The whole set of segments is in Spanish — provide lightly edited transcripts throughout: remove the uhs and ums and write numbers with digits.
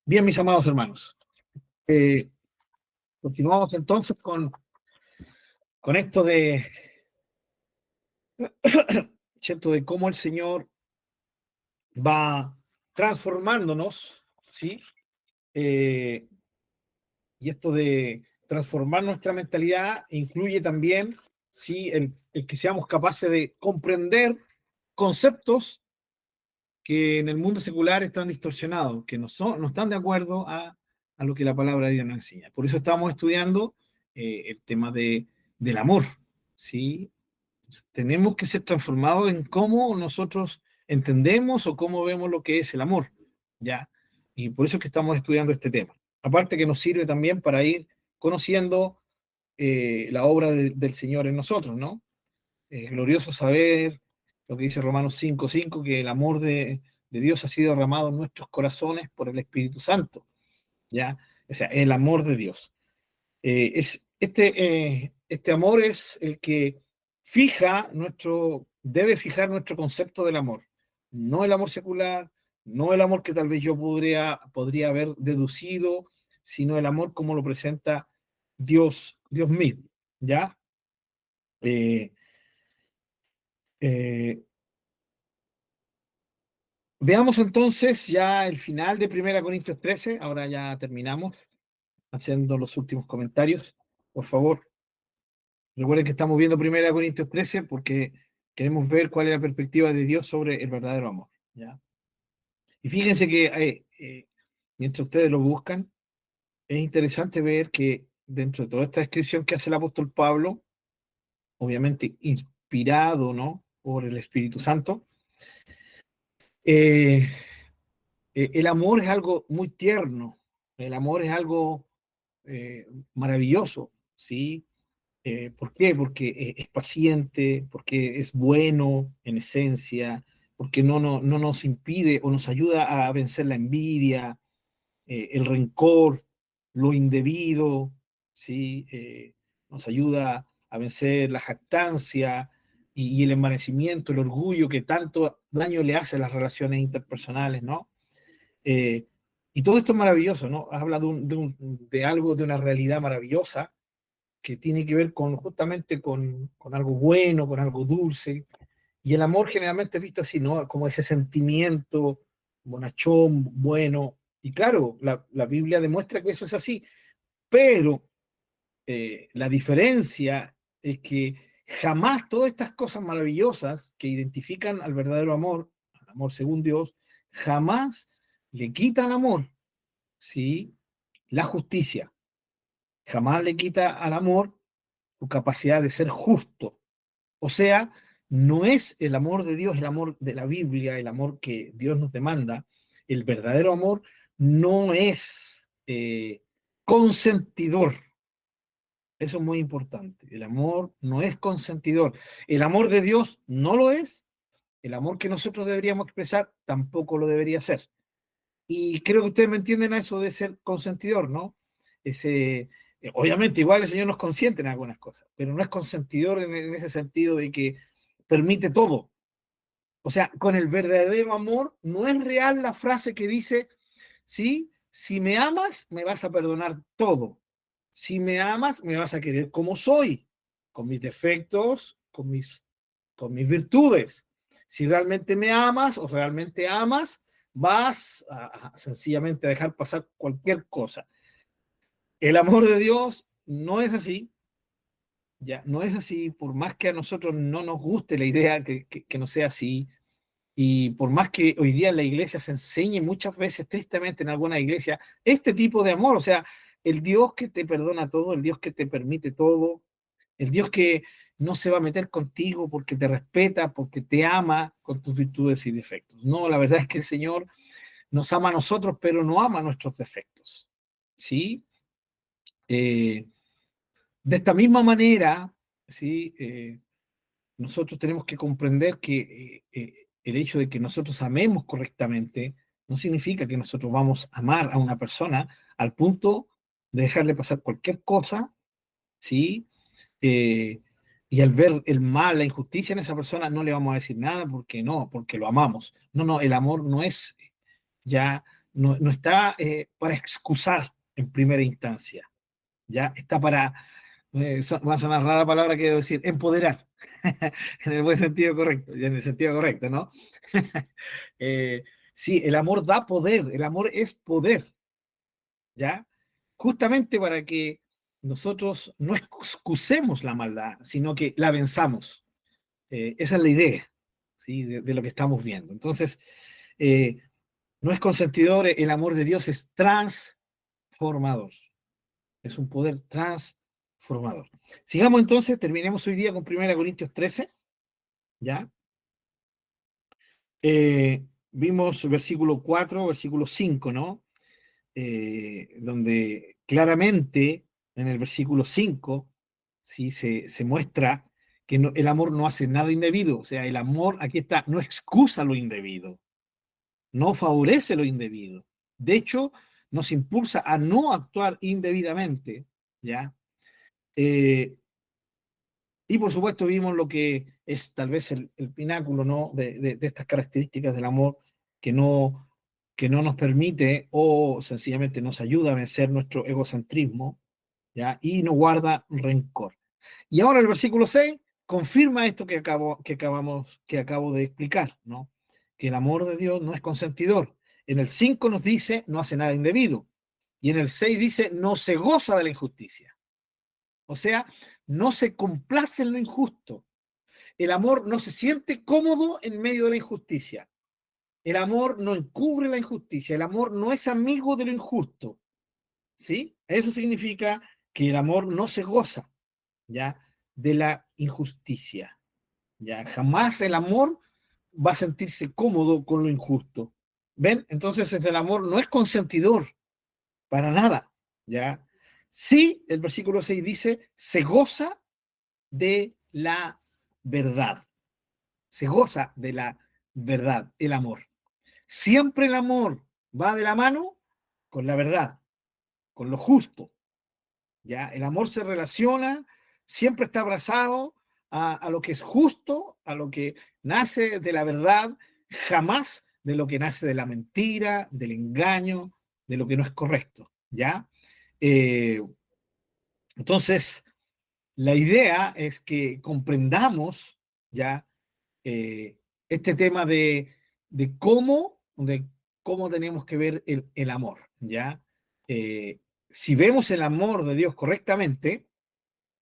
Bien, mis amados hermanos, continuamos entonces con esto de, ¿cierto? De cómo el Señor va transformándonos, ¿sí? Eh, y esto de transformar nuestra mentalidad incluye también, ¿sí? El que seamos capaces de comprender conceptos que en el mundo secular están distorsionados, que no están de acuerdo a lo que la palabra de Dios nos enseña. Por eso estamos estudiando el tema del amor, ¿sí? Tenemos que ser transformados en cómo nosotros entendemos o cómo vemos lo que es el amor, ¿ya? Y por eso es que estamos estudiando este tema. Aparte que nos sirve también para ir conociendo la obra del Señor en nosotros, ¿no? Es glorioso saber lo que dice Romanos 5:5, que el amor de Dios ha sido derramado en nuestros corazones por el Espíritu Santo, ¿ya? O sea, el amor de Dios. Este amor es el que debe fijar nuestro concepto del amor. No el amor secular, no el amor que tal vez yo podría haber deducido, sino el amor como lo presenta Dios mismo, ¿ya? Eh, eh, Veamos entonces ya el final de 1 Corintios 13. Ahora ya terminamos haciendo los últimos comentarios. Por favor, recuerden que estamos viendo 1 Corintios 13 porque queremos ver cuál es la perspectiva de Dios sobre el verdadero amor, ¿ya? Y fíjense que mientras ustedes lo buscan, es interesante ver que dentro de toda esta descripción que hace el apóstol Pablo, obviamente inspirado, ¿no?, por el Espíritu Santo, eh, el amor es algo muy tierno, el amor es algo maravilloso, ¿sí? ¿Por qué? Porque es paciente, porque es bueno en esencia, porque no nos impide o nos ayuda a vencer la envidia, el rencor, lo indebido, ¿sí? Nos ayuda a vencer la jactancia y el envanecimiento, el orgullo que tanto daño le hace a las relaciones interpersonales, ¿no? Eh, y todo esto es maravilloso, ¿no? Habla de algo, de una realidad maravillosa que tiene que ver justamente con algo bueno, con algo dulce. Y el amor generalmente es visto así, ¿no? Como ese sentimiento bonachón, bueno. Y claro, la Biblia demuestra que eso es así, pero la diferencia es que jamás todas estas cosas maravillosas que identifican al verdadero amor, al amor según Dios, jamás le quitan amor, ¿sí? La justicia. Jamás le quita al amor su capacidad de ser justo. O sea, no es el amor de Dios, el amor de la Biblia, el amor que Dios nos demanda. El verdadero amor no es consentidor. Eso es muy importante. El amor no es consentidor. El amor de Dios no lo es. El amor que nosotros deberíamos expresar tampoco lo debería ser. Y creo que ustedes me entienden a eso de ser consentidor, ¿no? Obviamente, igual el Señor nos consiente en algunas cosas, pero no es consentidor en ese sentido de que permite todo. O sea, con el verdadero amor no es real la frase que dice, sí, si me amas, me vas a perdonar todo. Si me amas, me vas a querer como soy, con mis defectos, con mis virtudes. Si realmente me amas o realmente amas, vas a sencillamente dejar pasar cualquier cosa. El amor de Dios no es así, ya no es así, por más que a nosotros no nos guste la idea que no sea así, y por más que hoy día en la iglesia se enseñe muchas veces, tristemente en alguna iglesia, este tipo de amor, o sea, el Dios que te perdona todo, el Dios que te permite todo, el Dios que no se va a meter contigo porque te respeta, porque te ama con tus virtudes y defectos. No, la verdad es que el Señor nos ama a nosotros, pero no ama nuestros defectos. ¿Sí? Eh, de esta misma manera, ¿sí? Nosotros tenemos que comprender que el hecho de que nosotros amemos correctamente no significa que nosotros vamos a amar a una persona al punto de dejarle pasar cualquier cosa, ¿sí? Eh, y al ver el mal, la injusticia en esa persona, no le vamos a decir nada porque no, porque lo amamos. No, el amor no es ya no está para excusar en primera instancia, ¿ya? Está para, va a sonar rara la palabra que debo decir, empoderar, en el buen sentido correcto, y en el sentido correcto, ¿no? Eh, sí, el amor da poder, el amor es poder, ¿ya? Justamente para que nosotros no excusemos la maldad, sino que la venzamos. Esa es la idea, ¿sí? De lo que estamos viendo. Entonces, eh, no es consentidor, el amor de Dios es transformador. Es un poder transformador. Sigamos entonces, terminemos hoy día con 1 Corintios 13, ¿ya? Vimos versículo 4, versículo 5, ¿no? Donde claramente en el versículo 5, ¿sí? Se muestra que el amor no hace nada indebido. O sea, el amor, aquí está, no excusa lo indebido, no favorece lo indebido. De hecho, nos impulsa a no actuar indebidamente, ¿ya? Eh, y por supuesto vimos lo que es tal vez el pináculo, ¿no? De estas características del amor que no nos permite o sencillamente nos ayuda a vencer nuestro egocentrismo, ¿ya? Y no guarda rencor. Y ahora el versículo 6 confirma esto que acabo de explicar, ¿no? Que el amor de Dios no es consentidor. En el 5 nos dice no hace nada indebido. Y en el 6 dice no se goza de la injusticia. O sea, no se complace en lo injusto. El amor no se siente cómodo en medio de la injusticia. El amor no encubre la injusticia. El amor no es amigo de lo injusto. ¿Sí? Eso significa que el amor no se goza, ¿ya? De la injusticia. ¿Ya? Jamás el amor va a sentirse cómodo con lo injusto. ¿Ven? Entonces el amor no es consentidor para nada. ¿Ya? Sí, el versículo 6 dice, se goza de la verdad. Se goza de la verdad, el amor. Siempre el amor va de la mano con la verdad, con lo justo. ¿Ya? El amor se relaciona, siempre está abrazado a lo que es justo, a lo que nace de la verdad, jamás de lo que nace de la mentira, del engaño, de lo que no es correcto. ¿Ya? Eh, entonces, la idea es que comprendamos ya este tema de cómo tenemos que ver el amor, ¿ya? Si vemos el amor de Dios correctamente,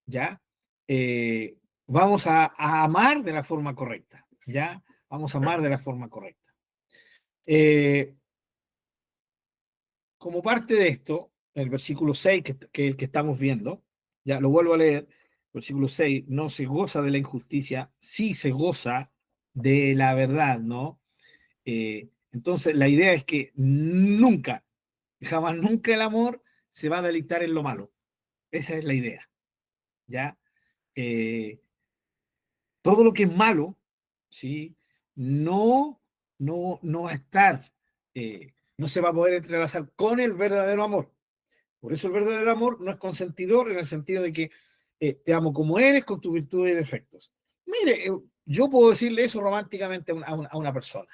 ¿ya? Vamos a amar de la forma correcta, ¿ya? Vamos a amar de la forma correcta. Eh, Como parte de esto, el versículo 6, que el que estamos viendo, ya lo vuelvo a leer, versículo 6, no se goza de la injusticia, sí se goza de la verdad, ¿no? Entonces, la idea es que nunca, jamás nunca el amor se va a deleitar en lo malo. Esa es la idea, ¿ya? Eh, Todo lo que es malo, ¿sí? No, no va a estar, no se va a poder entrelazar con el verdadero amor. Por eso el verdadero amor no es consentidor en el sentido de que te amo como eres, con tus virtudes y defectos. Mire, yo puedo decirle eso románticamente a una persona,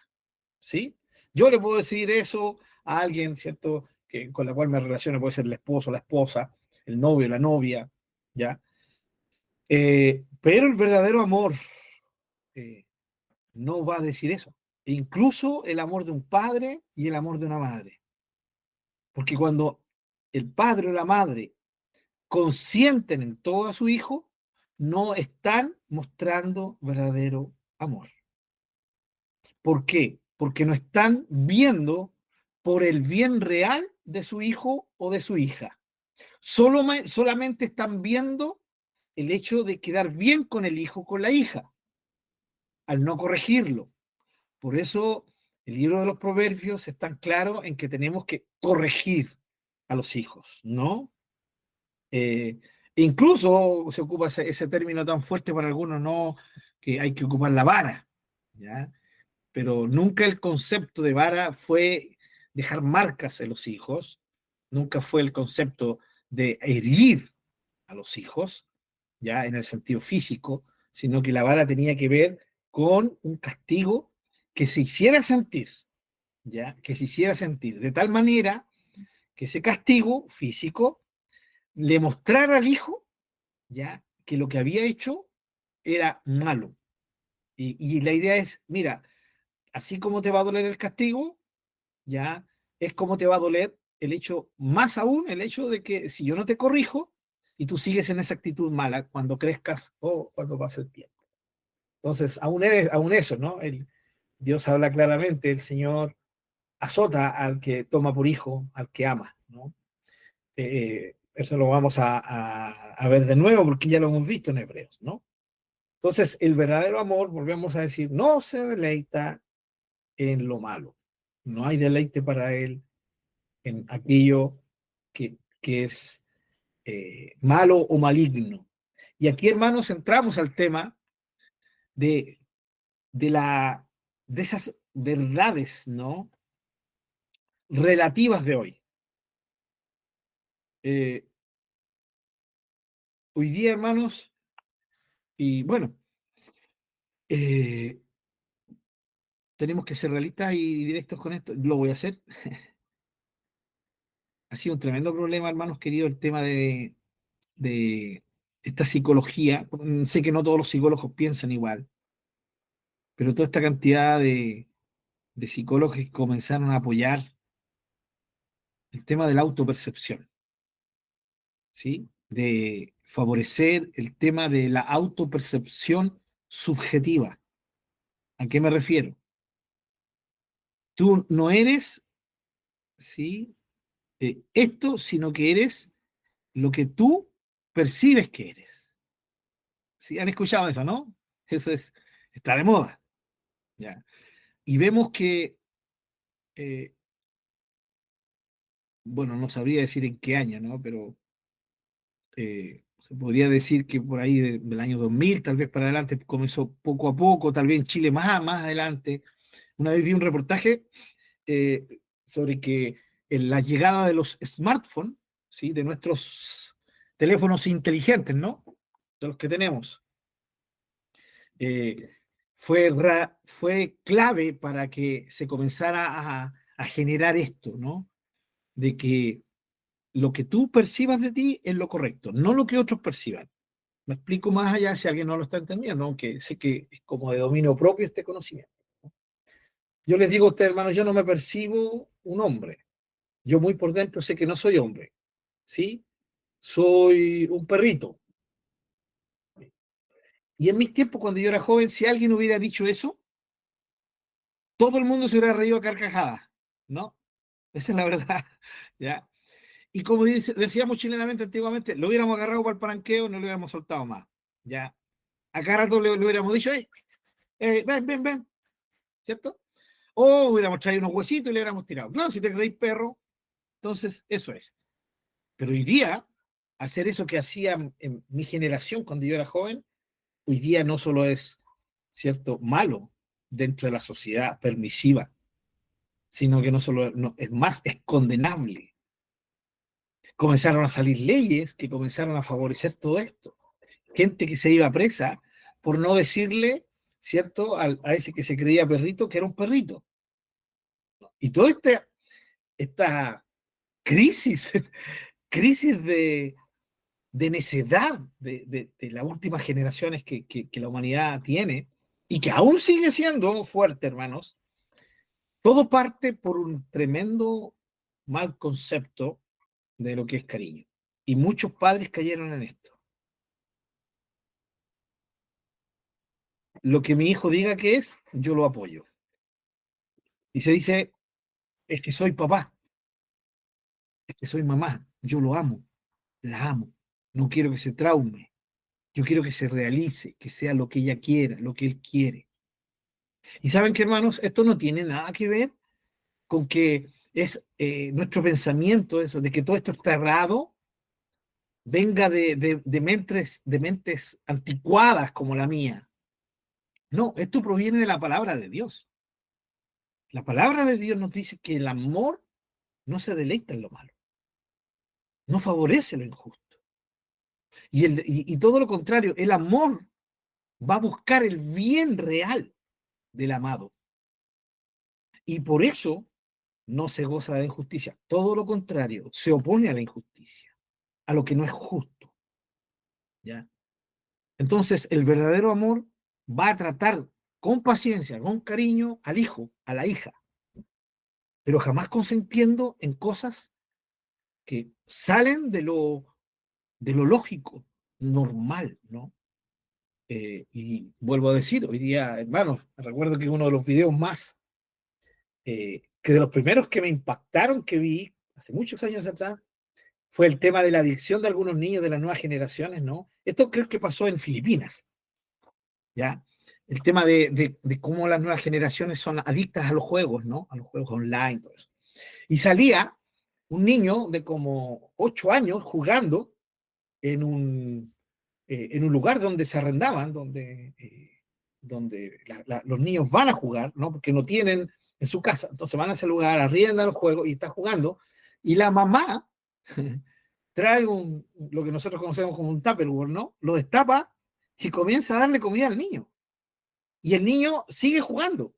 ¿sí? Yo le puedo decir eso a alguien, ¿cierto? Que, con la cual me relaciono, puede ser el esposo, la esposa, el novio, la novia, ¿ya? Pero el verdadero amor eh, no va a decir eso. E incluso el amor de un padre y el amor de una madre. Porque cuando el padre o la madre consienten en todo a su hijo, no están mostrando verdadero amor. ¿Por qué? Porque no están viendo por el bien real de su hijo o de su hija. Solamente están viendo el hecho de quedar bien con el hijo o con la hija, al no corregirlo. Por eso el libro de los Proverbios es tan claro en que tenemos que corregir a los hijos, ¿no? Eh, Incluso se ocupa ese término tan fuerte para algunos, ¿no? Que hay que ocupar la vara, ¿ya? Pero nunca el concepto de vara fue dejar marcas en los hijos, nunca fue el concepto de herir a los hijos, ya en el sentido físico, sino que la vara tenía que ver con un castigo que se hiciera sentir, ¿ya? Que se hiciera sentir, de tal manera que ese castigo físico le mostrara al hijo, ¿ya? Que lo que había hecho era malo. Y la idea es, mira, así como te va a doler el castigo, ¿ya? Es como te va a doler el hecho, más aún el hecho de que si yo no te corrijo y tú sigues en esa actitud mala cuando crezcas o cuando pase el tiempo. Entonces, aún eso, ¿no? Dios habla claramente, el Señor azota al que toma por hijo, al que ama, ¿no? Eso lo vamos a ver de nuevo porque ya lo hemos visto en Hebreos, ¿no? Entonces, el verdadero amor, volvemos a decir, no se deleita en lo malo. No hay deleite para él en aquello que es malo o maligno. Y aquí, hermanos, entramos al tema de, de, la, de esas verdades, ¿no? Relativas de hoy. Eh, Hoy día, hermanos, y bueno, eh, tenemos que ser realistas y directos con esto. Lo voy a hacer. Ha sido un tremendo problema, hermanos queridos, el tema de esta psicología. Sé que no todos los psicólogos piensan igual, pero toda esta cantidad de psicólogos que comenzaron a apoyar el tema de la autopercepción, ¿sí? De favorecer el tema de la autopercepción subjetiva. ¿A qué me refiero? Tú no eres, ¿sí? Esto, sino que eres lo que tú percibes que eres. ¿Sí? ¿Han escuchado eso, no? Eso está de moda. ¿Ya? Y vemos que, eh, bueno, no sabría decir en qué año, ¿no? Pero se podría decir que por ahí del año 2000, tal vez para adelante, comenzó poco a poco, tal vez en Chile más adelante. Una vez vi un reportaje sobre que en la llegada de los smartphones, ¿sí? De nuestros teléfonos inteligentes, ¿no? De los que tenemos, eh, fue clave para que se comenzara a generar esto, ¿no? De que lo que tú percibas de ti es lo correcto, no lo que otros perciban. Me explico más allá si alguien no lo está entendiendo, aunque sé que es como de dominio propio este conocimiento. Yo les digo a ustedes, hermanos, yo no me percibo un hombre. Yo muy por dentro sé que no soy hombre, ¿sí? Soy un perrito. Y en mis tiempos, cuando yo era joven, si alguien hubiera dicho eso, todo el mundo se hubiera reído a carcajadas, ¿no? Esa es la verdad, ¿ya? Y como decíamos chilenamente antiguamente, lo hubiéramos agarrado para el paranqueo, no lo hubiéramos soltado más, ¿ya? A cada rato le hubiéramos dicho, ven, ¿cierto? O hubiéramos traído unos huesitos y le hubiéramos tirado. Claro, si te creéis perro, entonces eso es. Pero hoy día, hacer eso que hacía en mi generación cuando yo era joven, hoy día no solo es, ¿cierto?, malo dentro de la sociedad permisiva, sino que no solo no, es más, es condenable. Comenzaron a salir leyes que comenzaron a favorecer todo esto. Gente que se iba presa por no decirle, ¿cierto?, a ese que se creía perrito que era un perrito. Y toda esta crisis, crisis de necedad de las últimas generaciones que la humanidad tiene y que aún sigue siendo fuerte, hermanos, todo parte por un tremendo mal concepto de lo que es cariño. Y muchos padres cayeron en esto. Lo que mi hijo diga que es, yo lo apoyo. Y se dice, es que soy papá, es que soy mamá, yo lo amo, la amo, no quiero que se traume, yo quiero que se realice, que sea lo que ella quiera, lo que él quiere. Y saben que, hermanos, esto no tiene nada que ver con que es nuestro pensamiento, eso, de que todo esto está errado, venga de mentes anticuadas como la mía. No, esto proviene de la palabra de Dios. La palabra de Dios nos dice que el amor no se deleita en lo malo, no favorece lo injusto. Y todo lo contrario, el amor va a buscar el bien real del amado. Y por eso no se goza de la injusticia. Todo lo contrario, se opone a la injusticia, a lo que no es justo. ¿Ya? Entonces, el verdadero amor va a tratar con paciencia, con cariño al hijo, a la hija, pero jamás consentiendo en cosas que salen de lo lógico, normal, ¿no? Y vuelvo a decir, hoy día, hermanos, recuerdo que uno de los videos más, que de los primeros que me impactaron que vi hace muchos años atrás, fue el tema de la adicción de algunos niños de las nuevas generaciones, ¿no? Esto creo que pasó en Filipinas, ¿ya? El tema de cómo las nuevas generaciones son adictas a los juegos, ¿no? A los juegos online, todo eso. Y salía un niño de como 8 años jugando en en un lugar donde se arrendaban, donde los niños van a jugar, ¿no? Porque no tienen en su casa. Entonces van a ese lugar, arriendan los juegos y está jugando. Y la mamá trae lo que nosotros conocemos como un Tupperware, ¿no? Lo destapa y comienza a darle comida al niño. Y el niño sigue jugando.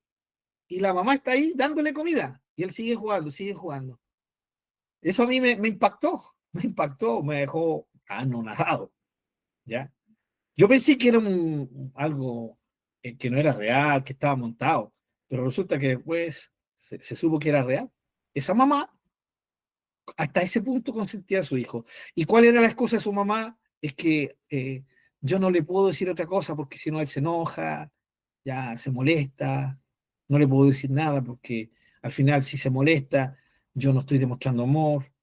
Y la mamá está ahí dándole comida. Y él sigue jugando, sigue jugando. Eso a mí me impactó, me dejó anonadado, ¿ya? Yo pensé que era algo que no era real, que estaba montado, pero resulta que después se supo que era real. Esa mamá hasta ese punto consentía a su hijo. ¿Y cuál era la excusa de su mamá? Es que yo no le puedo decir otra cosa porque si no él se enoja, ya se molesta, no le puedo decir nada porque al final si se molesta, yo no estoy demostrando amor,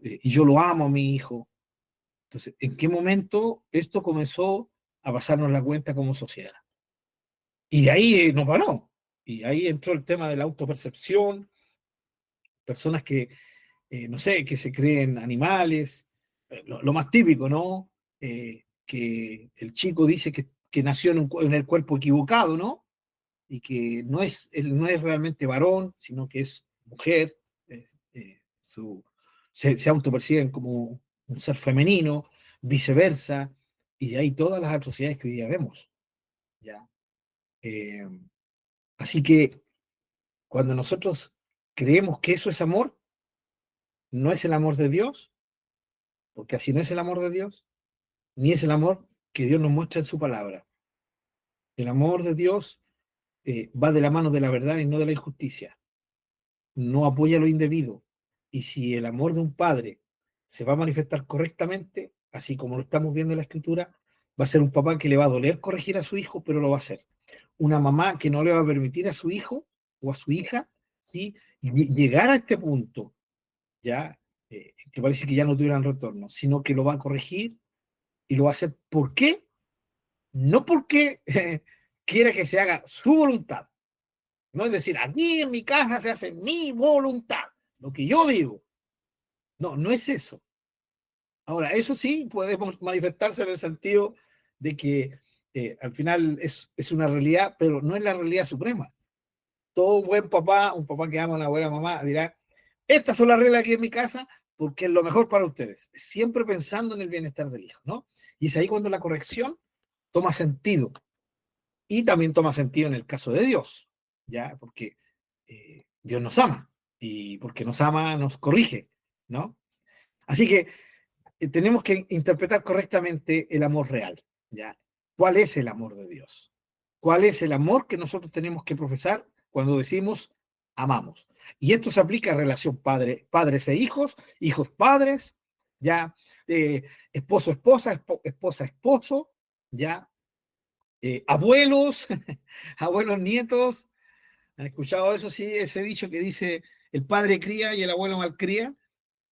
y yo lo amo a mi hijo. Entonces, ¿en qué momento esto comenzó a pasarnos la cuenta como sociedad? Y de ahí no paró. Y ahí entró el tema de la autopercepción, personas que no sé, que se creen animales, lo más típico, ¿no? Que el chico dice que nació en el cuerpo equivocado, ¿no? Y que él no es realmente varón, sino que es mujer, se autoperciben como un ser femenino, viceversa, y de ahí todas las atrocidades que hoy día vemos, ¿ya? Eh, Así que cuando nosotros creemos que eso es amor, no es el amor de Dios, porque así no es el amor de Dios, ni es el amor que Dios nos muestra en su palabra. El amor de Dios va de la mano de la verdad y no de la injusticia. No apoya lo indebido. Y si el amor de un padre se va a manifestar correctamente, así como lo estamos viendo en la escritura, va a ser un papá que le va a doler corregir a su hijo, pero lo va a hacer. Una mamá que no le va a permitir a su hijo o a su hija, ¿sí? Llegar a este punto, ya, que parece que ya no tuvieran retorno, sino que lo va a corregir y lo va a hacer. ¿Por qué? No porque quiera que se haga su voluntad, no es decir, aquí en mi casa se hace mi voluntad, lo que yo digo. No, no es eso. Ahora, eso sí puede manifestarse en el sentido de que al final es una realidad, pero no es la realidad suprema. Todo buen papá, un papá que ama a una buena mamá, dirá, estas son las reglas aquí en mi casa porque es lo mejor para ustedes, siempre pensando en el bienestar del hijo, ¿no? Y es ahí cuando la corrección toma sentido. Y también toma sentido en el caso de Dios, ¿ya? Porque Dios nos ama y porque nos ama nos corrige, ¿no? Así que tenemos que interpretar correctamente el amor real, ¿ya? ¿Cuál es el amor de Dios? ¿Cuál es el amor que nosotros tenemos que profesar cuando decimos amamos? Y esto se aplica a relación padres e hijos, hijos padres, ya, esposo esposa, esposa esposo, ya, abuelos, abuelos nietos. ¿Han escuchado eso? Sí, ese dicho que dice el padre cría y el abuelo malcría,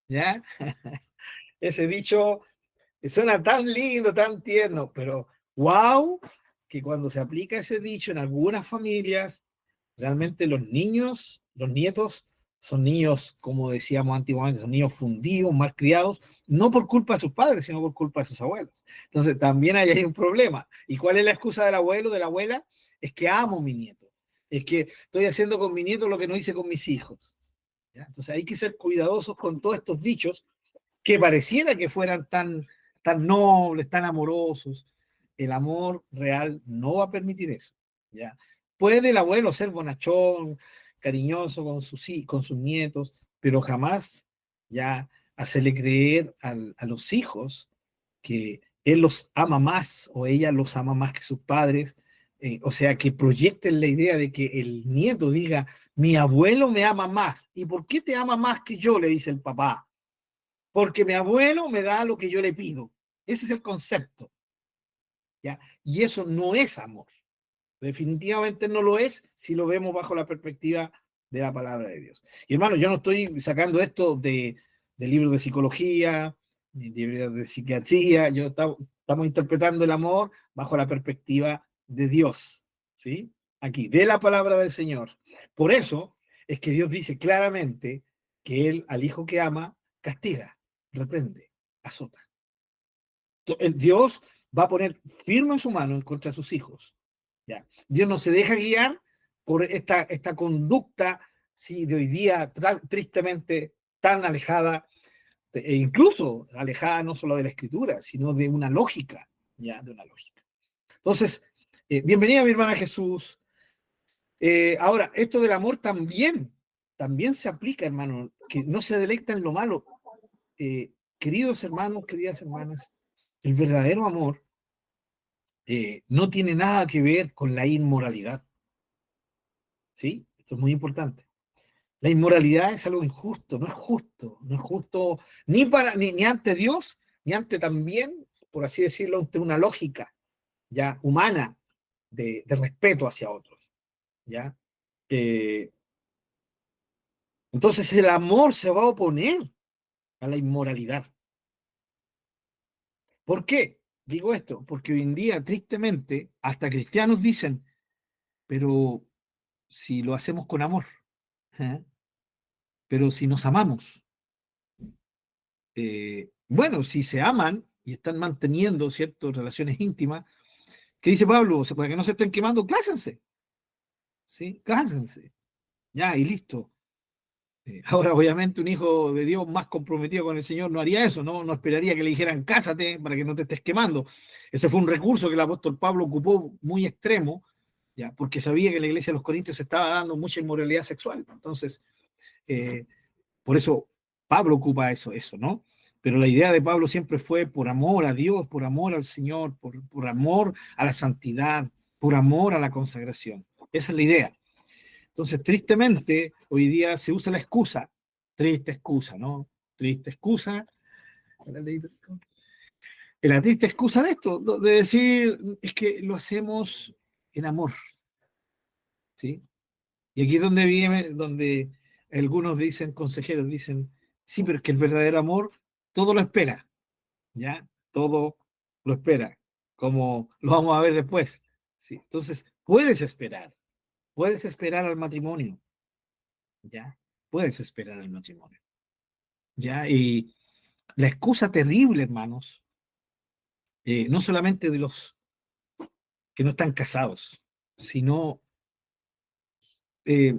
¿ya? Ese dicho suena tan lindo, tan tierno, pero wow, que cuando se aplica ese dicho en algunas familias, realmente los niños, los nietos, son niños, como decíamos antiguamente, son niños fundidos, mal criados, no por culpa de sus padres, sino por culpa de sus abuelos. Entonces también hay un problema. ¿Y cuál es la excusa del abuelo, de la abuela? Es que amo a mi nieto. Es que estoy haciendo con mi nieto lo que no hice con mis hijos. ¿Ya? Entonces hay que ser cuidadosos con todos estos dichos que pareciera que fueran tan nobles, tan amorosos. El amor real no va a permitir eso. ¿Ya? Puede el abuelo ser bonachón, cariñoso con sus nietos, pero jamás ya hacerle creer a los hijos que él los ama más o ella los ama más que sus padres. O sea, que proyecten la idea de que el nieto diga, mi abuelo me ama más. ¿Y por qué te ama más que yo? Le dice el papá. Porque mi abuelo me da lo que yo le pido. Ese es el concepto. ¿Ya? Y eso no es amor. Definitivamente no lo es si lo vemos bajo la perspectiva de la palabra de Dios. Y hermano, yo no estoy sacando esto de libros de psicología, ni libros de psiquiatría, estamos interpretando el amor bajo la perspectiva de Dios, ¿sí? Aquí, de la palabra del Señor. Por eso es que Dios dice claramente que Él al hijo que ama castiga, reprende, azota. Dios va a poner firme su mano contra sus hijos. ¿Ya? Dios no se deja guiar por esta conducta, ¿sí? De hoy día tristemente tan alejada, e incluso alejada no solo de la escritura, sino de una lógica, ¿ya? De una lógica. Entonces, bienvenida mi hermana Jesús. Ahora, esto del amor también se aplica, hermano, que no se deleita en lo malo. Queridos hermanos, queridas hermanas, el verdadero amor no tiene nada que ver con la inmoralidad. ¿Sí? Esto es muy importante. La inmoralidad es algo injusto, no es justo ni ante Dios, ni ante también, por así decirlo, ante una lógica ya humana de respeto hacia otros. ¿Ya? Eh, entonces el amor se va a oponer a la inmoralidad. ¿Por qué? Digo esto, porque hoy en día, tristemente, hasta cristianos dicen, pero si lo hacemos con amor, ¿eh? Pero si nos amamos, bueno, si se aman y están manteniendo ciertas relaciones íntimas, ¿qué dice Pablo? Para que no se estén quemando, cásense, ¿sí? Cásense, ya, y listo. Ahora, obviamente, un hijo de Dios más comprometido con el Señor no haría eso, ¿no? No esperaría que le dijeran, cásate para que no te estés quemando. Ese fue un recurso que el apóstol Pablo ocupó muy extremo, ya, porque sabía que la iglesia de los Corintios estaba dando mucha inmoralidad sexual. Entonces, eh, por eso Pablo ocupa eso, ¿no? Pero la idea de Pablo siempre fue por amor a Dios, por amor al Señor, por amor a la santidad, por amor a la consagración. Esa es la idea. Entonces, tristemente, hoy día se usa la excusa, triste excusa, ¿no? Triste excusa, la triste excusa de esto, de decir, es que lo hacemos en amor, ¿sí? Y aquí es donde viene, donde algunos dicen, consejeros dicen, sí, pero es que el verdadero amor todo lo espera, ¿ya? Todo lo espera, como lo vamos a ver después, ¿sí? Entonces, puedes esperar al matrimonio, ¿ya? Puedes esperar al matrimonio, ¿ya? Y la excusa terrible, hermanos, no solamente de los que no están casados, sino, eh,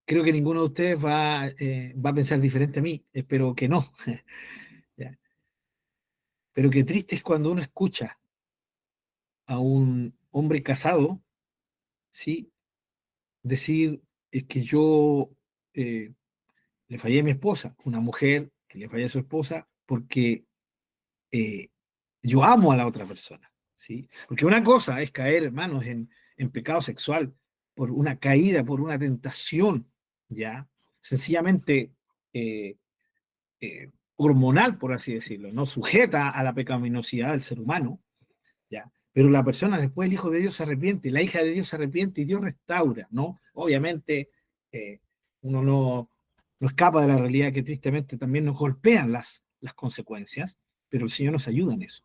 creo que ninguno de ustedes va a pensar diferente a mí, espero que no, ¿ya? Pero qué triste es cuando uno escucha a un hombre casado, ¿sí? Decir, es que yo eh, le fallé a mi esposa, una mujer que le falla a su esposa porque eh, yo amo a la otra persona, ¿sí? Porque una cosa es caer, hermanos, en pecado sexual por una caída, por una tentación, ¿ya? Sencillamente eh, hormonal, por así decirlo, no sujeta a la pecaminosidad del ser humano, ¿ya? Pero la persona después, el Hijo de Dios se arrepiente, la hija de Dios se arrepiente y Dios restaura, ¿no? Obviamente, eh, uno no escapa de la realidad que tristemente también nos golpean las consecuencias, pero el Señor nos ayuda en eso.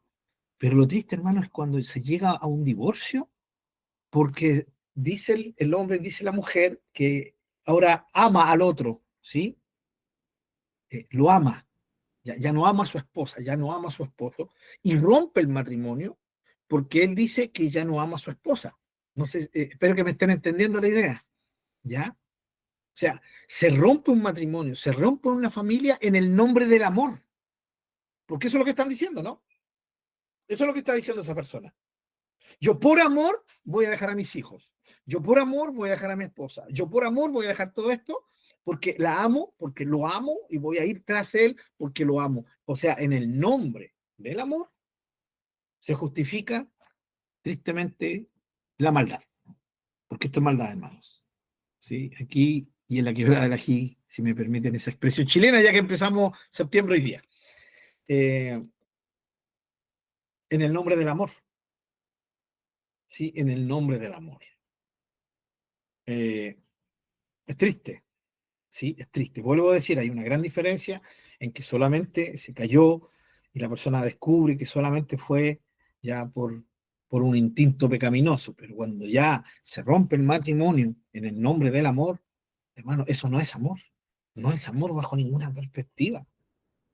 Pero lo triste, hermano, es cuando se llega a un divorcio, porque dice el hombre, dice la mujer, que ahora ama al otro, ¿sí? Lo ama, ya no ama a su esposa, ya no ama a su esposo, y rompe el matrimonio porque él dice que ya no ama a su esposa. No sé, espero que me estén entendiendo la idea, ¿ya? O sea, se rompe un matrimonio, se rompe una familia en el nombre del amor, porque eso es lo que están diciendo, ¿no? Eso es lo que está diciendo esa persona. Yo por amor voy a dejar a mis hijos. Yo por amor voy a dejar a mi esposa. Yo por amor voy a dejar todo esto porque la amo, porque lo amo y voy a ir tras él porque lo amo. O sea, en el nombre del amor se justifica tristemente la maldad, porque esto es maldad, hermanos. ¿Sí? Aquí y en la quebrada del Ají, si me permiten esa expresión chilena, ya que empezamos septiembre hoy día. Eh, en el nombre del amor. Sí, en el nombre del amor. Eh, es triste, sí, es triste. Vuelvo a decir, hay una gran diferencia en que solamente se cayó y la persona descubre que solamente fue ya por un instinto pecaminoso, pero cuando ya se rompe el matrimonio en el nombre del amor, hermano, eso no es amor. No es amor bajo ninguna perspectiva.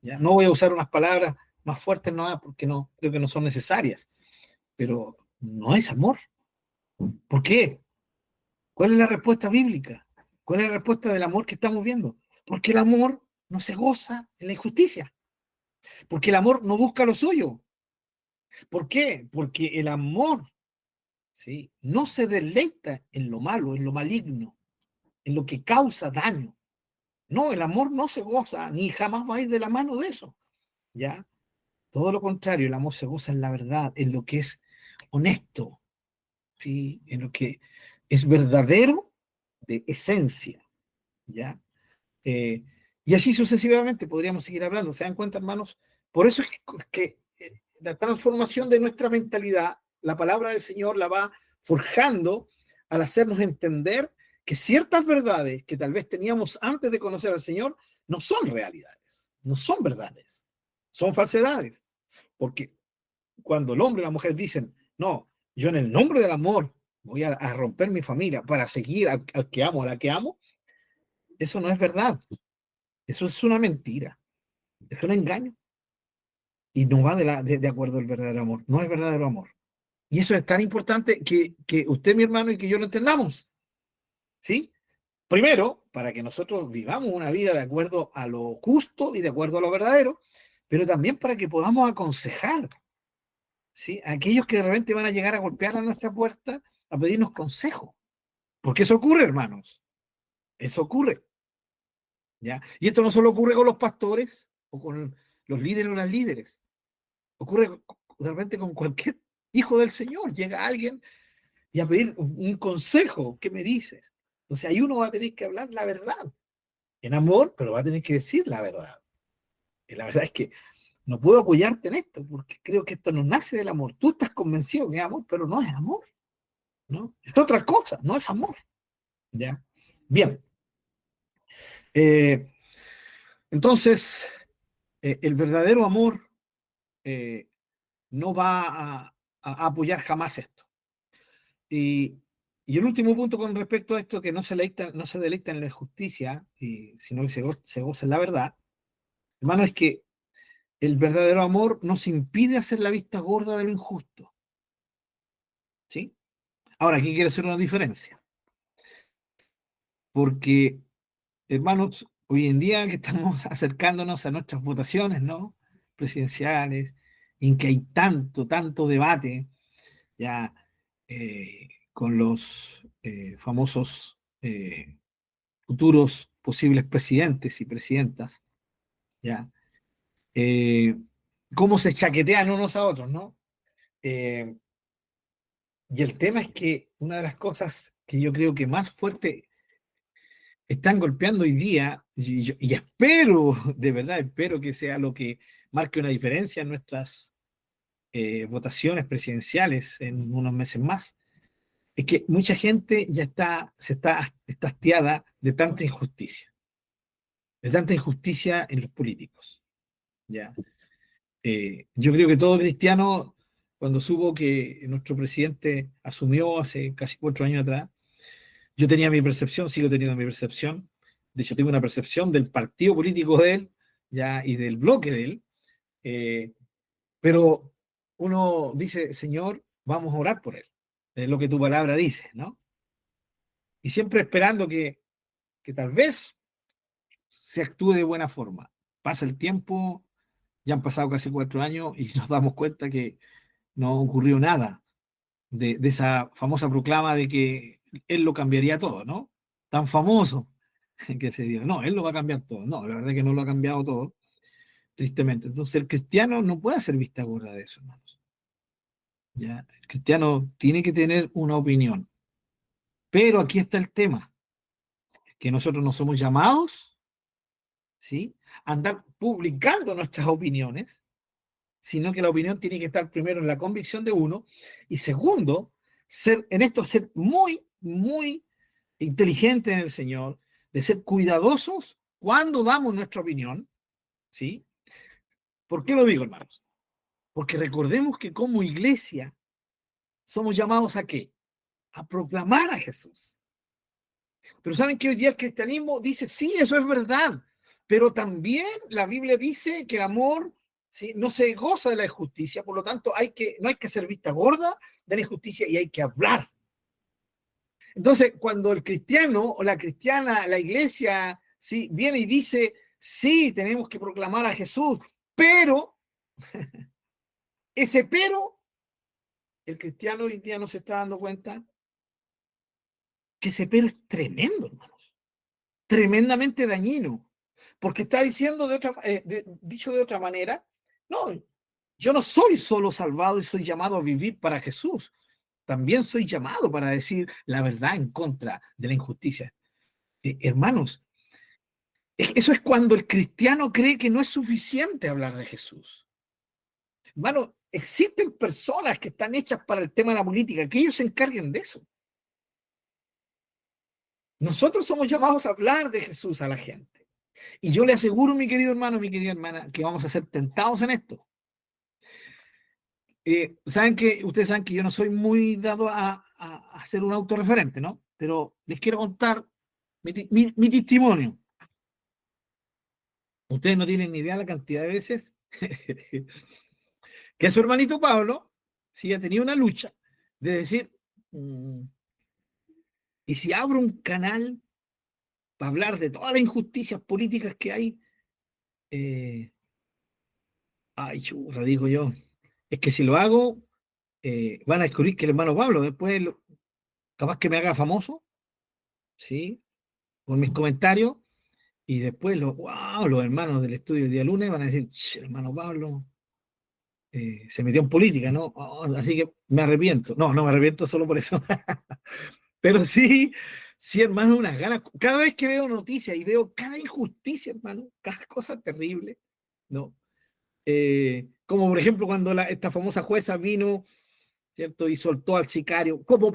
¿Ya? No voy a usar unas palabras más fuertes, no, porque no, creo que no son necesarias, pero no es amor. ¿Por qué? ¿Cuál es la respuesta bíblica? ¿Cuál es la respuesta del amor que estamos viendo? Porque el amor no se goza en la injusticia, porque el amor no busca lo suyo. ¿Por qué? Porque el amor, ¿sí?, no se deleita en lo malo, en lo maligno, en lo que causa daño. No, el amor no se goza, ni jamás va a ir de la mano de eso, ¿ya? Todo lo contrario, el amor se goza en la verdad, en lo que es honesto, ¿sí?, en lo que es verdadero de esencia, ¿ya? Eh, y así sucesivamente podríamos seguir hablando. ¿Se dan cuenta, hermanos? Por eso es que la transformación de nuestra mentalidad, la palabra del Señor la va forjando al hacernos entender que ciertas verdades que tal vez teníamos antes de conocer al Señor no son realidades, no son verdades, son falsedades. Porque cuando el hombre y la mujer dicen, no, yo en el nombre del amor voy a romper mi familia para seguir al que amo, a la que amo, eso no es verdad. Eso es una mentira, es un engaño y no va de acuerdo al verdadero amor, no es verdadero amor. Y eso es tan importante que usted, mi hermano, y que yo lo entendamos, ¿sí? Primero, para que nosotros vivamos una vida de acuerdo a lo justo y de acuerdo a lo verdadero, pero también para que podamos aconsejar, ¿sí?, a aquellos que de repente van a llegar a golpear a nuestra puerta a pedirnos consejo. Porque eso ocurre, hermanos, eso ocurre, ¿ya? Y esto no solo ocurre con los pastores o con los líderes o las líderes. Ocurre de repente con cualquier hijo del Señor. Llega alguien y a pedir un consejo. ¿Qué me dices? Entonces ahí uno va a tener que hablar la verdad. En amor, pero va a tener que decir la verdad. Y la verdad es que no puedo apoyarte en esto porque creo que esto no nace del amor. Tú estás convencido que es amor, pero no es amor, ¿no? Es otra cosa, no es amor. ¿Ya? Bien. Eh, entonces, el verdadero amor eh, no va a apoyar jamás esto. Y, y el último punto con respecto a esto, que no se deleita en la justicia, sino que se goza en la verdad, hermano, es que el verdadero amor nos impide hacer la vista gorda de lo injusto. ¿Sí? Ahora, aquí quiero hacer una diferencia, porque, hermanos, hoy en día que estamos acercándonos a nuestras votaciones, ¿no?, presidenciales, en que hay tanto debate, ya con los famosos futuros posibles presidentes y presidentas, ¿ya? Eh, cómo se chaquetean unos a otros, ¿no? Eh, y el tema es que una de las cosas que yo creo que más fuerte están golpeando hoy día, y espero, de verdad, espero que sea lo que marque una diferencia en nuestras votaciones presidenciales en unos meses más, es que mucha gente ya está hastiada de tanta injusticia en los políticos, ¿ya? Yo creo que todo cristiano, cuando supo que nuestro presidente asumió hace casi 4 años atrás, yo tenía mi percepción, sigo teniendo mi percepción, de hecho tengo una percepción del partido político de él, ya, y del bloque de él, eh, pero uno dice, Señor, vamos a orar por él, es lo que tu palabra dice, ¿no? Y siempre esperando que tal vez se actúe de buena forma. Pasa el tiempo, ya han pasado casi 4 años y nos damos cuenta que no ocurrió nada, de esa famosa proclama de que él lo cambiaría todo, ¿no? Tan famoso que se dio. No, él lo va a cambiar todo. No, la verdad es que no lo ha cambiado todo, tristemente. Entonces el cristiano no puede hacer vista gorda de eso, hermanos. ¿Ya? El cristiano tiene que tener una opinión. Pero aquí está el tema, que nosotros no somos llamados, ¿sí?, a andar publicando nuestras opiniones, sino que la opinión tiene que estar primero en la convicción de uno y segundo, ser muy, muy inteligente en el Señor, de ser cuidadosos cuando damos nuestra opinión, ¿sí? ¿Por qué lo digo, hermanos? Porque recordemos que como iglesia somos llamados ¿a qué? A proclamar a Jesús. Pero ¿saben que hoy día el cristianismo dice, sí, eso es verdad, pero también la Biblia dice que el amor, ¿sí?, no se goza de la injusticia, por lo tanto no hay que hacer vista gorda de la injusticia y hay que hablar. Entonces, cuando el cristiano o la cristiana, la iglesia, ¿sí?, viene y dice, sí, tenemos que proclamar a Jesús, pero, ese pero, el cristiano hoy día no se está dando cuenta que ese pero es tremendo, hermanos, tremendamente dañino, porque está diciendo dicho de otra manera, no, yo no soy solo salvado y soy llamado a vivir para Jesús, también soy llamado para decir la verdad en contra de la injusticia. Hermanos, eso es cuando el cristiano cree que no es suficiente hablar de Jesús. Hermano, existen personas que están hechas para el tema de la política, que ellos se encarguen de eso. Nosotros somos llamados a hablar de Jesús a la gente. Y yo le aseguro, mi querido hermano, mi querida hermana, que vamos a ser tentados en esto. Ustedes saben que yo no soy muy dado a ser un autorreferente, ¿no? Pero les quiero contar mi testimonio. Ustedes no tienen ni idea la cantidad de veces que su hermanito Pablo sí ha tenido una lucha de decir, ¿y si abro un canal para hablar de todas las injusticias políticas que hay? Ay, churra, digo yo. Es que si lo hago, van a descubrir que el hermano Pablo después capaz que me haga famoso, ¿sí?, por mis comentarios, y después wow, los hermanos del estudio el día lunes van a decir, hermano Pablo se metió en política, ¿no? Oh, así que me arrepiento. No, no me arrepiento solo por eso. Pero sí, sí, hermano, unas ganas. Cada vez que veo noticias y veo cada injusticia, hermano, cada cosa terrible, ¿no? Como por ejemplo cuando esta famosa jueza vino, ¿cierto?, y soltó al sicario, como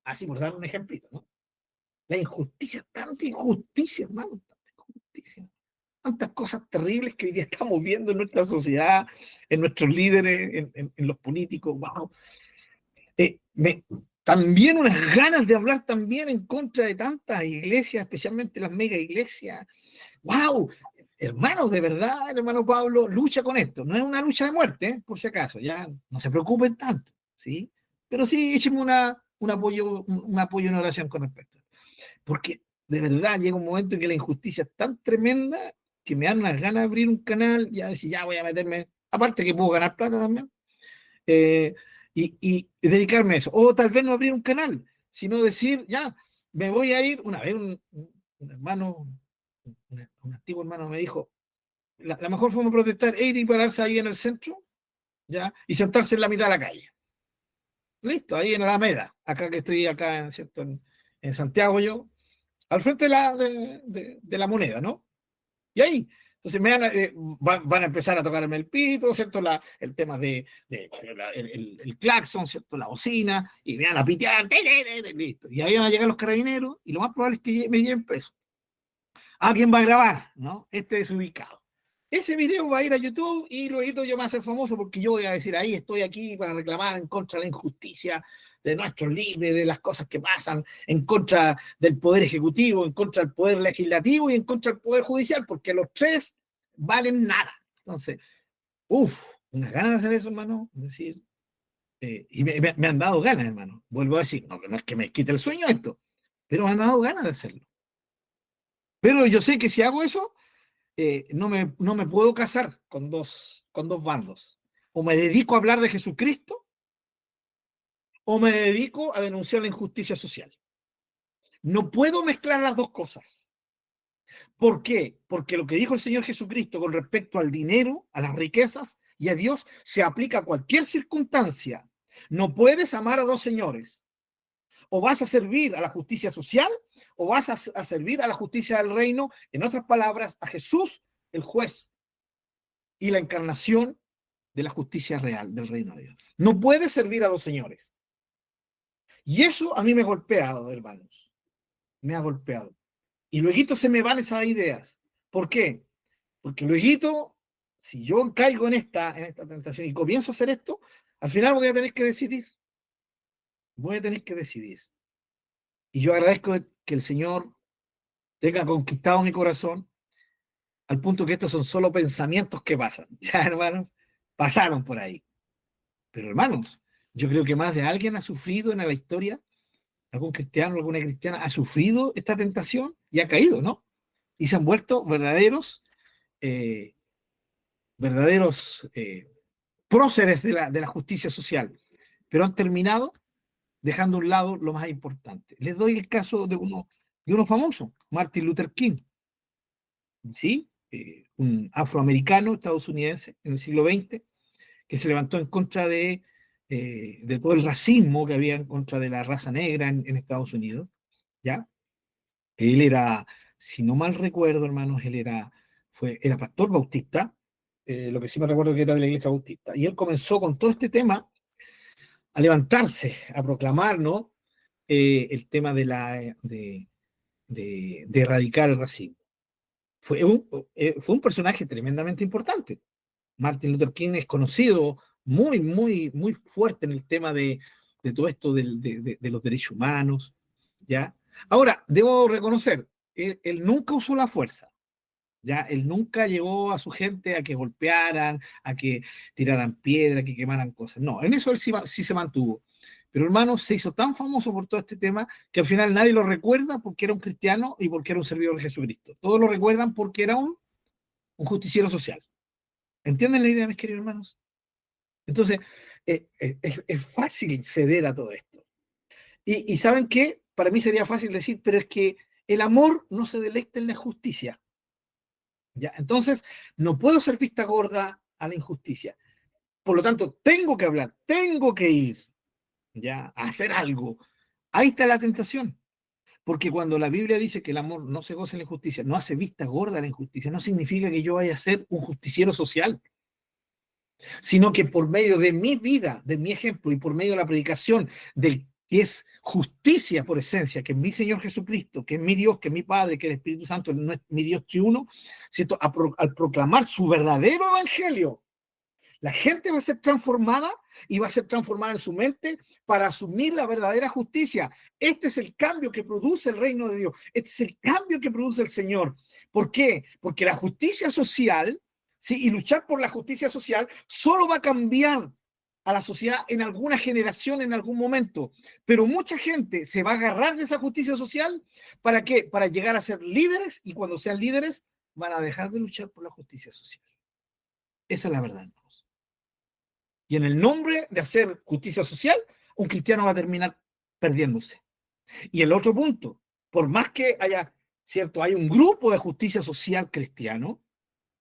así por dar un ejemplito, ¿no? La injusticia, tanta injusticia, hermano, tanta injusticia. Tantas cosas terribles que hoy día estamos viendo en nuestra sociedad, en nuestros líderes, en los políticos. Wow. También unas ganas de hablar también en contra de tantas iglesias, especialmente las mega iglesias. ¡Wow! Hermanos, de verdad, hermano Pablo, lucha con esto. No es una lucha de muerte, por si acaso, ya no se preocupen tanto, ¿sí? Pero sí, échenme un apoyo en oración con respecto. Porque de verdad llega un momento en que la injusticia es tan tremenda que me dan unas ganas de abrir un canal, ya decir, ya voy a meterme, aparte que puedo ganar plata también, eh, y dedicarme a eso. O tal vez no abrir un canal, sino decir, ya, me voy a ir. Una vez un hermano, un antiguo hermano me dijo, la mejor forma de protestar es ir y pararse ahí en el centro, ya, y sentarse en la mitad de la calle. Listo, ahí en la Alameda, acá que estoy acá, ¿cierto?, en Santiago yo, al frente de la Moneda, ¿no? Y ahí, entonces van a empezar a tocarme el pito, ¿cierto? El tema el claxon, ¿cierto? La bocina, y me van a pitear, listo. Y ahí van a llegar los carabineros, y lo más probable es que me lleven preso. ¿Quién va a grabar? ¿No? Este desubicado. Ese video va a ir a YouTube y luego yo me voy a hacer famoso porque yo voy a decir, ahí estoy aquí para reclamar en contra de la injusticia de nuestros líderes, de las cosas que pasan, en contra del poder ejecutivo, en contra del poder legislativo y en contra del poder judicial, porque los tres valen nada. Entonces, unas ganas de hacer eso, hermano. Es decir, y me han dado ganas, hermano. Vuelvo a decir, no es que me quite el sueño esto, pero me han dado ganas de hacerlo. Pero yo sé que si hago eso, no me puedo casar con dos bandos. O me dedico a hablar de Jesucristo, o me dedico a denunciar la injusticia social. No puedo mezclar las dos cosas. ¿Por qué? Porque lo que dijo el Señor Jesucristo con respecto al dinero, a las riquezas y a Dios se aplica a cualquier circunstancia. No puedes amar a dos señores. O vas a servir a la justicia social o vas a servir a la justicia del reino. En otras palabras, a Jesús, el juez y la encarnación de la justicia real del reino de Dios. No puedes servir a dos señores. Y eso a mí me ha golpeado, hermanos. Me ha golpeado. Y luego se me van esas ideas. ¿Por qué? Porque luego, si yo caigo en esta tentación y comienzo a hacer esto, al final voy a tener que decidir. Voy a tener que decidir. Y yo agradezco que el Señor tenga conquistado mi corazón al punto que estos son solo pensamientos que pasan. Ya, hermanos, pasaron por ahí. Pero, hermanos, yo creo que más de alguien ha sufrido en la historia, algún cristiano, alguna cristiana ha sufrido esta tentación y ha caído, ¿no? Y se han vuelto eh, verdaderos próceres de la justicia social, pero han terminado dejando a un lado lo más importante. Les doy el caso de uno famoso, Martin Luther King, ¿sí? Un afroamericano estadounidense en el siglo XX que se levantó en contra de todo el racismo que había en contra de la raza negra en Estados Unidos, ¿ya? Él era, si no mal recuerdo, hermanos, era pastor bautista, lo que sí me recuerdo que era de la iglesia bautista, y él comenzó con todo este tema a levantarse, a proclamar, ¿no? El tema de erradicar el racismo. Fue un personaje tremendamente importante. Martin Luther King es conocido muy, muy, muy fuerte en el tema de todo esto de los derechos humanos, ¿ya? Ahora, debo reconocer, él nunca usó la fuerza, ¿ya? Él nunca llevó a su gente a que golpearan, a que tiraran piedra, a que quemaran cosas. No, en eso él sí se mantuvo. Pero hermano, se hizo tan famoso por todo este tema que al final nadie lo recuerda porque era un cristiano y porque era un servidor de Jesucristo. Todos lo recuerdan porque era un justiciero social. ¿Entienden la idea, mis queridos hermanos? Entonces, es fácil ceder a todo esto. Y ¿saben qué? Para mí sería fácil decir, pero es que el amor no se deleita en la justicia. ¿Ya? Entonces, no puedo ser vista gorda a la injusticia. Por lo tanto, tengo que hablar, tengo que ir, ¿ya? A hacer algo. Ahí está la tentación. Porque cuando la Biblia dice que el amor no se goza en la injusticia, no hace vista gorda a la injusticia, no significa que yo vaya a ser un justiciero social, sino que por medio de mi vida, de mi ejemplo y por medio de la predicación del que es justicia por esencia, que es mi Señor Jesucristo, que es mi Dios, que es mi Padre, que es el Espíritu Santo, no es mi Dios triuno, ¿cierto? Al proclamar su verdadero evangelio, la gente va a ser transformada y va a ser transformada en su mente para asumir la verdadera justicia. Este es el cambio que produce el reino de Dios. Este es el cambio que produce el Señor. ¿Por qué? Porque la justicia social, ¿sí? Y luchar por la justicia social solo va a cambiar a la sociedad en alguna generación, en algún momento. Pero mucha gente se va a agarrar de esa justicia social. ¿Para qué? Para llegar a ser líderes, y cuando sean líderes van a dejar de luchar por la justicia social. Esa es la verdad. Y en el nombre de hacer justicia social, un cristiano va a terminar perdiéndose. Y el otro punto, por más que haya, ¿cierto? Hay un grupo de justicia social cristiano,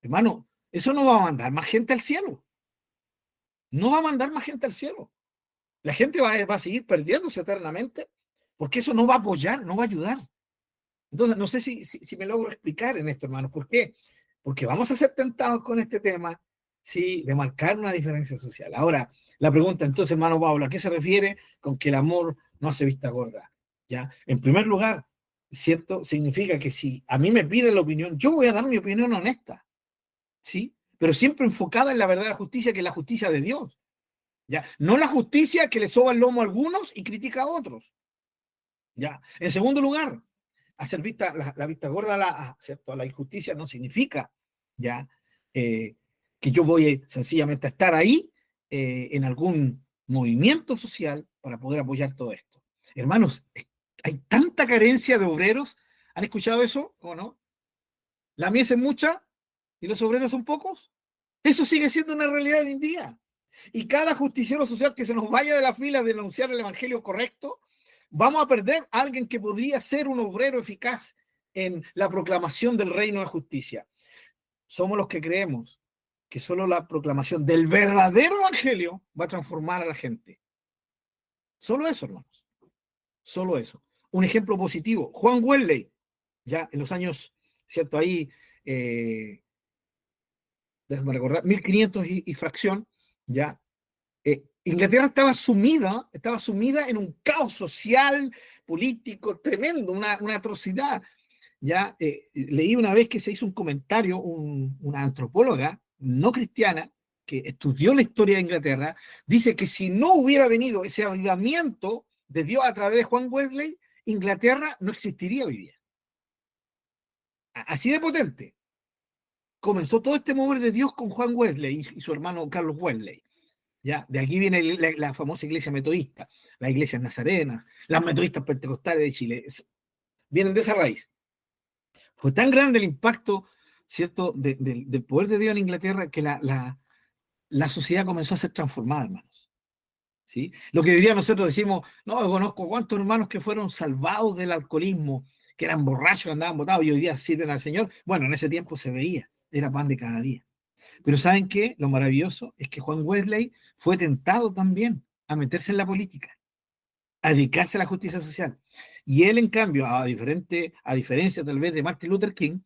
hermano, eso no va a mandar más gente al cielo. No va a mandar más gente al cielo. La gente va a seguir perdiéndose eternamente porque eso no va a apoyar, no va a ayudar. Entonces, no sé si me logro explicar en esto, hermano. ¿Por qué? Porque vamos a ser tentados con este tema, sí, de marcar una diferencia social. Ahora, la pregunta, entonces, hermano Pablo, ¿a qué se refiere con que el amor no hace vista gorda? ¿Ya? En primer lugar, ¿cierto? Significa que si a mí me piden la opinión, yo voy a dar mi opinión honesta, ¿sí? Pero siempre enfocada en la verdadera justicia, que es la justicia de Dios, ¿ya? No la justicia que le soba el lomo a algunos y critica a otros, ¿ya? En segundo lugar, hacer la vista gorda ¿cierto? A la injusticia no significa ya que yo voy sencillamente a estar ahí en algún movimiento social para poder apoyar todo esto. Hermanos, hay tanta carencia de obreros. ¿Han escuchado eso o no? La mies es mucha y los obreros son pocos. Eso sigue siendo una realidad hoy en día. Y cada justiciero social que se nos vaya de la fila de denunciar el evangelio correcto, vamos a perder a alguien que podría ser un obrero eficaz en la proclamación del reino de justicia. Somos los que creemos que solo la proclamación del verdadero evangelio va a transformar a la gente. Solo eso, hermanos. Solo eso. Un ejemplo positivo. Juan Wesley, ya en los años, ¿cierto? Ahí, déjame recordar, 1500 y fracción, ya. Inglaterra estaba sumida en un caos social, político tremendo, una atrocidad. Ya leí una vez que se hizo un comentario, una antropóloga no cristiana que estudió la historia de Inglaterra, dice que si no hubiera venido ese avivamiento de Dios a través de Juan Wesley, Inglaterra no existiría hoy día. Así de potente. Comenzó todo este mover de Dios con Juan Wesley y su hermano Carlos Wesley. ¿Ya? De aquí viene la famosa iglesia metodista, las iglesias nazarenas, las metodistas pentecostales de Chile. Vienen de esa raíz. Fue tan grande el impacto, ¿cierto?, del poder de Dios en Inglaterra que la sociedad comenzó a ser transformada, hermanos. ¿Sí? Lo que diría nosotros decimos, no, conozco cuántos hermanos que fueron salvados del alcoholismo, que eran borrachos, que andaban botados y hoy día sirven al Señor. Bueno, en ese tiempo se veía, era pan de cada día. Pero ¿saben qué? Lo maravilloso es que Juan Wesley fue tentado también a meterse en la política, a dedicarse a la justicia social. Y él, en cambio, a diferencia tal vez de Martin Luther King,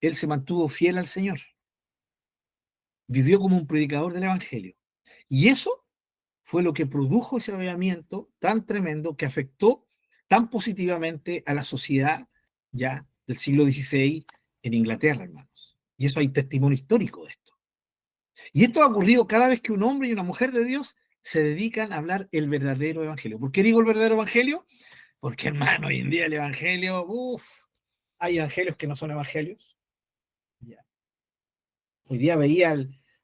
él se mantuvo fiel al Señor. Vivió como un predicador del Evangelio. Y eso fue lo que produjo ese avivamiento tan tremendo que afectó tan positivamente a la sociedad ya del siglo XVI en Inglaterra, hermanos. Y eso hay testimonio histórico de esto. Y esto ha ocurrido cada vez que un hombre y una mujer de Dios se dedican a hablar el verdadero evangelio. ¿Por qué digo el verdadero evangelio? Porque, hermano, hoy en día el evangelio, hay evangelios que no son evangelios. Ya. Hoy día veía,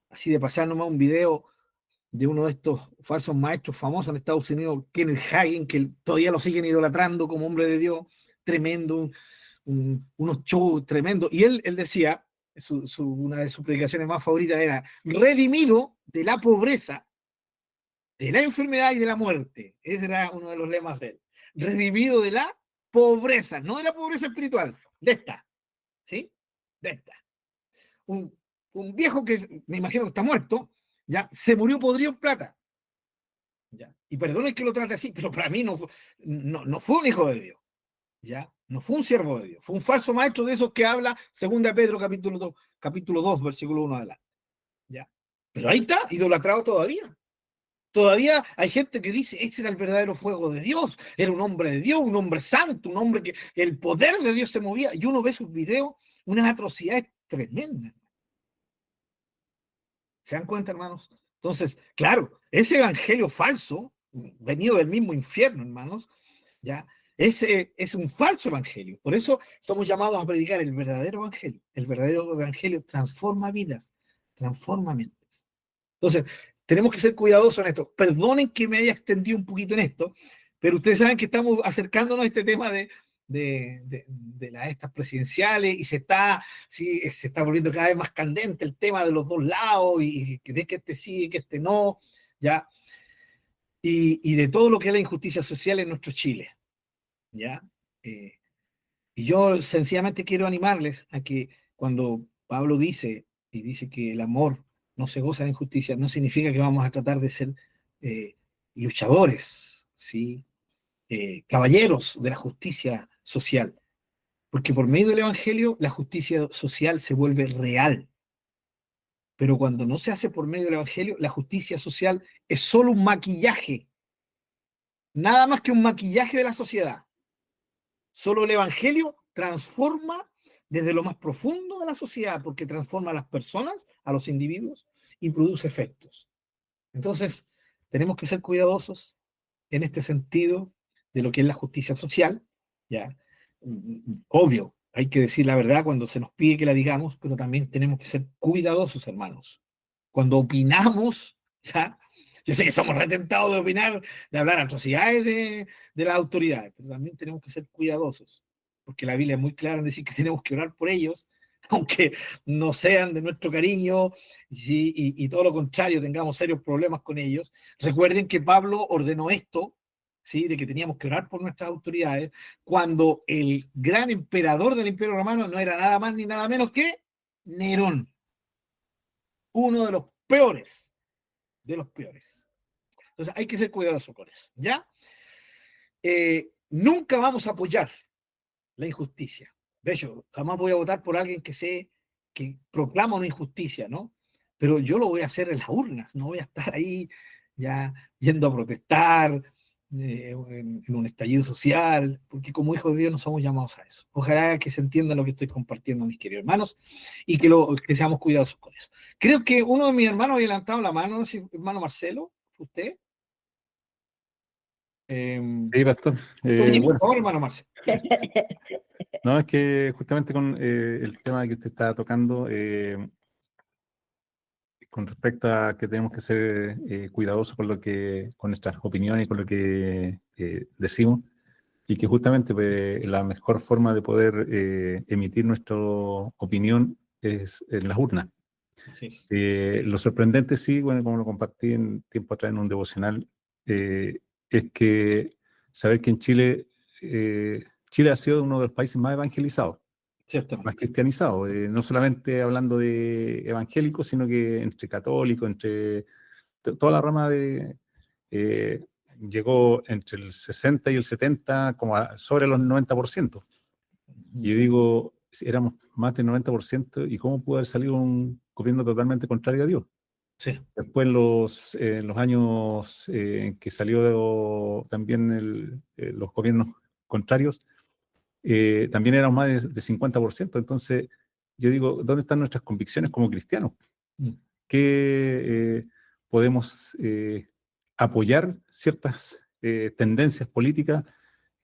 así de pasar nomás, un video de uno de estos falsos maestros famosos en Estados Unidos, Kenneth Hagin, que todavía lo siguen idolatrando como hombre de Dios, tremendo, unos shows tremendos. Y él decía, una de sus predicaciones más favoritas era, redimido de la pobreza, de la enfermedad y de la muerte. Ese era uno de los lemas de él. Redimido de la pobreza, no de la pobreza espiritual, de esta, ¿sí? De esta. Un viejo que me imagino que está muerto, ya se murió podrido en plata. ¿Ya? Y perdonen que lo trate así, pero para mí no fue un hijo de Dios. ¿Ya? No fue un siervo de Dios, fue un falso maestro de esos que habla 2 Pedro capítulo 2, versículo 1 adelante. ¿Ya? Pero ahí está, idolatrado todavía. Todavía hay gente que dice, ese era el verdadero fuego de Dios, era un hombre de Dios, un hombre santo, un hombre que el poder de Dios se movía, y uno ve sus videos, unas atrocidades tremendas. ¿Se dan cuenta, hermanos? Entonces, claro, ese evangelio falso, venido del mismo infierno, hermanos, ya, ese es un falso evangelio. Por eso somos llamados a predicar el verdadero evangelio. El verdadero evangelio transforma vidas, transforma mentes. Entonces, tenemos que ser cuidadosos en esto. Perdonen que me haya extendido un poquito en esto, pero ustedes saben que estamos acercándonos a este tema de las estas presidenciales y se está volviendo cada vez más candente el tema de los dos lados y de que este sí y que este no, ¿ya? Y de todo lo que es la injusticia social en nuestro Chile, ¿ya? Y yo sencillamente quiero animarles a que cuando Pablo dice que el amor no se goza de injusticia, no significa que vamos a tratar de ser eh, luchadores, ¿sí? Caballeros de la justicia social, porque por medio del Evangelio la justicia social se vuelve real, pero cuando no se hace por medio del Evangelio, la justicia social es solo un maquillaje, nada más que un maquillaje de la sociedad. Solo el Evangelio transforma desde lo más profundo de la sociedad, porque transforma a las personas, a los individuos, y produce efectos. Entonces, tenemos que ser cuidadosos en este sentido de lo que es la justicia social, ¿ya? Obvio, hay que decir la verdad cuando se nos pide que la digamos, pero también tenemos que ser cuidadosos, hermanos. Cuando opinamos, ¿ya? Yo sé que somos retentados de opinar, de hablar atrocidades de las autoridades, pero también tenemos que ser cuidadosos, porque la Biblia es muy clara en decir que tenemos que orar por ellos aunque no sean de nuestro cariño, ¿sí? Y todo lo contrario, tengamos serios problemas con ellos. Recuerden que Pablo ordenó esto, ¿sí? De que teníamos que orar por nuestras autoridades, cuando el gran emperador del Imperio Romano no era nada más ni nada menos que Nerón, uno de los peores, de los peores. Entonces hay que ser cuidadoso con eso, ¿ya? Nunca vamos a apoyar la injusticia. De hecho, jamás voy a votar por alguien que proclama una injusticia, ¿no? Pero yo lo voy a hacer en las urnas, no voy a estar ahí ya yendo a protestar en un estallido social, porque como hijos de Dios no somos llamados a eso. Ojalá que se entienda lo que estoy compartiendo, mis queridos hermanos, y que seamos cuidadosos con eso. Creo que uno de mis hermanos había levantado la mano, no sé si hermano Marcelo, ¿usted? Sí, pastor. Por Bueno, favor, hermano Marcelo. no, es que justamente con el tema que usted estaba tocando, con respecto a que tenemos que ser cuidadosos con nuestras opiniones y con lo que decimos, y que justamente pues, la mejor forma de poder emitir nuestra opinión es en las urnas. Así es. Lo sorprendente, sí, bueno, como lo compartí en tiempo atrás en un devocional, es que saber que en Chile, Chile ha sido uno de los países más evangelizados, más Ciertamente. cristianizados, no solamente hablando de evangélicos, sino que entre católicos, entre toda la rama eh, llegó entre el 60 y el 70, como sobre los 90%. Y yo digo, si éramos más del 90%, ¿y cómo pudo haber salido un gobierno totalmente contrario a Dios? Sí. Después, en los años en que salió también los gobiernos contrarios, también éramos más de 50%. Entonces, yo digo, ¿dónde están nuestras convicciones como cristianos? Mm. ¿Qué podemos apoyar ciertas tendencias políticas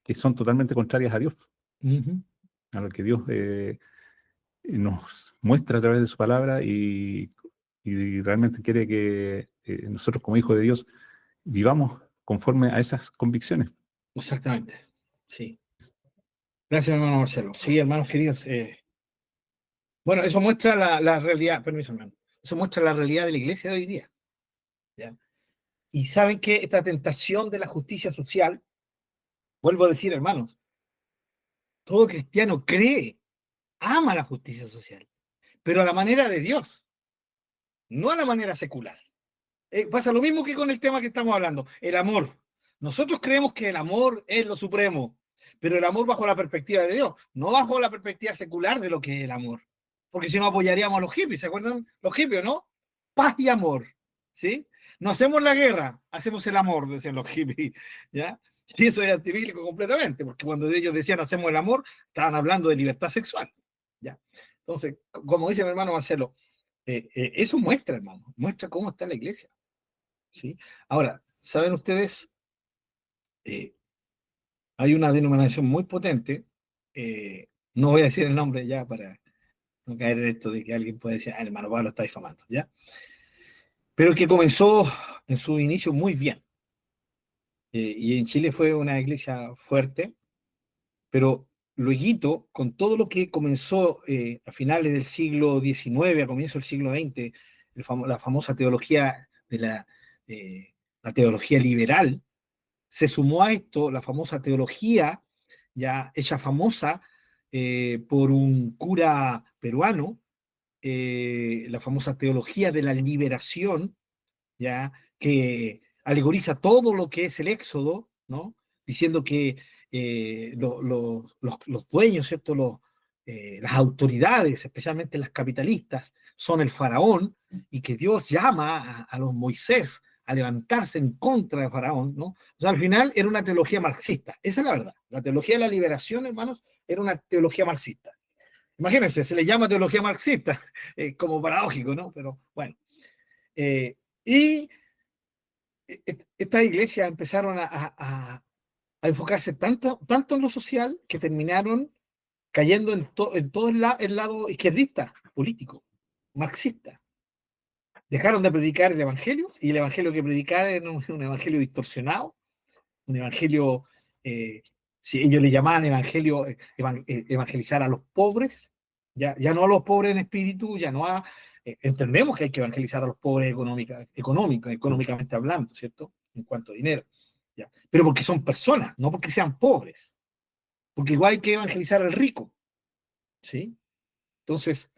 que son totalmente contrarias a Dios, Ujú. a lo que Dios nos muestra a través de su palabra y realmente quiere que nosotros como hijos de Dios vivamos conforme a esas convicciones? Exactamente. Sí. Gracias, hermano Marcelo. Sí, hermanos queridos. Bueno, eso muestra la realidad, permiso, hermano. Eso muestra la realidad de la iglesia de hoy día. ¿Ya? Y saben que esta tentación de la justicia social, vuelvo a decir, hermanos, todo cristiano cree, ama la justicia social, pero a la manera de Dios, no a la manera secular. Pasa lo mismo que con el tema que estamos hablando, el amor. Nosotros creemos que el amor es lo supremo, pero el amor bajo la perspectiva de Dios, no bajo la perspectiva secular de lo que es el amor. Porque si no apoyaríamos a los hippies, ¿se acuerdan? Los hippies, ¿no? Paz y amor, ¿sí? No hacemos la guerra, hacemos el amor, decían los hippies, ¿ya? Y eso es antibíblico completamente, porque cuando ellos decían hacemos el amor, estaban hablando de libertad sexual, ¿ya? Entonces, como dice mi hermano Marcelo, eso muestra, hermano, muestra cómo está la iglesia. ¿Sí? Ahora, ¿saben ustedes? Eh, Hay una denominación muy potente, no voy a decir el nombre ya para no caer en esto de que alguien pueda decir, ah, el hermano Pablo está difamando, ¿ya? Pero que comenzó en su inicio muy bien. Y en Chile fue una iglesia fuerte, pero luego, con todo lo que comenzó a finales del siglo XIX, a comienzos del siglo XX, la famosa teología de la teología liberal, se sumó a esto la famosa teología, ya hecha famosa por un cura peruano, la famosa teología de la liberación, ya que alegoriza todo lo que es el éxodo, ¿no? Diciendo que los dueños, ¿cierto? Las autoridades, especialmente las capitalistas, son el faraón y que Dios llama a los Moisés a levantarse en contra de Faraón, ¿no? O sea, al final era una teología marxista, esa es la verdad. La teología de la liberación, hermanos, era una teología marxista. Imagínense, se le llama teología marxista, como paradójico, ¿no? Pero bueno. Y estas iglesias empezaron a enfocarse tanto en lo social que terminaron cayendo en todo el lado izquierdista, político, marxista. Dejaron de predicar el evangelio y el evangelio que predicaban era un evangelio distorsionado, un evangelio, si ellos le llamaban evangelio, evangelizar a los pobres, Ya no a los pobres en espíritu, ya no a... entendemos que hay que evangelizar a los pobres económicamente hablando, ¿cierto? En cuanto a dinero. ¿Ya? Pero porque son personas, no porque sean pobres. Porque igual hay que evangelizar al rico, ¿sí? Entonces,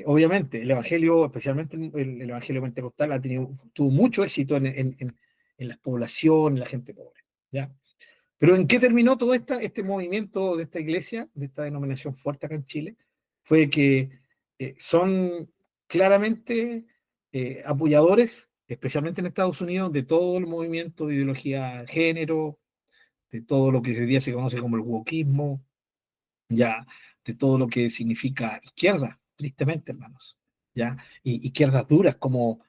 obviamente, el evangelio, especialmente el evangelio pentecostal, tuvo mucho éxito en las poblaciones, en la gente pobre, ¿ya? Pero ¿en qué terminó todo este movimiento de esta iglesia, de esta denominación fuerte acá en Chile? Fue que son claramente apoyadores, especialmente en Estados Unidos, de todo el movimiento de ideología de género, de todo lo que hoy día se conoce como el wokismo, ya, de todo lo que significa izquierda, tristemente, hermanos, ya, y izquierdas duras como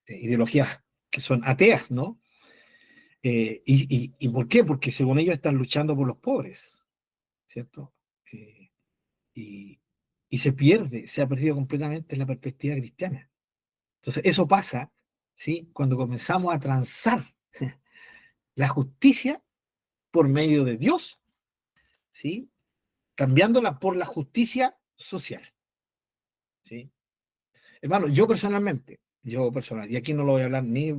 ideologías que son ateas, ¿no? ¿Y por qué? Porque según ellos están luchando por los pobres, ¿cierto? Eh, y, y se ha perdido completamente la perspectiva cristiana. Entonces, eso pasa, ¿sí? Cuando comenzamos a transar la justicia por medio de Dios, ¿sí? Cambiándola por la justicia social, ¿sí? Hermano, yo personal, y aquí no lo voy a hablar ni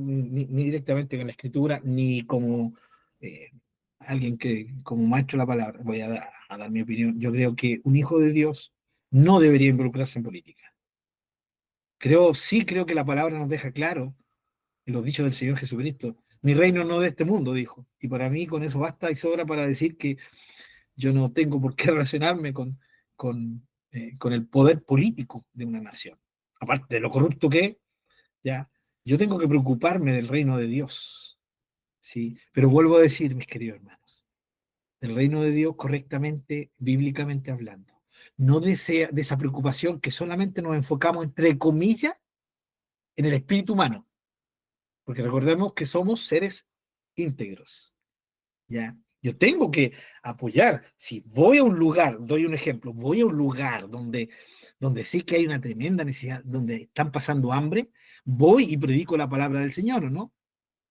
directamente con la escritura, ni como eh, alguien que, como maestro de la palabra, voy a dar mi opinión. Yo creo que un hijo de Dios no debería involucrarse en política. Sí creo que la palabra nos deja claro, en los dichos del Señor Jesucristo, mi reino no de este mundo, dijo. Y para mí con eso basta y sobra para decir que yo no tengo por qué relacionarme con el poder político de una nación. Aparte de lo corrupto que es, ¿ya? Yo tengo que preocuparme del reino de Dios, ¿sí? Pero vuelvo a decir, mis queridos hermanos, del reino de Dios correctamente, bíblicamente hablando. No de esa preocupación que solamente nos enfocamos, entre comillas, en el espíritu humano, porque recordemos que somos seres íntegros, ¿ya? Yo tengo que apoyar. Si voy a un lugar, doy un ejemplo, voy a un lugar donde sí que hay una tremenda necesidad, donde están pasando hambre, voy y predico la palabra del Señor, ¿no?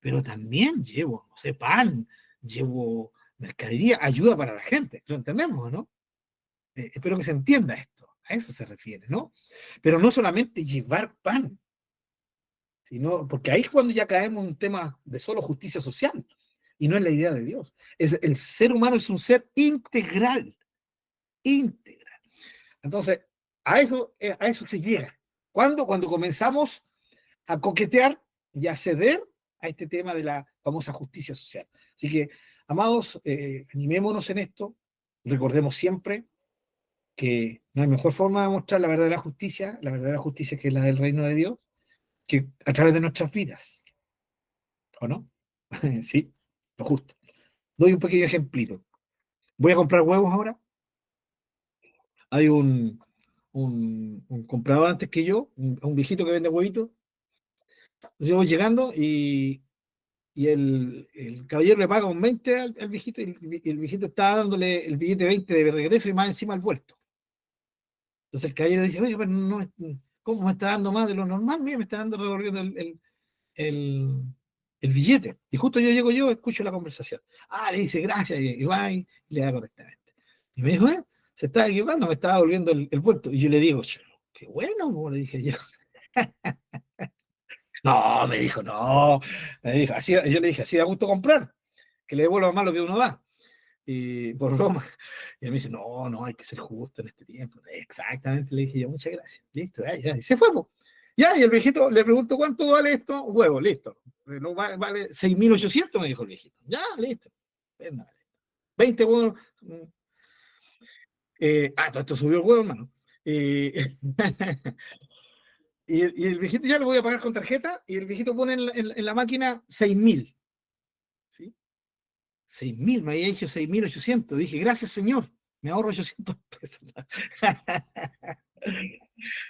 Pero también llevo, no sé, pan, llevo mercadería, ayuda para la gente. ¿Lo entendemos, no? Espero que se entienda esto. A eso se refiere, ¿no? Pero no solamente llevar pan, sino, porque ahí es cuando ya caemos en un tema de solo justicia social, y no es la idea de Dios. El ser humano es un ser integral, integral. Entonces, a eso se llega. ¿Cuándo? Cuando comenzamos a coquetear y a ceder a este tema de la famosa justicia social. Así que, amados, animémonos en esto, recordemos siempre que no hay mejor forma de mostrar la verdadera justicia que es la del reino de Dios, que a través de nuestras vidas, ¿o no? Sí, lo justo. Doy un pequeño ejemplito. Voy a comprar huevos ahora. Hay un comprador antes que yo, un viejito que vende huevitos. Yo voy llegando y el caballero le paga un 20 al viejito y el viejito está dándole el billete 20 de regreso y más encima el vuelto. Entonces el caballero dice, oye, pero no, ¿cómo me está dando más de lo normal? Mira, me está dando recorriendo el, el billete. Y justo yo escucho la conversación. Ah, le dice gracias y va y le da correctamente. Y me dijo, se estaba equivocando, me estaba volviendo el vuelto. Y yo le digo, qué bueno, como le dije yo. No, me dijo, no. Me dijo, así, yo le dije, así da gusto comprar, que le devuelva más lo que uno da. Y por broma. Y él me dice, no, hay que ser justo en este tiempo. Exactamente, le dije yo, muchas gracias. Listo, ya. Y se fue, po. Ya, y el viejito le pregunto, ¿cuánto vale esto? Huevo, listo. Vale 6.800, me dijo el viejito. Ya, listo. Venga, 20 huevos. Todo esto subió el huevo, hermano. Eh, y el viejito ya le voy a pagar con tarjeta y el viejito pone en la máquina 6.000. ¿Sí? 6.000, me había dicho 6.800. Dije, gracias, señor. Me ahorro 800 pesos.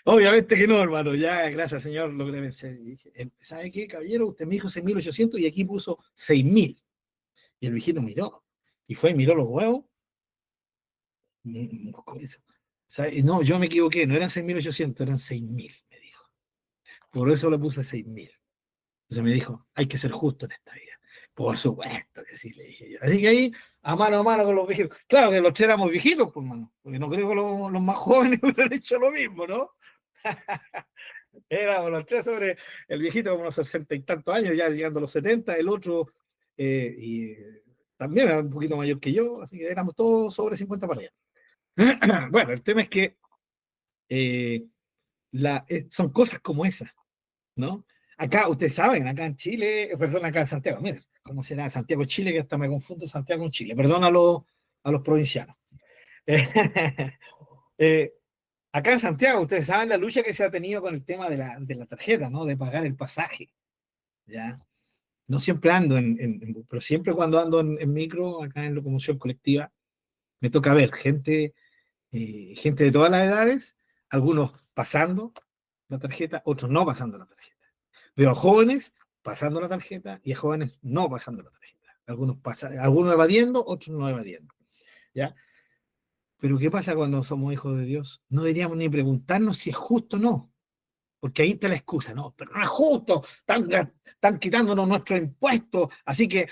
Obviamente que no, hermano. Ya, gracias, señor, logré vencer. Y dije, ¿sabe qué, caballero? Usted me dijo 6.800 y aquí puso 6.000. Y el viejito miró. Y fue y miró los huevos. No, yo me equivoqué. No eran 6.800, eran 6.000, me dijo. Por eso le puse 6.000. Entonces me dijo, hay que ser justo en esta vida. Por supuesto que sí, le dije yo. Así que ahí, a mano con los viejitos. Claro que los tres éramos viejitos, pues, mano, porque no creo que los más jóvenes hubieran hecho lo mismo, ¿no? Éramos los tres sobre el viejito como unos 60 y tantos años, ya llegando a los 70, el otro y también era un poquito mayor que yo, así que éramos todos sobre 50 para allá. Bueno, el tema es que son cosas como esas, ¿no? Acá, ustedes saben, acá en Chile, perdón, acá en Santiago, miren, ¿cómo será? Santiago, Chile, que hasta me confundo Santiago con Chile, perdón a los provincianos. Eh, acá en Santiago, ustedes saben la lucha que se ha tenido con el tema de la tarjeta, ¿no? De pagar el pasaje, ¿ya? No siempre ando pero siempre cuando ando en micro, acá en locomoción colectiva, me toca ver gente de todas las edades, algunos pasando la tarjeta, otros no pasando la tarjeta. Veo a jóvenes pasando la tarjeta y a jóvenes no pasando la tarjeta. Algunos evadiendo, otros no evadiendo. ¿Ya? Pero ¿qué pasa cuando somos hijos de Dios? No deberíamos ni preguntarnos si es justo o no, porque ahí está la excusa, no, pero no es justo, están quitándonos nuestros impuestos, así que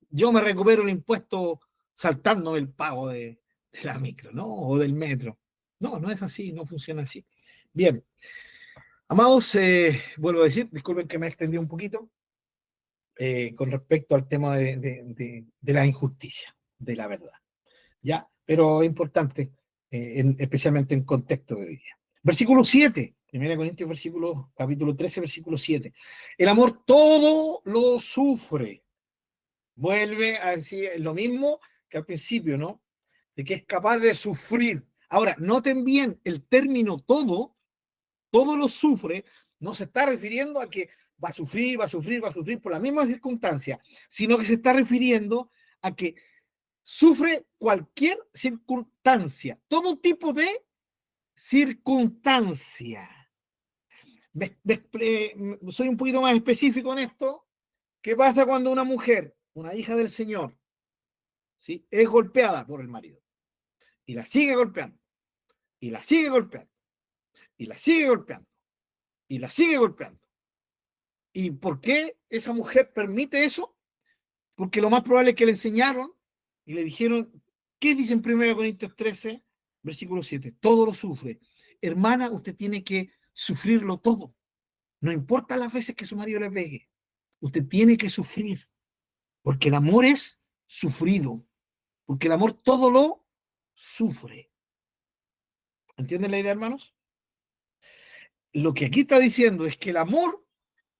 yo me recupero el impuesto saltando el pago de la micro, ¿no? O del metro. No, no es así, no funciona así. Bien, amados, vuelvo a decir, disculpen que me extendí un poquito con respecto al tema de la injusticia, de la verdad, ¿ya? Pero es importante, especialmente en contexto de hoy día. Versículo 7, 1 Corintios capítulo 13, versículo 7. El amor todo lo sufre. Vuelve a decir lo mismo que al principio, ¿no? De que es capaz de sufrir. Ahora, noten bien, el término todo lo sufre, no se está refiriendo a que va a sufrir, va a sufrir, va a sufrir por la misma circunstancia, sino que se está refiriendo a que sufre cualquier circunstancia, todo tipo de circunstancia. Soy un poquito más específico en esto. ¿Qué pasa cuando una mujer, una hija del Señor, ¿sí?, es golpeada por el marido y la sigue golpeando, y la sigue golpeando, y la sigue golpeando, y la sigue golpeando? ¿Y por qué esa mujer permite eso? Porque lo más probable es que le enseñaron y le dijeron, ¿qué dice en 1 Corintios 13, versículo 7? Todo lo sufre. Hermana, usted tiene que sufrirlo todo. No importa las veces que su marido le pegue. Usted tiene que sufrir. Porque el amor es sufrido. Porque el amor todo lo sufre. ¿Entienden la idea, hermanos? Lo que aquí está diciendo es que el amor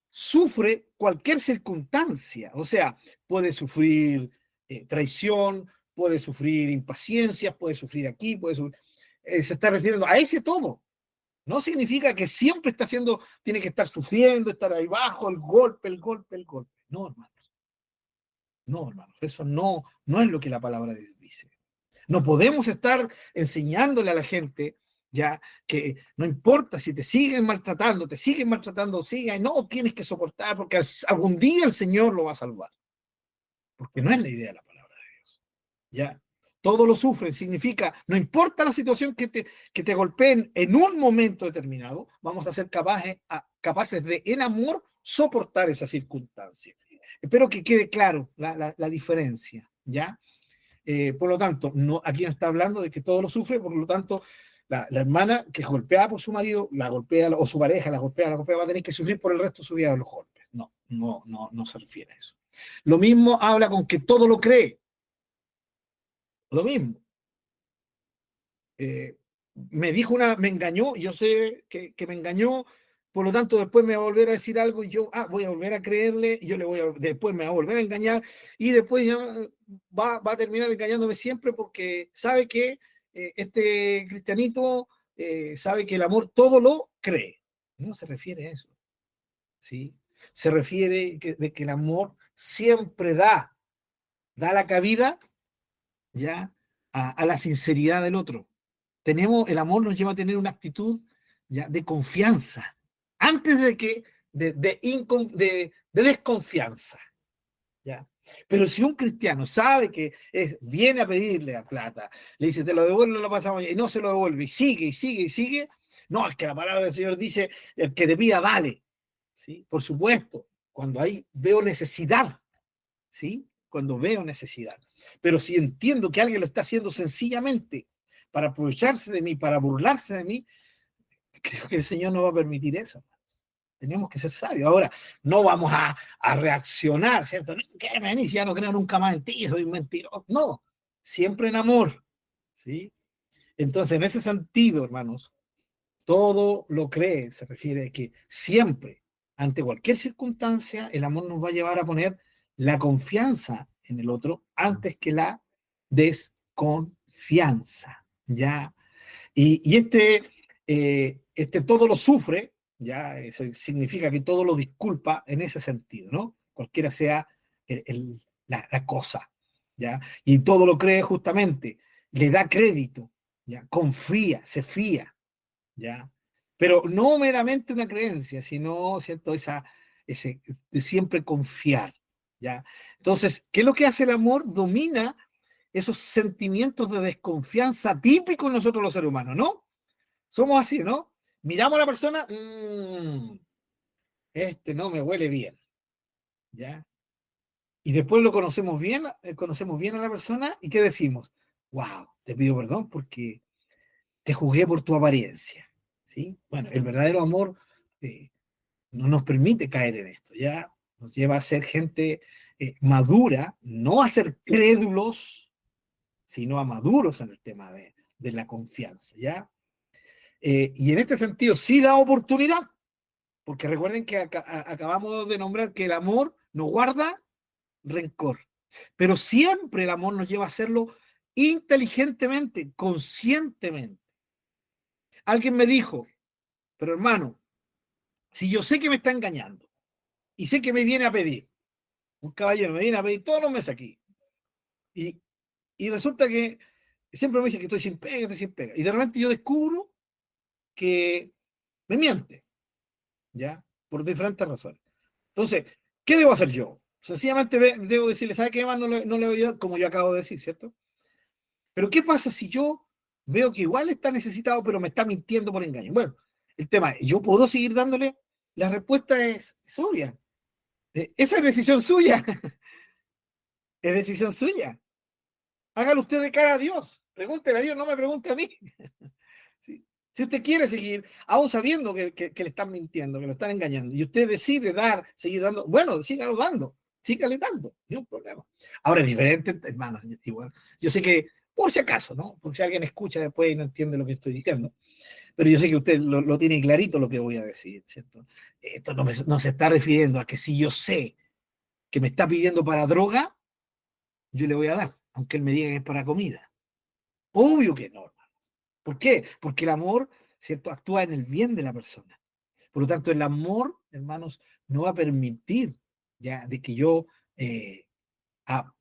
sufre cualquier circunstancia. O sea, puede sufrir traición, puede sufrir impaciencia, puede sufrir aquí, se está refiriendo a ese todo. No significa que siempre tiene que estar sufriendo, estar ahí bajo, el golpe, el golpe, el golpe. No, hermanos. No, hermanos. Eso no es lo que la palabra de Dios dice. No podemos estar enseñándole a la gente ya que no importa si te siguen maltratando, sigue, no tienes que soportar porque algún día el Señor lo va a salvar. Porque no es la idea de la palabra de Dios. Ya, todo lo sufren, significa, no importa la situación que te golpeen en un momento determinado, vamos a ser capaces de, en amor, soportar esa circunstancia. Espero que quede claro la diferencia, ¿ya? Por lo tanto, aquí no está hablando de que todo lo sufre, por lo tanto, la hermana que es golpeada por su marido, la golpea, o su pareja la golpea, va a tener que sufrir por el resto de su vida de los golpes. No se refiere a eso. Lo mismo habla con que todo lo cree. Lo mismo. Me engañó, yo sé que me engañó, por lo tanto después me va a volver a decir algo y yo voy a volver a creerle, y después me va a volver a engañar y después ya va a terminar engañándome siempre porque sabe que este cristianito sabe que el amor todo lo cree. No se refiere a eso, ¿sí? Se refiere de que el amor siempre da la cabida ya a la sinceridad del otro. El amor nos lleva a tener una actitud ya de confianza, antes de desconfianza. ¿Ya? Pero si un cristiano sabe que viene a pedirle a plata, le dice, te lo devuelvo, lo pasamos, y no se lo devuelve, y sigue, no, es que la palabra del Señor dice, el que te pida, dale. ¿Sí? Por supuesto, cuando ahí veo necesidad, ¿sí? Cuando veo necesidad. Pero si entiendo que alguien lo está haciendo sencillamente para aprovecharse de mí, para burlarse de mí, creo que el Señor no va a permitir eso. Tenemos que ser sabios. Ahora, no vamos a reaccionar, ¿cierto? No, ¿qué me dice? Ya no creo nunca más en ti, soy mentiroso. No, siempre en amor, ¿sí? Entonces, en ese sentido, hermanos, todo lo cree, se refiere a que siempre, ante cualquier circunstancia, el amor nos va a llevar a poner la confianza en el otro antes que la desconfianza, ¿ya? Y este todo lo sufre, ya, eso significa que todo lo disculpa en ese sentido, ¿no? Cualquiera sea la cosa, ¿ya? Y todo lo cree justamente, le da crédito, ¿ya? Confía, se fía, ¿ya? Pero no meramente una creencia, sino, ¿cierto? Ese de siempre confiar, ¿ya? Entonces, ¿qué es lo que hace el amor? Domina esos sentimientos de desconfianza típicos en nosotros los seres humanos, ¿no? Somos así, ¿no? Miramos a la persona, este no me huele bien, ¿ya? Y después lo conocemos bien a la persona y ¿qué decimos? Wow, te pido perdón porque te juzgué por tu apariencia, ¿sí? Bueno, el verdadero amor no nos permite caer en esto, ¿ya? Nos lleva a ser gente madura, no a ser crédulos, sino a maduros en el tema de la confianza, ¿ya? Y en este sentido sí da oportunidad, porque recuerden que acabamos de nombrar que el amor no guarda rencor, pero siempre el amor nos lleva a hacerlo inteligentemente, conscientemente. Alguien me dijo, pero hermano, si yo sé que me está engañando y sé que me viene a pedir, un caballero me viene a pedir todos los meses aquí, y, y resulta que siempre me dice que estoy sin pega, y de repente yo descubro que me miente, ¿ya? Por diferentes razones. Entonces, ¿qué debo hacer yo? Sencillamente debo decirle, ¿sabe qué más? No le voy a ayudar, como yo acabo de decir, ¿cierto? Pero ¿qué pasa si yo veo que igual está necesitado, pero me está mintiendo por engaño? Bueno, el tema es, ¿yo puedo seguir dándole? La respuesta es obvia. Esa es decisión suya. Es decisión suya. Hágalo usted de cara a Dios. Pregúntele a Dios, no me pregunte a mí. ¿Sí? Si usted quiere seguir, aún sabiendo que le están mintiendo, que lo están engañando, y usted decide seguir dando, bueno, sígale dando, no hay problema. Ahora es diferente, hermano, igual. Yo sé que, por si acaso, ¿no? Porque si alguien escucha después y no entiende lo que estoy diciendo, pero yo sé que usted lo tiene clarito lo que voy a decir, ¿cierto? Esto no se está refiriendo a que si yo sé que me está pidiendo para droga, yo le voy a dar, aunque él me diga que es para comida. Obvio que no. ¿Por qué? Porque el amor, ¿cierto?, actúa en el bien de la persona. Por lo tanto, el amor, hermanos, no va a permitir ya de que yo eh, a-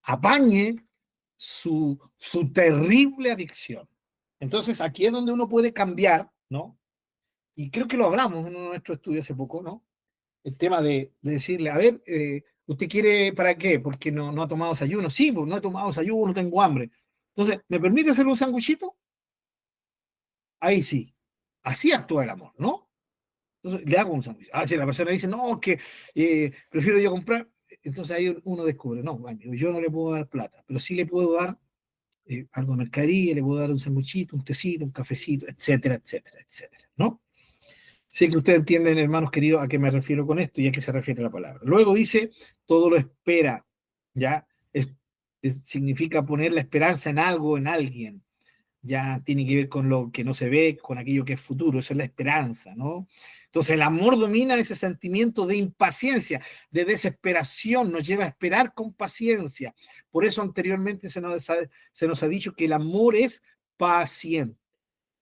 apañe su terrible adicción. Entonces, aquí es donde uno puede cambiar, ¿no? Y creo que lo hablamos en uno de nuestros estudios hace poco, ¿no? El tema de decirle, a ver, ¿usted quiere para qué? Porque no ha tomado desayuno. Sí, pues no he tomado desayuno, tengo hambre. Entonces, ¿me permite hacer un sanguchito? Ahí sí. Así actúa el amor, ¿no? Entonces le hago un sándwich. Ah, si la persona dice, no, que prefiero yo comprar. Entonces ahí uno descubre, no, bueno, yo no le puedo dar plata, pero sí le puedo dar algo de mercadería, le puedo dar un sanguchito, un tecito, un cafecito, etcétera, etcétera, etcétera, ¿no? Sé que ustedes entienden, hermanos queridos, a qué me refiero con esto y a qué se refiere la palabra. Luego dice, todo lo espera, ¿ya? Significa poner la esperanza en algo, en alguien, ya tiene que ver con lo que no se ve, con aquello que es futuro, eso es la esperanza, ¿no? Entonces el amor domina ese sentimiento de impaciencia, de desesperación, nos lleva a esperar con paciencia. Por eso anteriormente se nos ha dicho que el amor es paciente,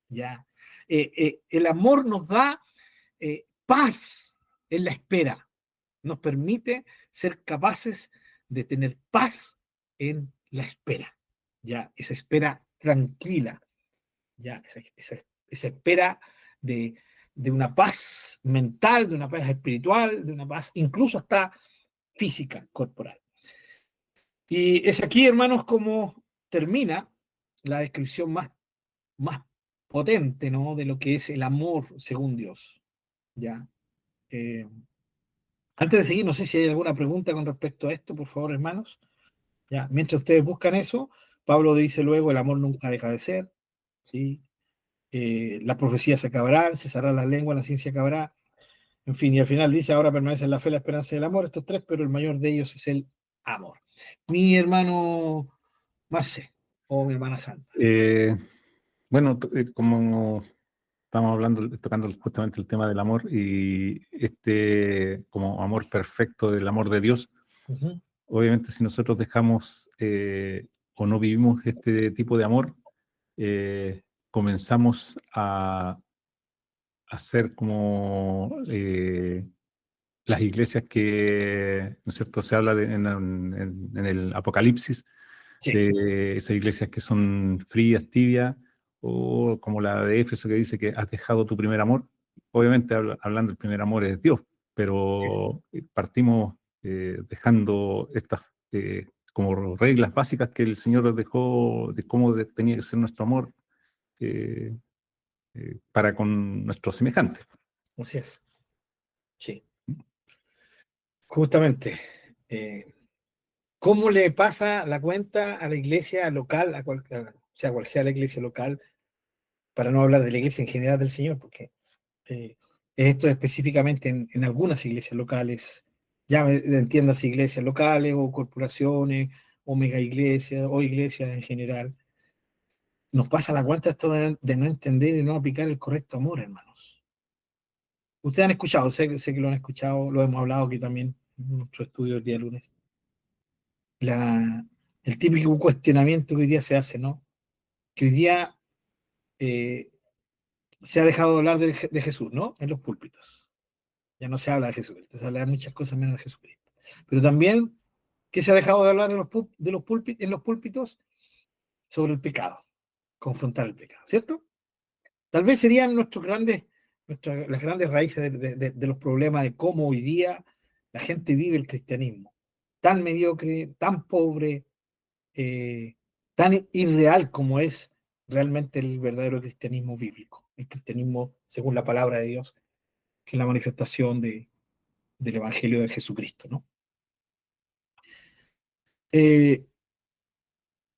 ¿ya? El amor nos da paz en la espera, nos permite ser capaces de tener paz en la espera, ¿ya? Esa espera tranquila, ya esa espera de, de una paz mental, de una paz espiritual, de una paz incluso hasta física, corporal. Y es aquí, hermanos, como termina la descripción más potente, ¿no?, de lo que es el amor según Dios. ¿Ya? Eh, Antes de seguir, no sé si hay alguna pregunta con respecto a esto, por favor, hermanos. Ya, mientras ustedes buscan eso, Pablo dice luego, el amor nunca deja de ser, ¿sí? Las profecías se acabarán, cesará la lengua, la ciencia acabará. En fin, y al final dice, ahora permanecen la fe, la esperanza y el amor, estos tres, pero el mayor de ellos es el amor. Mi hermano Marce, o mi hermana Santa. Eh, bueno, como estamos hablando, tocando justamente el tema del amor y este como amor perfecto del amor de Dios, Ujú. obviamente si nosotros dejamos o no vivimos este tipo de amor, comenzamos a ser como las iglesias que, ¿no es cierto?, se habla en el Apocalipsis, Sí, de esas iglesias que son frías, tibias, o como la de Éfeso que dice que has dejado tu primer amor. Obviamente hablando del primer amor es Dios, sí, pero partimos dejando estas como reglas básicas que el Señor nos dejó de cómo tenía que ser nuestro amor eh, para con nuestros semejantes. así es. Sí, justamente. eh, ¿Cómo le pasa la cuenta a la iglesia local, sea cual sea la iglesia local, para no hablar de la iglesia en general del Señor, porque eh, esto específicamente en algunas iglesias locales, ya entiendas iglesias locales o corporaciones o mega iglesias o iglesias en general, nos pasa la cuenta esto de no entender y no aplicar el correcto amor, hermanos. Ustedes han escuchado, sé que lo han escuchado, lo hemos hablado aquí también en nuestro estudio el día lunes. La, el típico cuestionamiento que hoy día se hace, ¿no? Que hoy día eh, se ha dejado de hablar de Jesús, ¿no? En los púlpitos. Ya no se habla de Jesucristo, se habla de muchas cosas menos de Jesucristo. Pero también que se ha dejado de hablar en los púlpitos sobre el pecado, confrontar el pecado, ¿cierto? Tal vez serían las grandes raíces de los problemas de cómo hoy día la gente vive el cristianismo. Tan mediocre, tan pobre, eh, tan irreal como es realmente el verdadero cristianismo bíblico, el cristianismo según la palabra de Dios, que es la manifestación del Evangelio de Jesucristo, ¿no? Eh,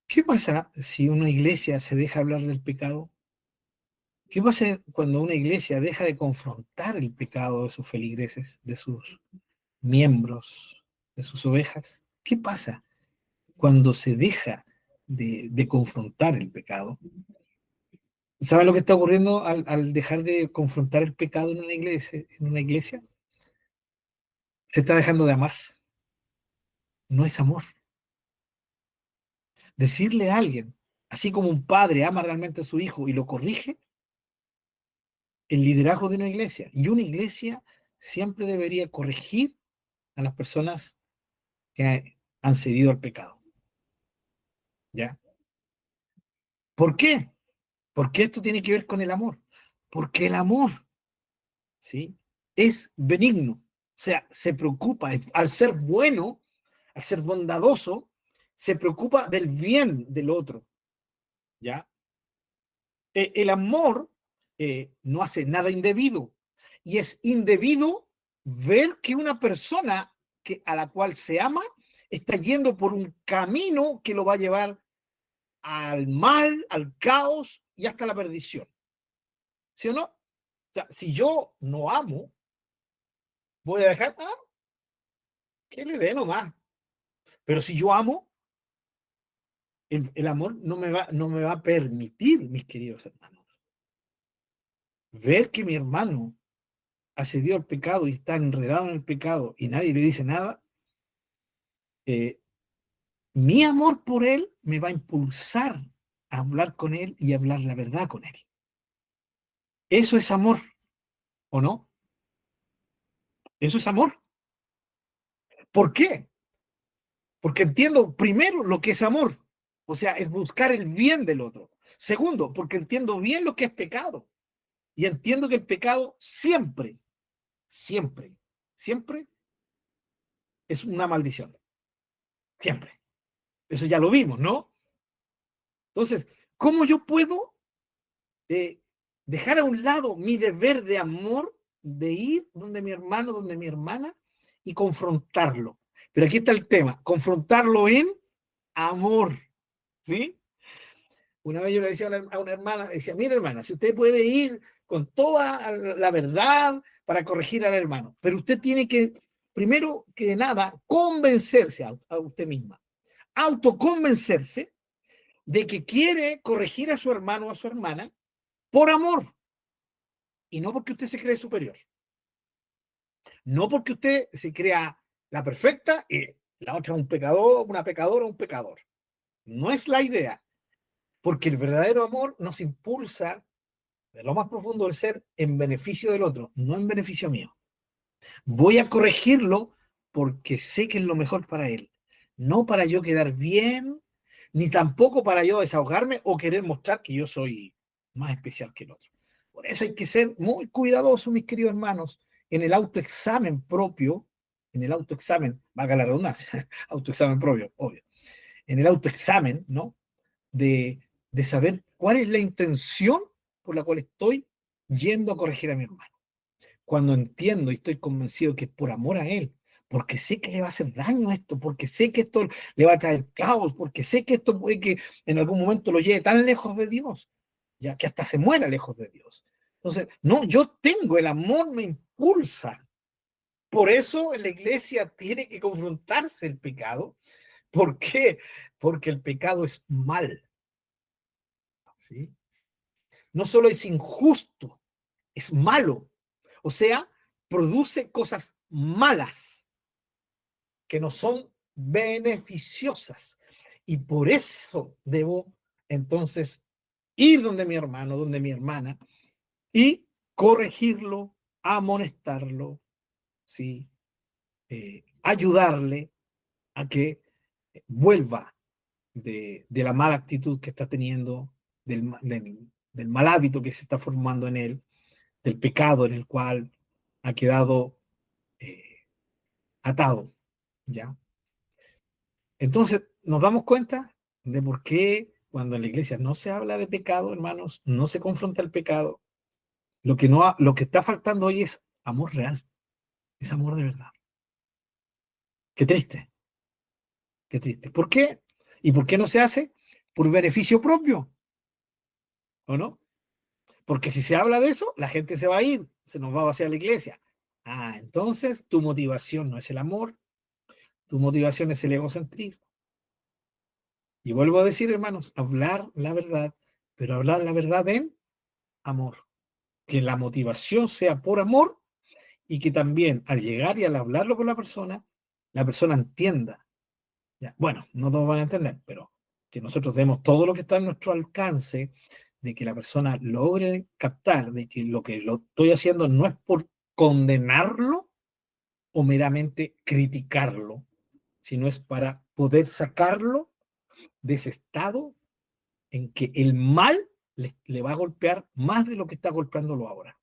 ¿Qué pasa si una iglesia se deja hablar del pecado? ¿Qué pasa cuando una iglesia deja de confrontar el pecado de sus feligreses, de sus miembros, de sus ovejas? ¿Qué pasa cuando se deja de confrontar el pecado? ¿Saben lo que está ocurriendo al dejar de confrontar el pecado en una iglesia? En una iglesia se está dejando de amar. No es amor. Decirle a alguien, así como un padre ama realmente a su hijo y lo corrige, el liderazgo de una iglesia. Y una iglesia siempre debería corregir a las personas que han cedido al pecado. ¿Ya? ¿Por qué? Porque esto tiene que ver con el amor. Porque el amor, ¿sí? Es benigno. O sea, se preocupa, al ser bueno, al ser bondadoso, se preocupa del bien del otro. ¿Ya? El amor no hace nada indebido. Y es indebido ver que una persona a la cual se ama está yendo por un camino que lo va a llevar al mal, al caos y hasta la perdición. ¿Sí o no? O sea, si yo no amo, voy a dejar que le dé nomás. Pero si yo amo, el amor no me va a permitir, mis queridos hermanos, ver que mi hermano accedió al pecado y está enredado en el pecado y nadie le dice nada, eh, mi amor por él me va a impulsar a hablar con él y hablar la verdad con él. Eso es amor, ¿o no? Eso es amor. ¿Por qué? Porque entiendo primero lo que es amor, o sea, es buscar el bien del otro. Segundo, porque entiendo bien lo que es pecado y entiendo que el pecado siempre, siempre, siempre es una maldición. Siempre. Eso ya lo vimos, ¿no? Entonces, ¿cómo yo puedo de dejar a un lado mi deber de amor, de ir donde mi hermano, donde mi hermana, y confrontarlo. Pero aquí está el tema, confrontarlo en amor, ¿sí? Una vez yo le decía a una hermana, decía, mira hermana, si usted puede ir con toda la verdad para corregir al hermano, pero usted tiene que, primero que nada, convencerse a usted misma, autoconvencerse de que quiere corregir a su hermano o a su hermana por amor y no porque usted se cree superior. No porque usted se crea la perfecta y la otra es un pecador, una pecadora o un pecador. No es la idea, porque el verdadero amor nos impulsa de lo más profundo del ser en beneficio del otro, no en beneficio mío. Voy a corregirlo porque sé que es lo mejor para él, no para yo quedar bien, ni tampoco para yo desahogarme o querer mostrar que yo soy más especial que el otro. Por eso hay que ser muy cuidadosos, mis queridos hermanos, en el autoexamen propio, en el autoexamen, valga la redundancia, autoexamen propio, obvio, en el autoexamen, ¿no? De saber cuál es la intención por la cual estoy yendo a corregir a mi hermano. Cuando entiendo y estoy convencido que es por amor a él, porque sé que le va a hacer daño esto, porque sé que esto le va a traer caos, porque sé que esto puede que en algún momento lo lleve tan lejos de Dios, ya que hasta se muera lejos de Dios. Entonces, no, yo tengo el amor, me impulsa. Por eso en la iglesia tiene que confrontarse el pecado. ¿Por qué? Porque el pecado es mal, ¿sí? No solo es injusto, es malo. O sea, produce cosas malas que no son beneficiosas. Y por eso debo entonces ir donde mi hermano, donde mi hermana, y corregirlo, amonestarlo, ¿sí? Ayudarle a que vuelva de la mala actitud que está teniendo, del mal hábito que se está formando en él, del pecado en el cual ha quedado atado, ¿ya? Entonces, nos damos cuenta de por qué cuando en la iglesia no se habla de pecado, hermanos, no se confronta el pecado. Lo que está faltando hoy es amor real, es amor de verdad. Qué triste, qué triste. ¿Por qué? ¿Y por qué no se hace? Por beneficio propio, ¿o no? Porque si se habla de eso, la gente se va a ir, se nos va a vaciar la iglesia. Ah, entonces tu motivación no es el amor, tu motivación es el egocentrismo. Y vuelvo a decir, hermanos, hablar la verdad, pero hablar la verdad en amor. Que la motivación sea por amor y que también al llegar y al hablarlo con la persona entienda. Ya, bueno, no todos van a entender, pero que nosotros demos todo lo que está en nuestro alcance, de que la persona logre captar de que lo estoy haciendo no es por condenarlo o meramente criticarlo, sino es para poder sacarlo de ese estado en que el mal le va a golpear más de lo que está golpeándolo ahora,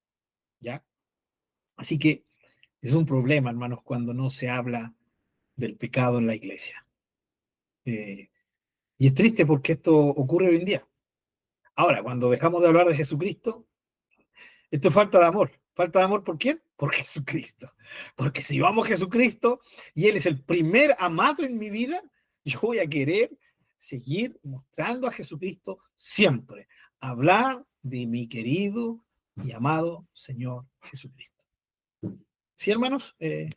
¿ya? Así que es un problema, hermanos, cuando no se habla del pecado en la iglesia. Eh, y es triste porque esto ocurre hoy en día. Ahora, cuando dejamos de hablar de Jesucristo, esto es falta de amor. ¿Falta de amor por quién? Por Jesucristo. Porque si yo amo a Jesucristo y Él es el primer amado en mi vida, yo voy a querer seguir mostrando a Jesucristo siempre. Hablar de mi querido y amado Señor Jesucristo. ¿Sí, hermanos? Se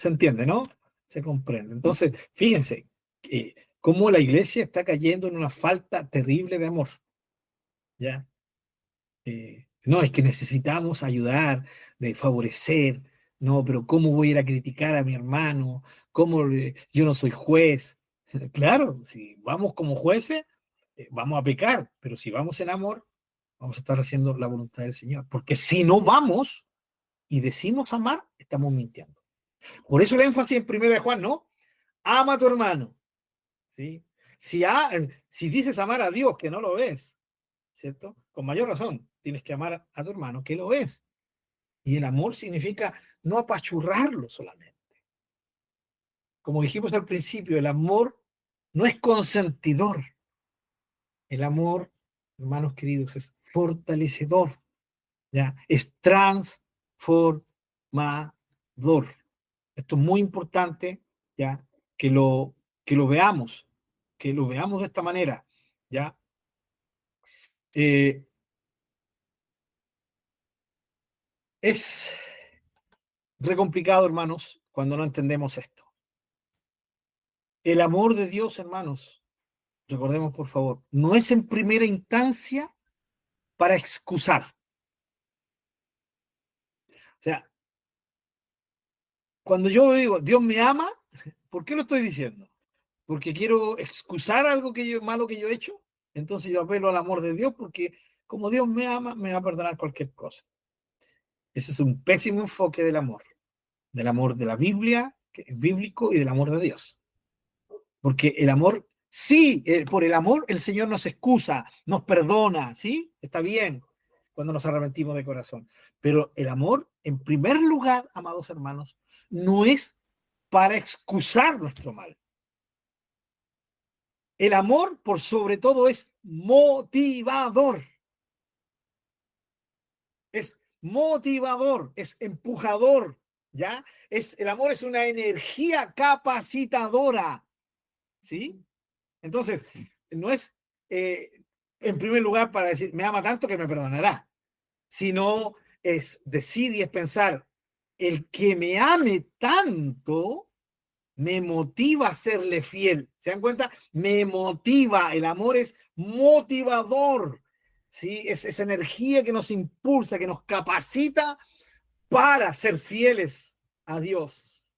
entiende, ¿no? Se comprende. Entonces, fíjense cómo la iglesia está cayendo en una falta terrible de amor. ¿Ya? No, es que necesitamos ayudar, de favorecer, no, pero ¿cómo voy a ir a criticar a mi hermano? Yo no soy juez? Claro, si vamos como jueces, vamos a pecar, pero si vamos en amor, vamos a estar haciendo la voluntad del Señor. Porque si no vamos y decimos amar, estamos mintiendo. Por eso el énfasis en 1 Juan, ¿no? Ama a tu hermano, ¿sí? Si dices amar a Dios, que no lo ves, ¿cierto? Con mayor razón, tienes que amar a tu hermano, que lo es. Y el amor significa no apachurrarlo solamente. Como dijimos al principio, el amor no es consentidor. El amor, hermanos queridos, es fortalecedor, ¿ya? Es transformador, Esto es muy importante, ¿ya? Que lo, que lo veamos, de esta manera, ¿ya? Eh, es re complicado, hermanos, cuando no entendemos esto. El amor de Dios, hermanos, recordemos por favor, no es en primera instancia para excusar. O sea, cuando yo digo Dios me ama, ¿por qué lo estoy diciendo? Porque quiero excusar algo malo que yo he hecho. Entonces yo apelo al amor de Dios porque como Dios me ama, me va a perdonar cualquier cosa. Ese es un pésimo enfoque del amor de la Biblia, que es bíblico, y del amor de Dios. Porque el amor, sí, por el amor el Señor nos excusa, nos perdona, ¿sí? Está bien cuando nos arrepentimos de corazón. Pero el amor, en primer lugar, amados hermanos, no es para excusar nuestro mal. El amor, por sobre todo, es motivador. Es motivador, es empujador, ¿ya? El amor es una energía capacitadora, ¿sí? Entonces, no es, en primer lugar, para decir, me ama tanto que me perdonará, sino es decir y es pensar, el que me ame tanto me motiva a serle fiel. ¿Se dan cuenta? Me motiva. El amor es motivador. ¿Sí? Es esa energía que nos impulsa, que nos capacita para ser fieles a Dios.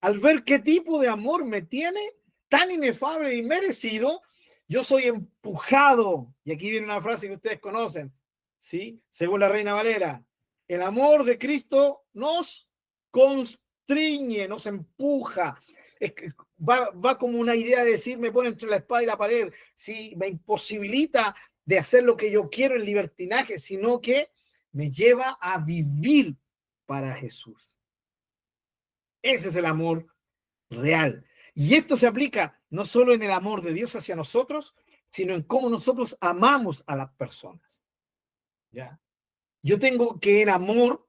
Al ver qué tipo de amor me tiene, tan inefable y merecido, yo soy empujado. Y aquí viene una frase que ustedes conocen, ¿sí? Según la Reina Valera. El amor de Cristo nos constriñe, nos empuja. Va como una idea de decir, me pone entre la espada y la pared, ¿sí? Me imposibilita de hacer lo que yo quiero en libertinaje, sino que me lleva a vivir para Jesús. Ese es el amor real. Y esto se aplica no solo en el amor de Dios hacia nosotros, sino en cómo nosotros amamos a las personas. ¿Ya? Yo tengo que en amor,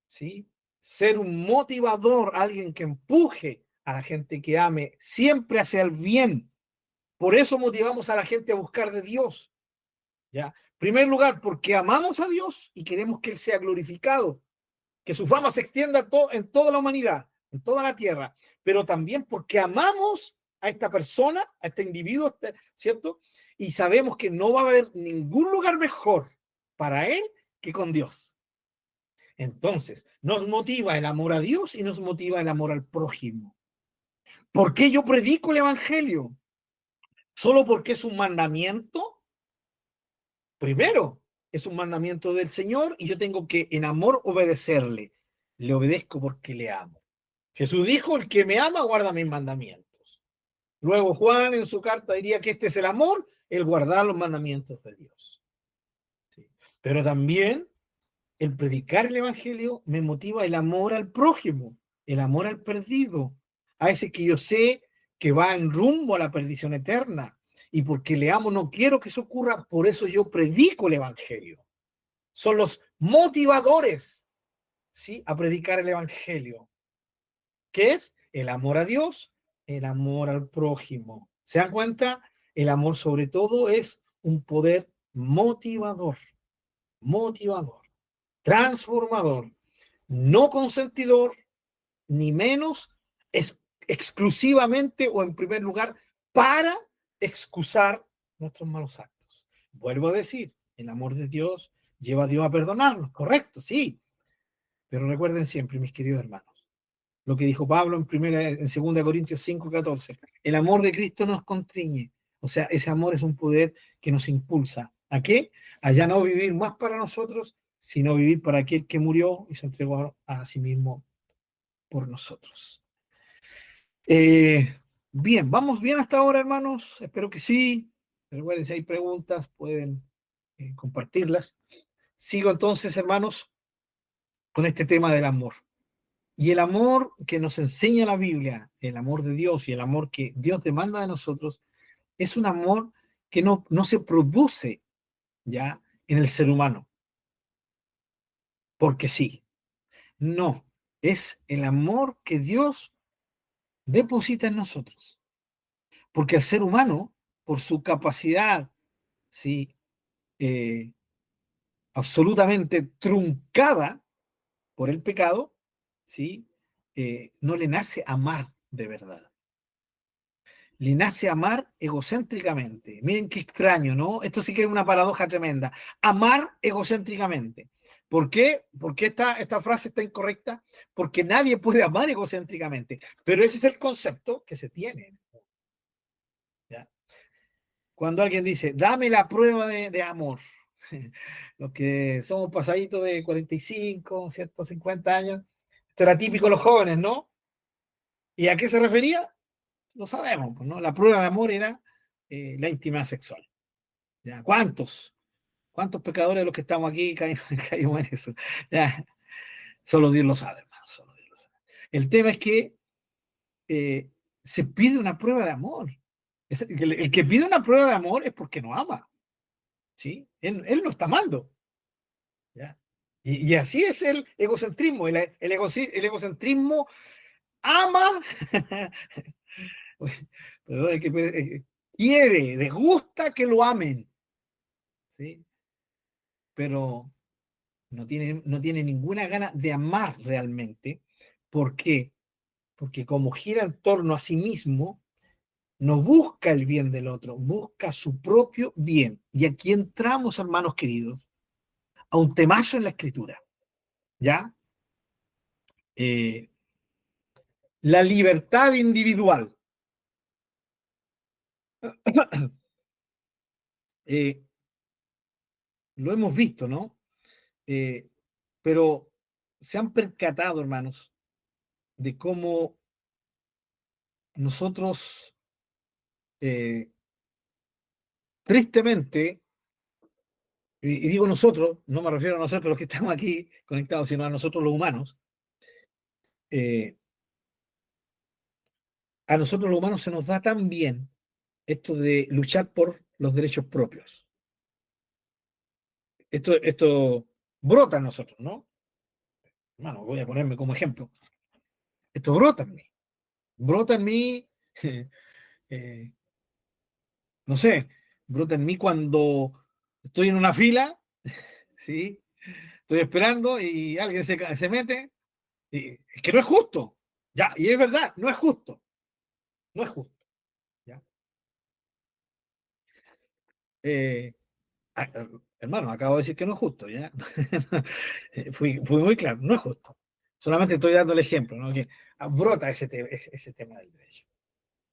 ¿sí? Ser un motivador, alguien que empuje a la gente que ame siempre hacia el bien. Por eso motivamos a la gente a buscar de Dios. ¿Ya? En primer lugar, porque amamos a Dios y queremos que Él sea glorificado, que su fama se extienda en toda la humanidad, en toda la tierra, pero también porque amamos a esta persona, a este individuo, ¿cierto? Y sabemos que no va a haber ningún lugar mejor para él que con Dios. Entonces, nos motiva el amor a Dios y nos motiva el amor al prójimo. ¿Por qué yo predico el Evangelio? ¿Solo porque es un mandamiento? Primero, es un mandamiento del Señor y yo tengo que en amor obedecerle. Le obedezco porque le amo. Jesús dijo, el que me ama guarda mis mandamientos. Luego Juan en su carta diría que este es el amor, el guardar los mandamientos de Dios. Sí. Pero también el predicar el Evangelio me motiva el amor al prójimo, el amor al perdido, a ese que yo sé que va en rumbo a la perdición eterna. Y porque le amo no quiero que eso ocurra, por eso yo predico el Evangelio. Son los motivadores, ¿sí? A predicar el Evangelio. ¿Qué es? El amor a Dios, el amor al prójimo. ¿Se dan cuenta? El amor sobre todo es un poder motivador, transformador, no consentidor, ni menos, es exclusivamente o en primer lugar para excusar nuestros malos actos. Vuelvo a decir, el amor de Dios lleva a Dios a perdonarnos, correcto, sí, pero recuerden siempre, mis queridos hermanos, lo que dijo Pablo en 2 Corintios 5:14. El amor de Cristo nos constriñe. O sea, ese amor es un poder que nos impulsa. ¿A qué? A ya no vivir más para nosotros, sino vivir para aquel que murió y se entregó a sí mismo por nosotros. Bien, ¿vamos bien hasta ahora, hermanos? Espero que sí. Recuerden, si hay preguntas, pueden compartirlas. Sigo entonces, hermanos, con este tema del amor. Y el amor que nos enseña la Biblia, el amor de Dios y el amor que Dios demanda de nosotros, es un amor que no se produce ya en el ser humano, porque sí. No. es el amor que Dios deposita en nosotros. Porque el ser humano, por su capacidad, ¿sí? eh, absolutamente truncada por el pecado, ¿sí? No le nace amar de verdad. Le nace amar egocéntricamente. Miren qué extraño, ¿no? Esto sí que es una paradoja tremenda. Amar egocéntricamente. ¿Por qué? ¿Por qué esta frase está incorrecta? Porque nadie puede amar egocéntricamente. Pero ese es el concepto que se tiene. ¿Ya? Cuando alguien dice, dame la prueba de amor, los que somos pasaditos de 45, ¿cierto? 50 años, esto era típico de los jóvenes, ¿no? ¿Y a qué se refería? No sabemos, pues, ¿no? La prueba de amor era la intimidad sexual. ¿Ya? ¿Cuántos? ¿Cuántos pecadores de los que estamos aquí caímos en eso? ¿Ya? Solo Dios lo sabe, hermano, solo Dios lo sabe. El tema es que se pide una prueba de amor. El que pide una prueba de amor es porque no ama, ¿sí? Él no está amando, ¿ya? Y así es el egocentrismo. El egocentrismo ama, perdón, quiere, les gusta que lo amen, ¿sí? Pero no tiene ninguna gana de amar realmente. ¿Por qué? Porque como gira en torno a sí mismo, no busca el bien del otro, busca su propio bien. Y aquí entramos, hermanos queridos, a un temazo en la escritura, ¿ya? Eh, la libertad individual. Eh, lo hemos visto, ¿no? Eh, pero se han percatado, hermanos, de cómo nosotros, eh, tristemente, y digo nosotros, no me refiero a nosotros los que estamos aquí conectados, sino a nosotros los humanos, eh, a nosotros los humanos se nos da tan bien esto de luchar por los derechos propios. Esto brota en nosotros, ¿no? Hermano, voy a ponerme como ejemplo. Esto brota en mí, eh, no sé, brota en mí cuando estoy en una fila, ¿sí? Estoy esperando y alguien se mete, y es que no es justo, ya, y es verdad, no es justo, no es justo, ¿ya? Eh, hermano, acabo de decir que no es justo, ¿ya? Fui muy claro, no es justo. Solamente estoy dando el ejemplo, ¿no? Que brota ese tema del derecho.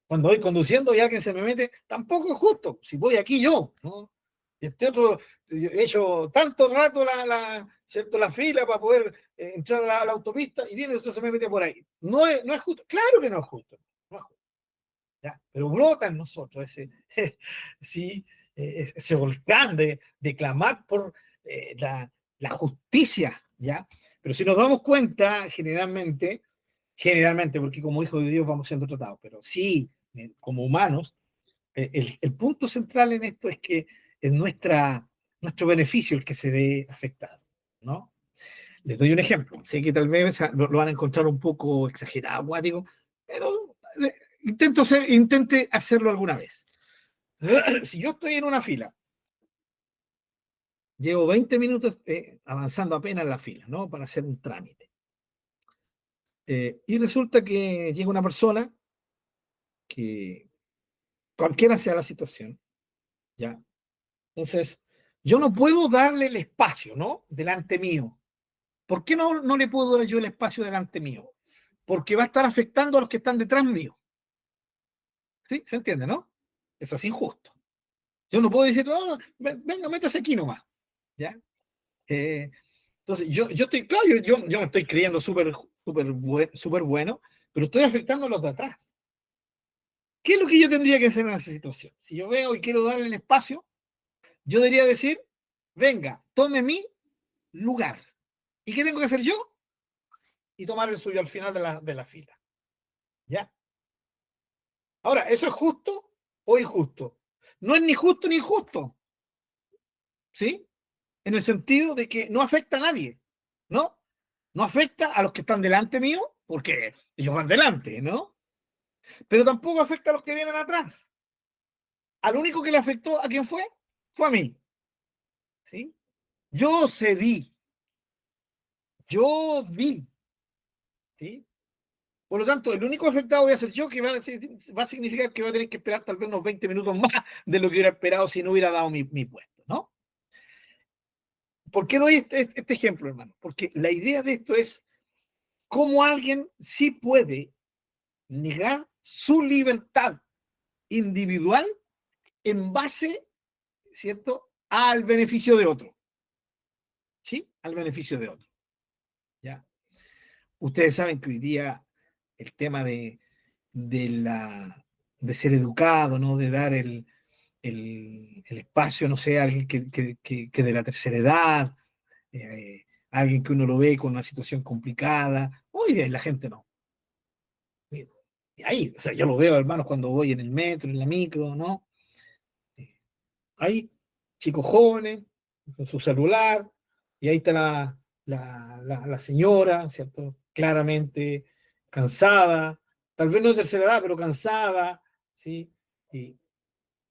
Cuando voy conduciendo y alguien se me mete, tampoco es justo. Si voy aquí yo, ¿no? Y este otro, he hecho tanto rato ¿cierto? La fila para poder entrar a la autopista y viene y esto se me mete por ahí. No es justo. Claro que no es justo. No es justo, ¿ya? Pero brota en nosotros sí, ese volcán de clamar por la justicia, ¿ya? Pero si nos damos cuenta, generalmente, porque como hijos de Dios vamos siendo tratados, pero sí, como humanos, el punto central en esto es que es nuestro beneficio el que se ve afectado, ¿no? Les doy un ejemplo. Sé que tal vez lo van a encontrar un poco exagerado, acuático, pero intente hacerlo alguna vez. Si yo estoy en una fila, llevo 20 minutos avanzando apenas en la fila, ¿no? Para hacer un trámite. Y resulta que llega una persona que cualquiera sea la situación, ¿ya? Entonces, yo no puedo darle el espacio, ¿no? Delante mío. ¿Por qué no le puedo dar yo el espacio delante mío? Porque va a estar afectando a los que están detrás mío. ¿Sí? ¿Se entiende, no? Eso es injusto. Yo no puedo decir, no, venga, métase aquí nomás. ¿Ya? Eh, entonces, yo estoy, claro, yo me estoy creyendo súper bueno, pero estoy afectando a los de atrás. ¿Qué es lo que yo tendría que hacer en esa situación? Si yo veo y quiero darle el espacio, yo debería decir, venga, tome mi lugar. ¿Y qué tengo que hacer yo? Y tomar el suyo al final de la fila. ¿Ya? Ahora, ¿eso es justo o injusto? No es ni justo ni injusto, ¿sí? En el sentido de que no afecta a nadie, ¿no? No afecta a los que están delante mío, porque ellos van delante, ¿no? Pero tampoco afecta a los que vienen atrás. Al único que le afectó, ¿a quién fue? Fue a mí. ¿Sí? Yo cedí, yo vi. ¿Sí? Por lo tanto, el único afectado voy a ser yo, que va a significar que voy a tener que esperar tal vez unos 20 minutos más de lo que hubiera esperado si no hubiera dado mi puesto, ¿no? ¿Por qué doy este ejemplo, hermano? Porque la idea de esto es cómo alguien sí puede negar su libertad individual en base, ¿cierto?, al beneficio de otro. ¿Sí? Al beneficio de otro. ¿Ya? Ustedes saben que hoy día el tema de ser educado, ¿no? De dar el espacio, no sé, a alguien que de la tercera edad, alguien que uno lo ve con una situación complicada. Hoy día la gente no. Y ahí, o sea, yo lo veo, hermanos, cuando voy en el metro, en la micro, ¿no? Hay chicos jóvenes con su celular, y ahí está la señora, ¿cierto? Claramente cansada, tal vez no de tercera edad, pero cansada, ¿sí? Y,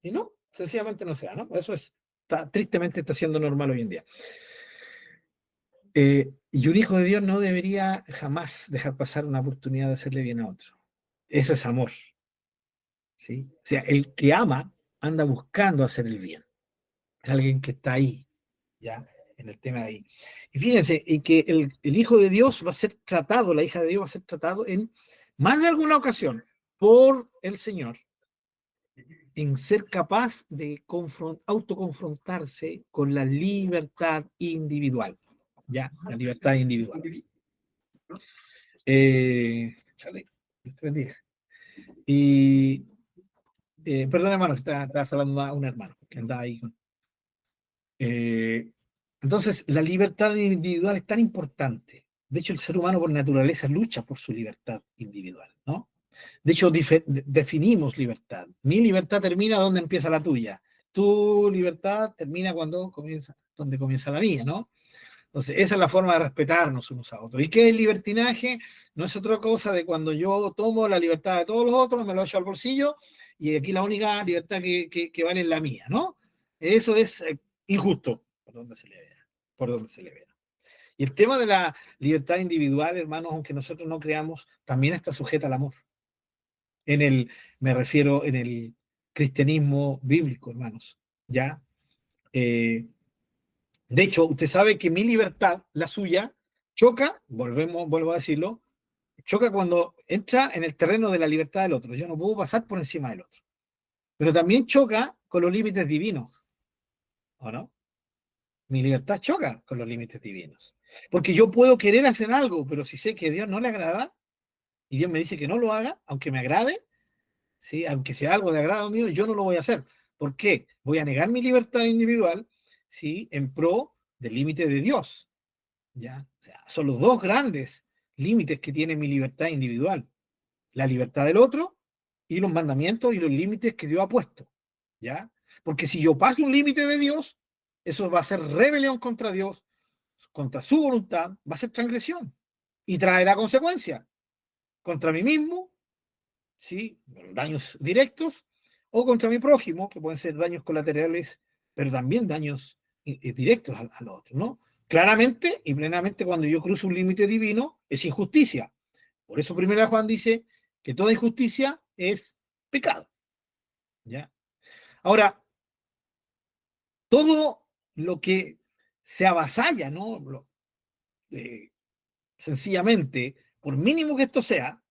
y no, sencillamente no sea, ¿no? Eso tristemente está siendo normal hoy en día. Y un hijo de Dios no debería jamás dejar pasar una oportunidad de hacerle bien a otro. Eso es amor, ¿sí? O sea, el que ama anda buscando hacer el bien. Es alguien que está ahí, ¿ya? En el tema de ahí. Y fíjense, en que el Hijo de Dios va a ser tratado, la hija de Dios va a ser tratado en más de alguna ocasión por el Señor, en ser capaz de autoconfrontarse con la libertad individual, ¿ya? La libertad individual. Chale, Dios te bendiga. Y, perdón, hermano, que estaba hablando a un hermano que andaba ahí con... Entonces, la libertad individual es tan importante. De hecho, el ser humano por naturaleza lucha por su libertad individual, ¿no? De hecho, definimos libertad. Mi libertad termina donde empieza la tuya. Tu libertad termina donde comienza la mía, ¿no? Entonces, esa es la forma de respetarnos unos a otros. ¿Y qué es libertinaje? No es otra cosa de cuando yo tomo la libertad de todos los otros, me lo echo al bolsillo, y aquí la única libertad que vale es la mía, ¿no? Eso es injusto, por donde se le vea, por donde se le vea. Y el tema de la libertad individual, hermanos, aunque nosotros no creamos, también está sujeta al amor. Me refiero en el cristianismo bíblico, hermanos, ¿ya? De hecho, usted sabe que mi libertad, la suya, vuelvo a decirlo, choca cuando entra en el terreno de la libertad del otro. Yo no puedo pasar por encima del otro. Pero también choca con los límites divinos, ¿o no? Mi libertad choca con los límites divinos. Porque yo puedo querer hacer algo, pero si sé que a Dios no le agrada, y Dios me dice que no lo haga, aunque me agrade, ¿sí? Aunque sea algo de agrado mío, yo no lo voy a hacer. ¿Por qué? Voy a negar mi libertad individual, ¿sí? En pro del límite de Dios. ¿Ya? O sea, son los dos grandes límites que tiene mi libertad individual. La libertad del otro y los mandamientos y los límites que Dios ha puesto. ¿Ya? Porque si yo paso un límite de Dios, eso va a ser rebelión contra Dios, contra su voluntad, va a ser transgresión y traerá consecuencias contra mí mismo, ¿sí? Daños directos, o contra mi prójimo, que pueden ser daños colaterales, pero también daños directos al otro, ¿no? Claramente y plenamente, cuando yo cruzo un límite divino, es injusticia. Por eso 1 Juan dice que toda injusticia es pecado. ¿Ya? Ahora, todo lo que se avasalla, ¿no? Sencillamente, por mínimo que esto sea,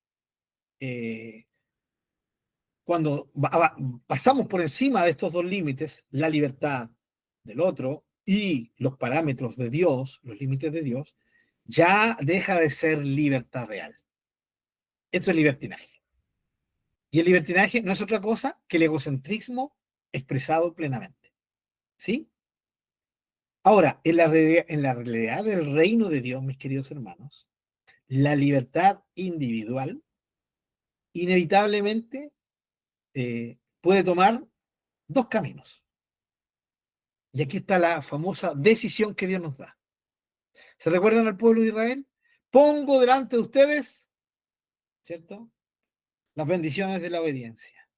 cuando pasamos por encima de estos dos límites, la libertad del otro y los parámetros de Dios, los límites de Dios, ya deja de ser libertad real. Esto es libertinaje. Y el libertinaje no es otra cosa que el egocentrismo expresado plenamente. ¿Sí? Ahora, en la realidad del reino de Dios, mis queridos hermanos, la libertad individual inevitablemente puede tomar dos caminos. Y aquí está la famosa decisión que Dios nos da. ¿Se recuerdan al pueblo de Israel? pongo delante de ustedes, ¿cierto?, las bendiciones de la obediencia.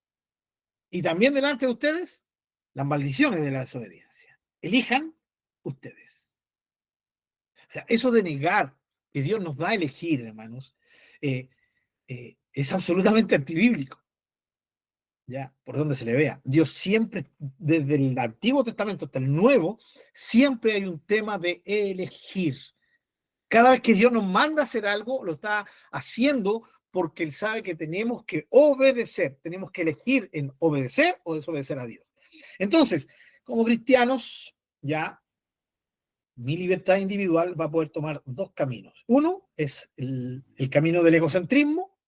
Y también delante de ustedes, las maldiciones de la desobediencia. Elijan ustedes. O sea, eso de negar que Dios nos da a elegir, hermanos, es absolutamente antibíblico. Ya, por donde se le vea. Dios siempre, desde el Antiguo Testamento hasta el Nuevo, siempre hay un tema de elegir. Cada vez que Dios nos manda a hacer algo, lo está haciendo porque Él sabe que tenemos que obedecer, tenemos que elegir en obedecer o desobedecer a Dios. Entonces, como cristianos, ya mi libertad individual va a poder tomar dos caminos. Uno es el camino del egocentrismo,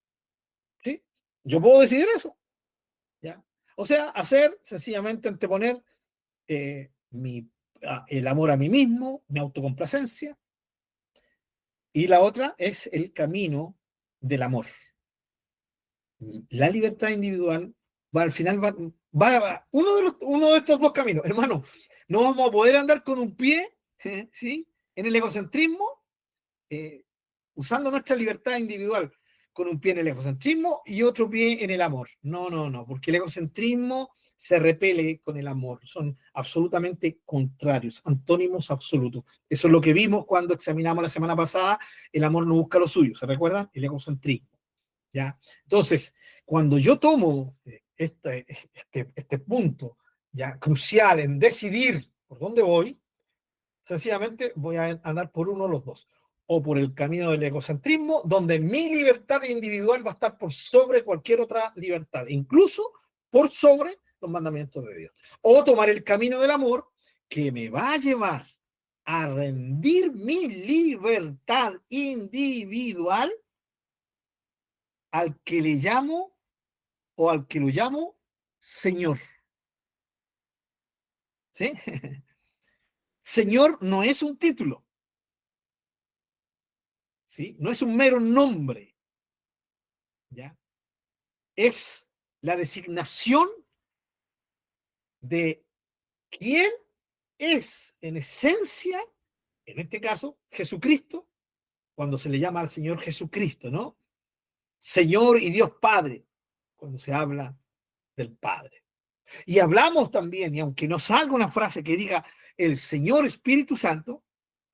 ¿sí? Yo puedo decidir eso, ¿ya? O sea, hacer, sencillamente anteponer el amor a mí mismo, mi autocomplacencia, y la otra es el camino del amor. La libertad individual va al final, va uno de estos dos caminos, hermano. No vamos a poder andar con un pie, ¿sí?, en el egocentrismo, usando nuestra libertad individual con un pie en el egocentrismo y otro pie en el amor. No, no, no, porque el egocentrismo se repele con el amor. Son absolutamente contrarios, antónimos absolutos. Eso es lo que vimos cuando examinamos la semana pasada. El amor no busca lo suyo, ¿se recuerdan? El egocentrismo, ¿ya? Entonces, cuando yo tomo este punto ya crucial en decidir por dónde voy, sencillamente voy a andar por uno de los dos. O por el camino del egocentrismo, donde mi libertad individual va a estar por sobre cualquier otra libertad, incluso por sobre los mandamientos de Dios. O tomar el camino del amor, que me va a llevar a rendir mi libertad individual al que le llamo o al que lo llamo Señor. ¿Sí? Señor no es un título, ¿sí? No es un mero nombre, ¿ya? Es la designación de quién es en esencia, en este caso, Jesucristo, cuando se le llama al Señor Jesucristo, ¿no? Señor y Dios Padre, cuando se habla del Padre. Y hablamos también, y aunque no salga una frase que diga el Señor Espíritu Santo,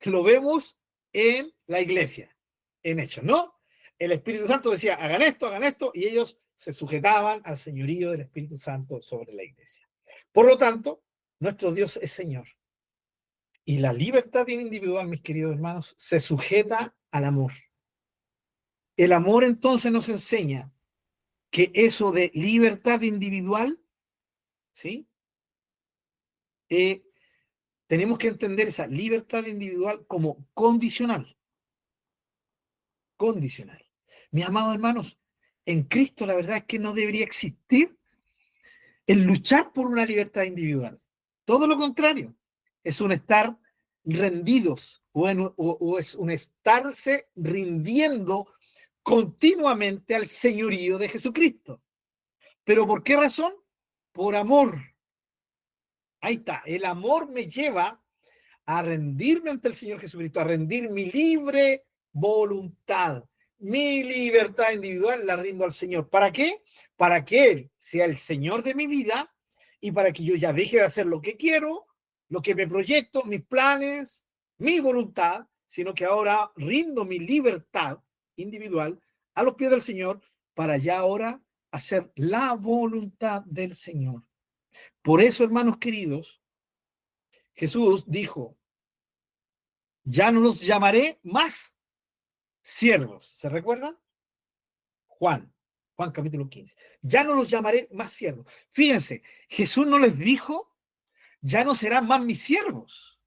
lo vemos en la iglesia, en Hechos, ¿no? El Espíritu Santo decía, hagan esto, y ellos se sujetaban al señorío del Espíritu Santo sobre la iglesia. Por lo tanto, nuestro Dios es Señor. Y la libertad individual, mis queridos hermanos, se sujeta al amor. El amor entonces nos enseña que eso de libertad individual, ¿sí? Tenemos que entender esa libertad individual como condicional. Condicional. Mis amados hermanos, en Cristo la verdad es que no debería existir el luchar por una libertad individual. Todo lo contrario, es un estar rendidos o es un estarse rindiendo continuamente al señorío de Jesucristo. ¿Pero por qué razón? Por amor. Ahí está, el amor me lleva a rendirme ante el Señor Jesucristo, a rendir mi libre voluntad, mi libertad individual la rindo al Señor. ¿Para qué? Para que Él sea el Señor de mi vida y para que yo ya deje de hacer lo que quiero, lo que me proyecto, mis planes, mi voluntad, sino que ahora rindo mi libertad individual a los pies del Señor para ya ahora hacer la voluntad del Señor. Por eso, hermanos queridos, Jesús dijo, ya no los llamaré más siervos. ¿Se recuerdan? Juan capítulo 15. Ya no los llamaré más siervos. Fíjense, Jesús no les dijo, ya no serán más mis siervos,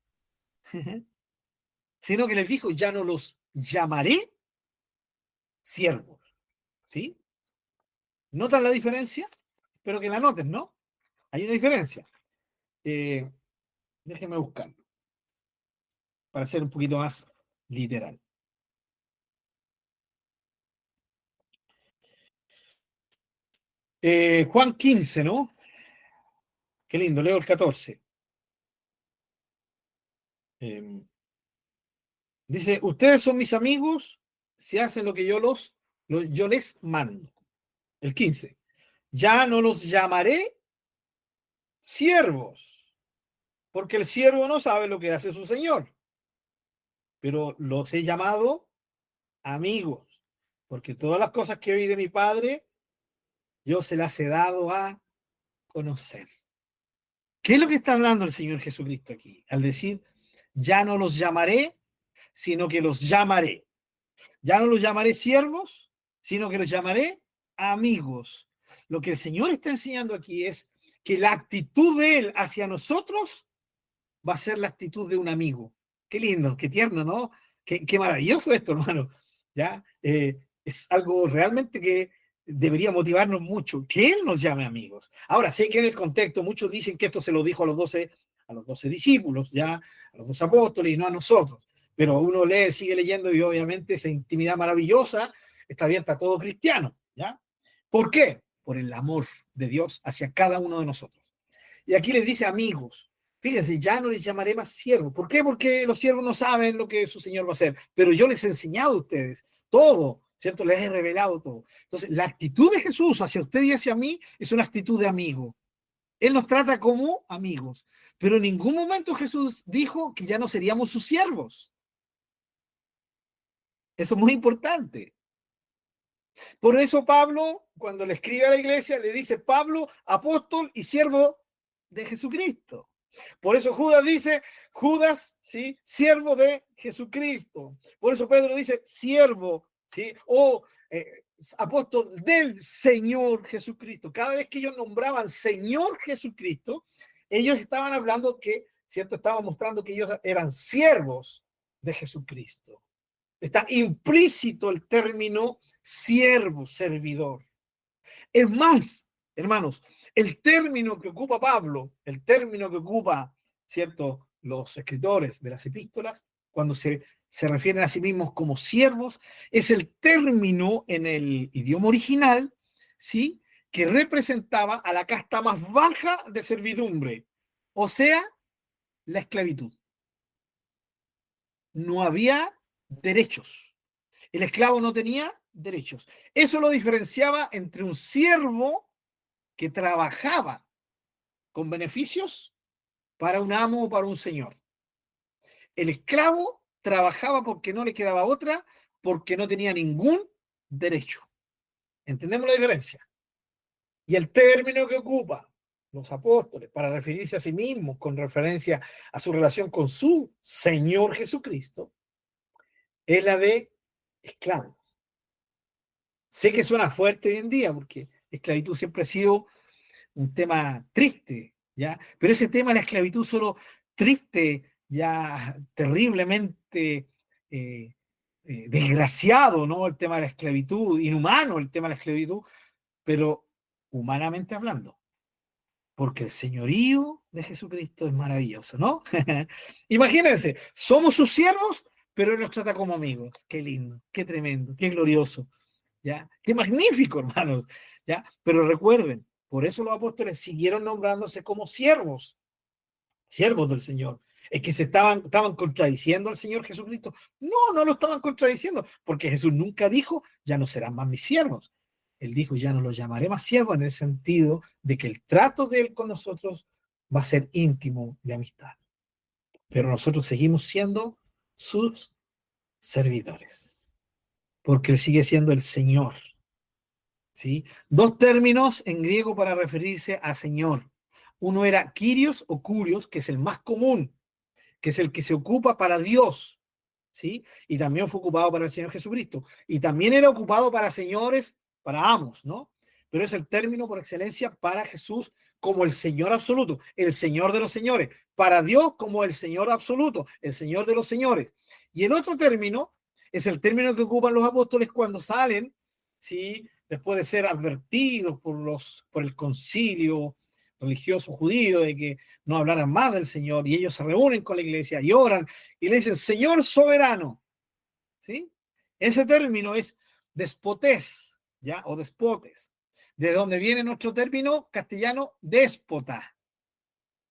sino que les dijo, ya no los llamaré siervos. ¿Sí? ¿Notan la diferencia? Espero que la noten, ¿no? Hay una diferencia. Déjenme buscarlo para ser un poquito más literal. Juan 15, ¿no? Qué lindo, leo el 14. Dice, ustedes son mis amigos si hacen lo que yo les mando. El 15. Ya no los llamaré siervos, porque el siervo no sabe lo que hace su señor, pero los he llamado amigos, porque todas las cosas que oí de mi Padre, yo se las he dado a conocer. ¿Qué es lo que está hablando el Señor Jesucristo aquí? Al decir, ya no los llamaré, sino que los llamaré. Ya no los llamaré siervos, sino que los llamaré amigos. Lo que el Señor está enseñando aquí es que la actitud de Él hacia nosotros va a ser la actitud de un amigo. Qué lindo, qué tierno, ¿no? Qué maravilloso esto, hermano. ¿Ya? Es algo realmente que debería motivarnos mucho, que Él nos llame amigos. Ahora, sé que en el contexto muchos dicen que esto se lo dijo a los 12 discípulos, ya, a los 12 apóstoles y no a nosotros. Pero uno lee, sigue leyendo y obviamente esa intimidad maravillosa está abierta a todo cristiano, ¿ya? ¿Por qué? Por el amor de Dios hacia cada uno de nosotros. Y aquí les dice amigos. Fíjense, ya no les llamaré más siervos. ¿Por qué? Porque los siervos no saben lo que su Señor va a hacer. Pero yo les he enseñado a ustedes todo, ¿cierto? Les he revelado todo. Entonces, la actitud de Jesús hacia usted y hacia mí es una actitud de amigo. Él nos trata como amigos. Pero en ningún momento Jesús dijo que ya no seríamos sus siervos. Eso es muy importante. Por eso Pablo, cuando le escribe a la iglesia, le dice Pablo, apóstol y siervo de Jesucristo. Por eso Judas dice, Judas, ¿sí? Siervo de Jesucristo. Por eso Pedro dice, siervo, ¿sí? O apóstol del Señor Jesucristo. Cada vez que ellos nombraban Señor Jesucristo, ellos estaban hablando que, ¿cierto? Estaban mostrando que ellos eran siervos de Jesucristo. Está implícito el término siervo, servidor. Es más, hermanos, el término que ocupa Pablo, el término que ocupa, ¿cierto?, los escritores de las epístolas, cuando se refieren a sí mismos como siervos, es el término en el idioma original, ¿sí?, que representaba a la casta más baja de servidumbre, o sea, la esclavitud. No había derechos. El esclavo no tenía derechos. Eso lo diferenciaba entre un siervo que trabajaba con beneficios para un amo o para un señor. El esclavo trabajaba porque no le quedaba otra, porque no tenía ningún derecho. ¿Entendemos la diferencia? Y el término que ocupa los apóstoles para referirse a sí mismos con referencia a su relación con su Señor Jesucristo es la de esclavos. Sé que suena fuerte hoy en día porque la esclavitud siempre ha sido un tema triste, ¿ya? Pero ese tema de la esclavitud solo triste, ya terriblemente desgraciado, ¿no? El tema de la esclavitud, inhumano el tema de la esclavitud, pero humanamente hablando, porque el señorío de Jesucristo es maravilloso, ¿no? Imagínense, somos sus siervos, pero Él nos trata como amigos. Qué lindo, qué tremendo, qué glorioso, ¿ya? Qué magnífico, hermanos, ¿ya? Pero recuerden, por eso los apóstoles siguieron nombrándose como siervos, siervos del Señor. Es que estaban contradiciendo al Señor Jesucristo. No, no lo estaban contradiciendo, porque Jesús nunca dijo, ya no serán más mis siervos. Él dijo, ya no los llamaré más siervos, en el sentido de que el trato de Él con nosotros va a ser íntimo de amistad. Pero nosotros seguimos siendo sus servidores, porque Él sigue siendo el Señor. ¿Sí? Dos términos en griego para referirse a Señor. Uno era Kyrios o Kurios, que es el más común, que es el que se ocupa para Dios, ¿sí? Y también fue ocupado para el Señor Jesucristo. Y también era ocupado para señores, para amos, ¿no? Pero es el término por excelencia para Jesús como el Señor absoluto, el Señor de los señores. Para Dios como el Señor absoluto, el Señor de los señores. Y el otro término es el término que ocupan los apóstoles cuando salen, ¿sí? Después de ser advertidos por el concilio religioso judío de que no hablaran más del Señor, y ellos se reúnen con la iglesia y oran y le dicen, Señor soberano, ¿sí? Ese término es despotés, ¿ya? O despotes, de donde viene nuestro término castellano déspota.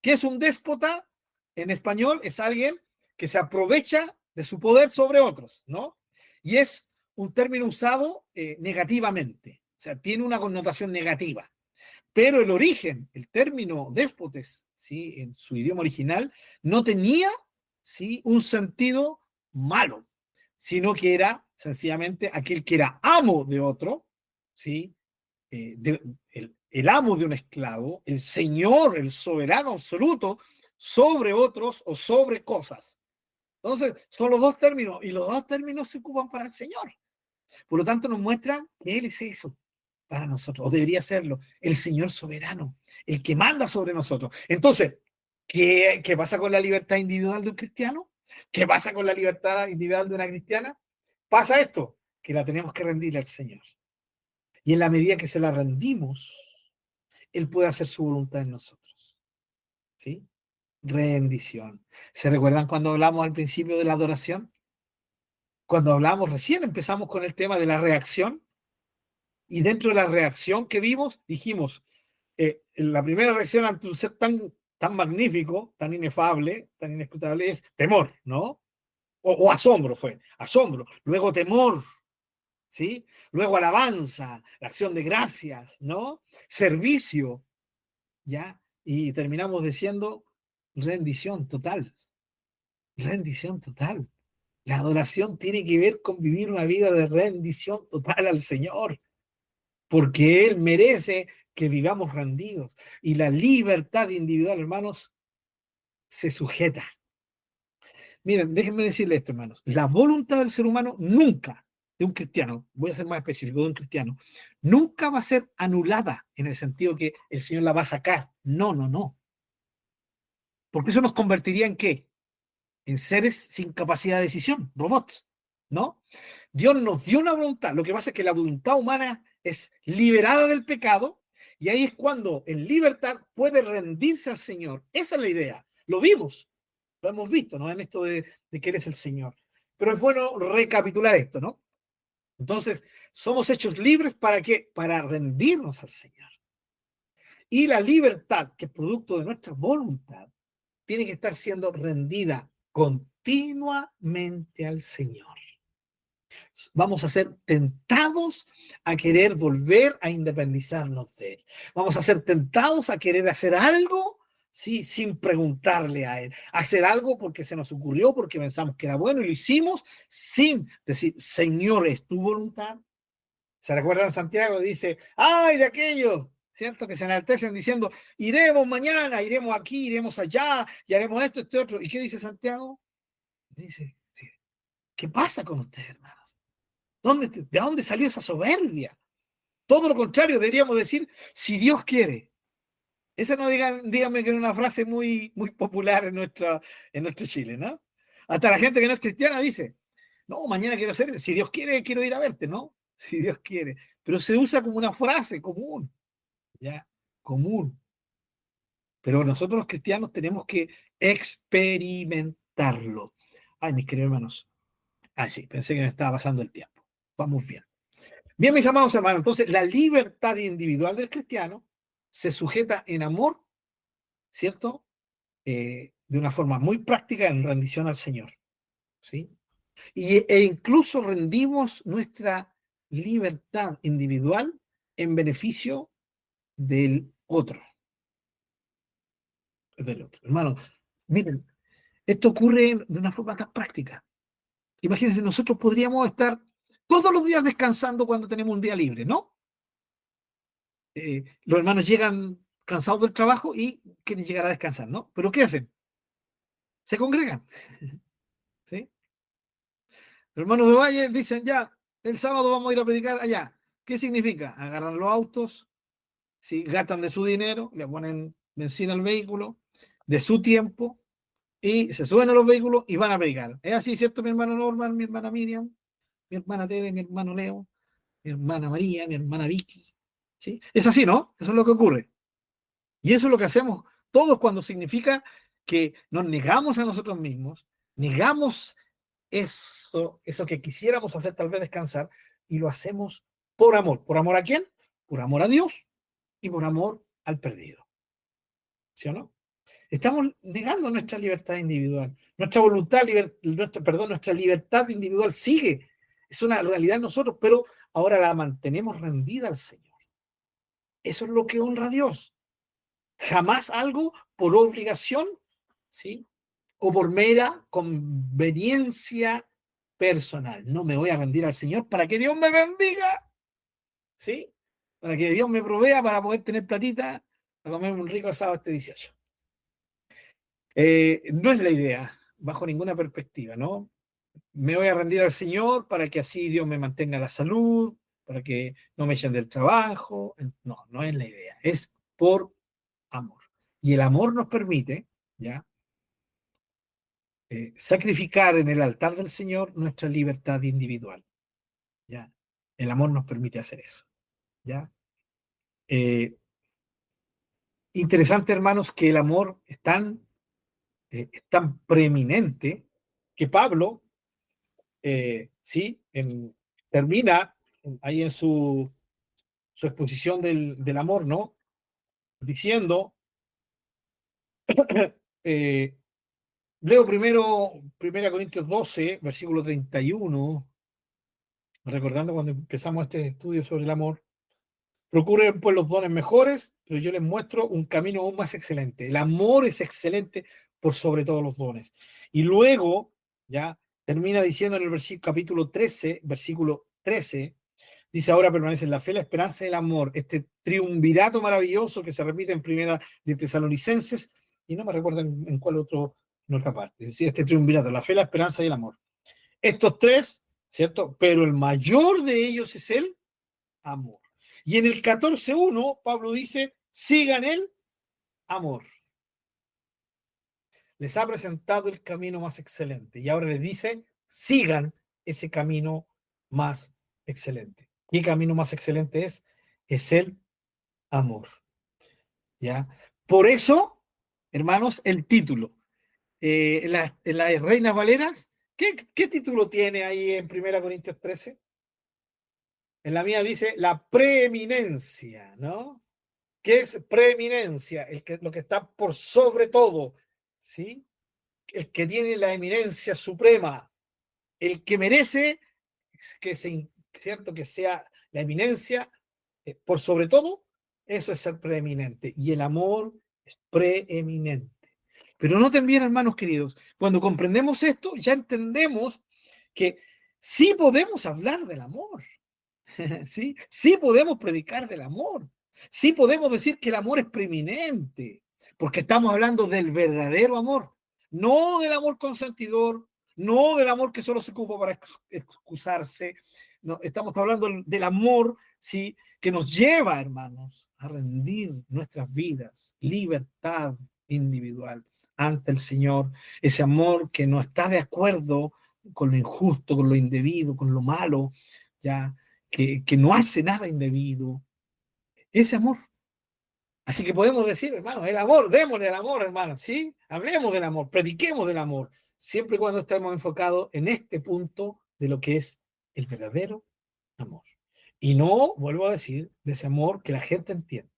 ¿Qué es un déspota? En español es alguien que se aprovecha de su poder sobre otros, ¿no? Y es un término usado negativamente, o sea, tiene una connotación negativa. Pero el origen, el término déspotes, ¿sí? En su idioma original, no tenía, ¿sí? Un sentido malo, sino que era sencillamente aquel que era amo de otro, ¿sí? El amo de un esclavo, el señor, el soberano absoluto sobre otros o sobre cosas. Entonces, son los dos términos, y los dos términos se ocupan para el Señor. Por lo tanto, nos muestran que Él es eso para nosotros, o debería serlo, el Señor soberano, el que manda sobre nosotros. Entonces, ¿qué pasa con la libertad individual de un cristiano? ¿Qué pasa con la libertad individual de una cristiana? Pasa esto, que la tenemos que rendir al Señor. Y en la medida que se la rendimos, Él puede hacer su voluntad en nosotros. ¿Sí? Rendición. ¿Se recuerdan cuando hablamos al principio de la adoración? Cuando hablamos recién, empezamos con el tema de la reacción. Y dentro de la reacción que vimos, dijimos, la primera reacción ante un ser tan magnífico, tan inefable, tan inescrutable, es temor, ¿no? O asombro fue, asombro. Luego temor, ¿sí? Luego alabanza, la acción de gracias, ¿no? Servicio, ¿ya? Y terminamos diciendo rendición total, rendición total. La adoración tiene que ver con vivir una vida de rendición total al Señor, porque Él merece que vivamos rendidos. Y la libertad individual, hermanos, se sujeta. Miren, déjenme decirle esto, hermanos. La voluntad del ser humano nunca, de un cristiano, voy a ser más específico, de un cristiano, nunca va a ser anulada en el sentido que el Señor la va a sacar. No, no, no. Porque eso nos convertiría en ¿qué? En seres sin capacidad de decisión, robots, ¿no? Dios nos dio una voluntad. Lo que pasa es que la voluntad humana es liberada del pecado y ahí es cuando en libertad puede rendirse al Señor. Esa es la idea. Lo vimos, lo hemos visto, ¿no? En esto de que Él es el Señor. Pero es bueno recapitular esto, ¿no? Entonces, somos hechos libres ¿para qué? Para rendirnos al Señor. Y la libertad, que es producto de nuestra voluntad, tiene que estar siendo rendida continuamente al Señor. Vamos a ser tentados a querer volver a independizarnos de Él. Vamos a ser tentados a querer hacer algo, ¿sí? Sin preguntarle a Él. Hacer algo porque se nos ocurrió, porque pensamos que era bueno y lo hicimos sin decir, Señor, ¿es tu voluntad? ¿Se recuerdan? Santiago dice, ¡ay de aquellos! ¿Cierto? Que se enaltecen diciendo, iremos mañana, iremos aquí, iremos allá, y haremos esto, este otro. ¿Y qué dice Santiago? Dice, ¿qué pasa con ustedes, hermanos? ¿De dónde salió esa soberbia? Todo lo contrario, deberíamos decir, si Dios quiere. Esa no díganme que es una frase muy, muy popular en nuestro Chile, ¿no? Hasta la gente que no es cristiana dice, no, mañana quiero hacer, si Dios quiere, quiero ir a verte, ¿no? Si Dios quiere. Pero se usa como una frase común, ¿ya? Común. Pero nosotros los cristianos tenemos que experimentarlo. Ay, mis queridos hermanos. Ah, sí, pensé que me estaba pasando el tiempo. Vamos bien. Bien, mis amados hermanos, entonces la libertad individual del cristiano se sujeta en amor, ¿cierto? De una forma muy práctica en rendición al Señor, ¿sí? E incluso rendimos nuestra libertad individual en beneficio del otro. Hermano, miren, esto ocurre de una forma tan práctica. Imagínense, nosotros podríamos estar todos los días descansando cuando tenemos un día libre, ¿no? Los hermanos llegan cansados del trabajo y quieren llegar a descansar, ¿no? Pero ¿qué hacen? Se congregan, ¿sí? Los hermanos de Valle dicen, ya, el sábado vamos a ir a predicar allá. ¿Qué significa? Agarran los autos, ¿sí? Gastan de su dinero, le ponen benzina al vehículo, de su tiempo, y se suben a los vehículos y van a predicar. ¿Es así, cierto, mi hermano Norman, mi hermana Miriam, mi hermana Tere, mi hermano Leo, mi hermana María, mi hermana Vicky? ¿Sí? Es así, ¿no? Eso es lo que ocurre. Y eso es lo que hacemos todos cuando significa que nos negamos a nosotros mismos, negamos eso que quisiéramos hacer, tal vez descansar, y lo hacemos por amor. ¿Por amor a quién? Por amor a Dios y por amor al perdido. ¿Sí o no? Estamos negando nuestra libertad individual. Nuestra voluntad, nuestra libertad individual sigue es una realidad en nosotros, pero ahora la mantenemos rendida al Señor. Eso es lo que honra a Dios. Jamás algo por obligación, ¿sí? O por mera conveniencia personal. No me voy a rendir al Señor para que Dios me bendiga, ¿sí? Para que Dios me provea para poder tener platita para comerme un rico asado este 18. No es la idea, bajo ninguna perspectiva, ¿no? Me voy a rendir al Señor para que así Dios me mantenga la salud, para que no me echen del trabajo. No, no es la idea. Es por amor. Y el amor nos permite, ¿ya? Sacrificar en el altar del Señor nuestra libertad individual, ¿ya? El amor nos permite hacer eso, ¿ya? Interesante, hermanos, que el amor es tan preeminente que Pablo, ¿sí? Termina ahí en su exposición del amor, ¿no? Diciendo, leo primero 1 Corintios 12, versículo 31, recordando cuando empezamos este estudio sobre el amor. Procuren pues los dones mejores, pero yo les muestro un camino aún más excelente. El amor es excelente por sobre todos los dones. Y luego, ya, termina diciendo en el capítulo 13, versículo 13, dice: ahora permanecen la fe, la esperanza y el amor. Este triunvirato maravilloso que se repite en primera de Tesalonicenses, y no me recuerdo en cuál otro, en otra parte. Es decir, este triunvirato, la fe, la esperanza y el amor. Estos tres, ¿cierto? Pero el mayor de ellos es el amor. Y en el 14:1, Pablo dice: sigan el amor. Les ha presentado el camino más excelente. Y ahora les dice: sigan ese camino más excelente. ¿Qué camino más excelente es? Es el amor. ¿Ya? Por eso, hermanos, el título. En las Reinas Valeras, ¿qué título tiene ahí en 1 Corintios 13? En la mía dice la preeminencia, ¿no? ¿Qué es preeminencia? Lo que está por sobre todo, ¿sí? El que tiene la eminencia suprema, el que merece ¿cierto? Que sea la eminencia por sobre todo, eso es ser preeminente. Y el amor es preeminente. Pero noten bien, hermanos queridos, cuando comprendemos esto, ya entendemos que sí podemos hablar del amor. ¿Sí? Sí podemos predicar del amor. Sí podemos decir que el amor es preeminente, porque estamos hablando del verdadero amor, no del amor consentidor, no del amor que solo se ocupa para excusarse. No, estamos hablando del amor, ¿sí? Que nos lleva, hermanos, a rendir nuestras vidas, libertad individual ante el Señor. Ese amor que no está de acuerdo con lo injusto, con lo indebido, con lo malo, ya, que no hace nada indebido. Ese amor. Así que podemos decir, hermano, el amor, démosle el amor, hermano, ¿sí? Hablemos del amor, prediquemos del amor, siempre y cuando estemos enfocados en este punto de lo que es el verdadero amor. Y no, vuelvo a decir, de ese amor que la gente entiende,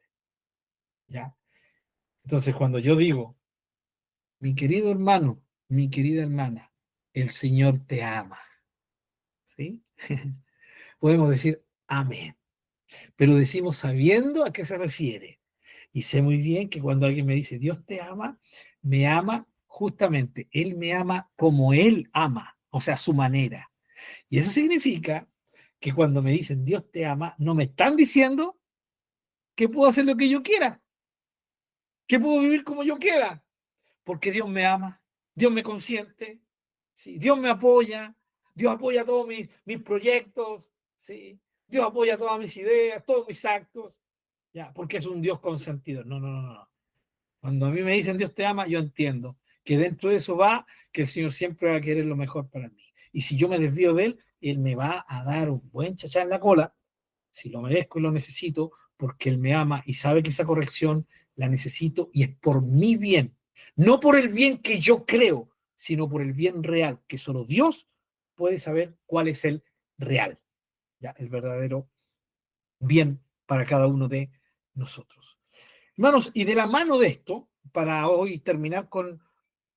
¿ya? Entonces, cuando yo digo, mi querido hermano, mi querida hermana, el Señor te ama, ¿sí? Podemos decir, amén. Pero decimos sabiendo a qué se refiere. Y sé muy bien que cuando alguien me dice, Dios te ama, me ama justamente, Él me ama como Él ama, o sea, a su manera. Y eso significa que cuando me dicen, Dios te ama, no me están diciendo que puedo hacer lo que yo quiera, que puedo vivir como yo quiera, porque Dios me ama, Dios me consiente, ¿sí? Dios me apoya, Dios apoya todos mis proyectos, ¿sí? Dios apoya todas mis ideas, todos mis actos, ya, porque es un Dios consentido. No, no, no, no. Cuando a mí me dicen Dios te ama, yo entiendo que dentro de eso va que el Señor siempre va a querer lo mejor para mí. Y si yo me desvío de Él, Él me va a dar un buen chachá en la cola, si lo merezco y lo necesito, porque Él me ama y sabe que esa corrección la necesito y es por mi bien. No por el bien que yo creo, sino por el bien real, que solo Dios puede saber cuál es el real, ¿ya? El verdadero bien para cada uno de nosotros. Hermanos, y de la mano de esto, para hoy terminar con,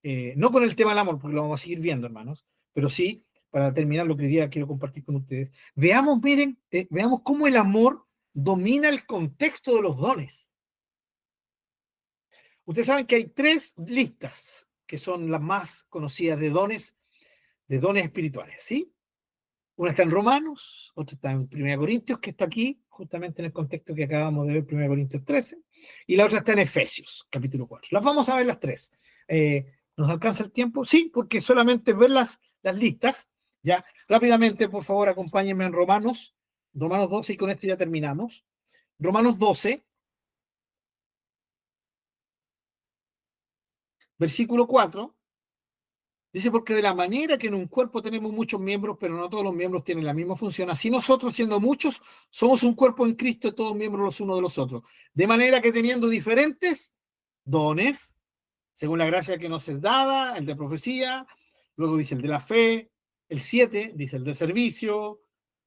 no con el tema del amor, porque lo vamos a seguir viendo, hermanos, pero sí para terminar lo que hoy día quiero compartir con ustedes. Veamos, miren, veamos cómo el amor domina el contexto de los dones. Ustedes saben que hay 3 listas que son las más conocidas de dones espirituales, ¿sí? Una está en Romanos, otra está en 1 Corintios, que está aquí, justamente en el contexto que acabamos de ver, 1 Corintios 13, y la otra está en Efesios, capítulo 4. Las vamos a ver las 3. ¿Nos alcanza el tiempo? Sí, porque solamente ver las listas, ya. Rápidamente, por favor, acompáñenme en Romanos 12, y con esto ya terminamos. Romanos 12, versículo 4. Dice, porque de la manera que en un cuerpo tenemos muchos miembros, pero no todos los miembros tienen la misma función, así nosotros, siendo muchos, somos un cuerpo en Cristo, todos miembros los unos de los otros. De manera que teniendo diferentes dones, según la gracia que nos es dada, el de profecía, luego dice el de la fe, el 7 dice el de servicio,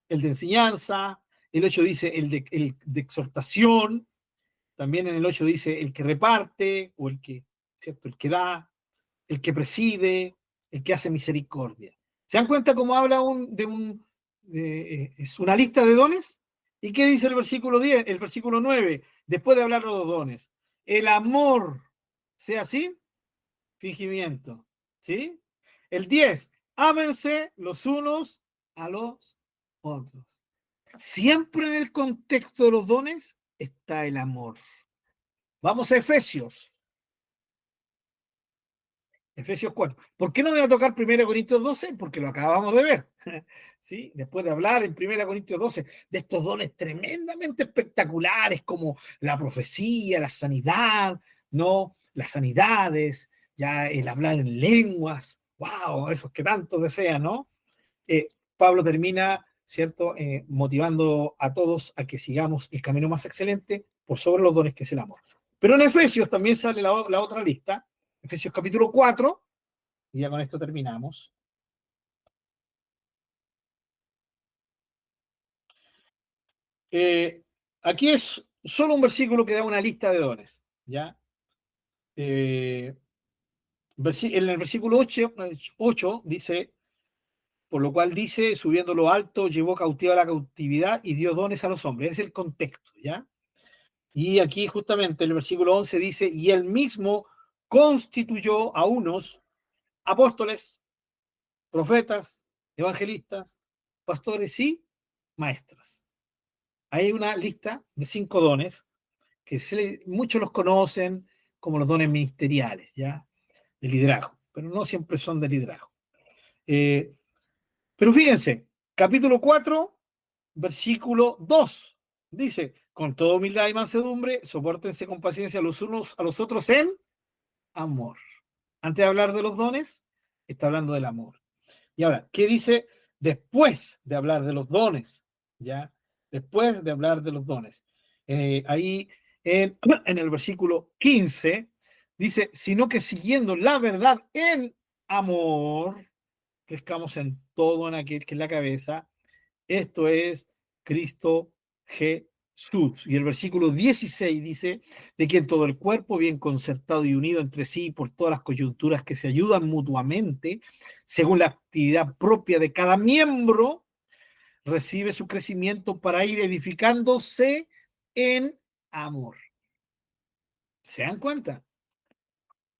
el de enseñanza, el 8 dice el de exhortación, también en el 8 dice el que reparte, o el que, ¿cierto? El que da, el que preside, el que hace misericordia. ¿Se dan cuenta cómo habla es una lista de dones? ¿Y qué dice el versículo 10, el versículo 9? Después de hablar de los dones. El amor, sea así, fingimiento. ¿Sí? El 10, ámense los unos a los otros. Siempre en el contexto de los dones está el amor. Vamos a Efesios. Efesios 4. ¿Por qué no voy a tocar 1 Corintios 12? Porque lo acabamos de ver. ¿Sí? Después de hablar en 1 Corintios 12 de estos dones tremendamente espectaculares como la profecía, la sanidad, ¿no? Las sanidades, ya el hablar en lenguas, wow, esos que tanto desean, ¿no? Pablo termina, ¿cierto? Motivando a todos a que sigamos el camino más excelente por sobre los dones que es el amor. Pero en Efesios también sale la otra lista, Efesios capítulo 4, y ya con esto terminamos. Aquí es solo un versículo que da una lista de dones, ¿ya? En el versículo 8 dice, por lo cual dice, subiendo lo alto, llevó cautiva la cautividad y dio dones a los hombres. Es el contexto, ¿ya? Y aquí justamente el versículo 11 dice, y él mismo constituyó a unos apóstoles, profetas, evangelistas, pastores y maestras. Hay una lista de 5 dones que muchos los conocen como los dones ministeriales, ¿ya? De liderazgo, pero no siempre son de liderazgo. Pero fíjense, capítulo 4, versículo 2, dice, con toda humildad y mansedumbre, sopórtense con paciencia los unos a los otros en amor. Antes de hablar de los dones, está hablando del amor. Y ahora, ¿qué dice después de hablar de los dones? ¿Ya? Después de hablar de los dones. Ahí en el versículo 15 dice, sino que siguiendo la verdad en amor, crezcamos en todo en aquel que es la cabeza, esto es Cristo Jesús. Y el versículo 16 dice, de que en todo el cuerpo, bien concertado y unido entre sí por todas las coyunturas que se ayudan mutuamente, según la actividad propia de cada miembro, recibe su crecimiento para ir edificándose en amor. ¿Se dan cuenta?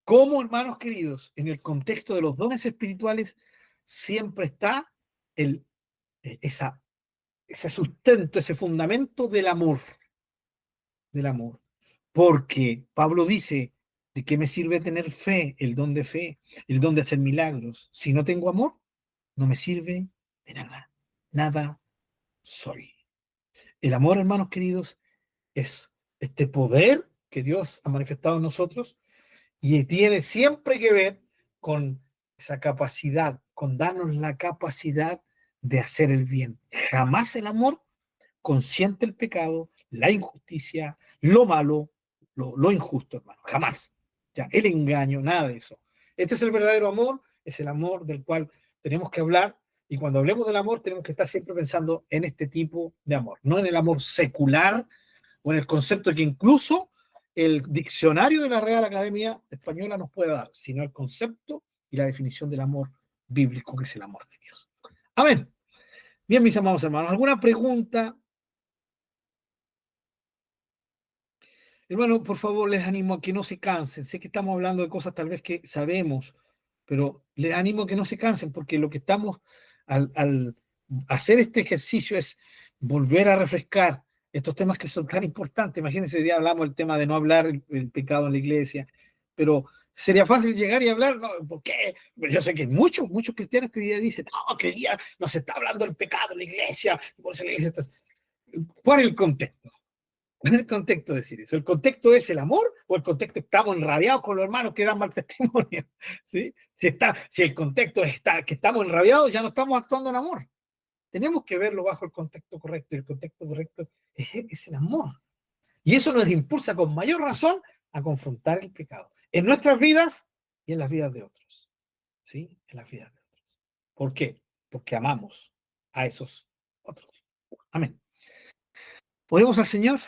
Como, hermanos queridos, en el contexto de los dones espirituales siempre está ese sustento, ese fundamento del amor. Del amor. Porque Pablo dice, ¿de qué me sirve tener fe, el don de fe, el don de hacer milagros? Si no tengo amor, no me sirve de nada. Nada soy. El amor, hermanos queridos, es este poder que Dios ha manifestado en nosotros y tiene siempre que ver con esa capacidad, con darnos la capacidad de hacer el bien. Jamás el amor consiente el pecado, la injusticia, lo malo, lo injusto, hermano. Jamás. Ya, el engaño, nada de eso. Este es el verdadero amor, es el amor del cual tenemos que hablar. Y cuando hablemos del amor, tenemos que estar siempre pensando en este tipo de amor, no en el amor secular o en el concepto que incluso el diccionario de la Real Academia Española nos puede dar, sino el concepto y la definición del amor bíblico, que es el amor de Dios. Amén. Bien, mis amados hermanos, ¿alguna pregunta? Hermano, por favor, les animo a que no se cansen. Sé que estamos hablando de cosas tal vez que sabemos, pero les animo a que no se cansen, porque lo que estamos al hacer este ejercicio es volver a refrescar estos temas que son tan importantes. Imagínense, hoy día hablamos del tema de no hablar el pecado en la iglesia, pero sería fácil llegar y hablar, ¿no? ¿Por qué? Pero yo sé que hay muchos cristianos que hoy día dicen, no, que hoy día no se está hablando del pecado en la iglesia, por eso la iglesia está... ¿Cuál es el contexto? ¿Cuál es el contexto de decir eso? ¿El contexto es el amor o el contexto estamos enrabiados con los hermanos que dan mal testimonio? ¿Sí? Si el contexto está que estamos enrabiados, ya no estamos actuando en amor. Tenemos que verlo bajo el contexto correcto, y el contexto correcto es el amor. Y eso nos impulsa con mayor razón a confrontar el pecado en nuestras vidas y en las vidas de otros. ¿Sí? En las vidas de otros. ¿Por qué? Porque amamos a esos otros. Amén. ¿Podemos al Señor?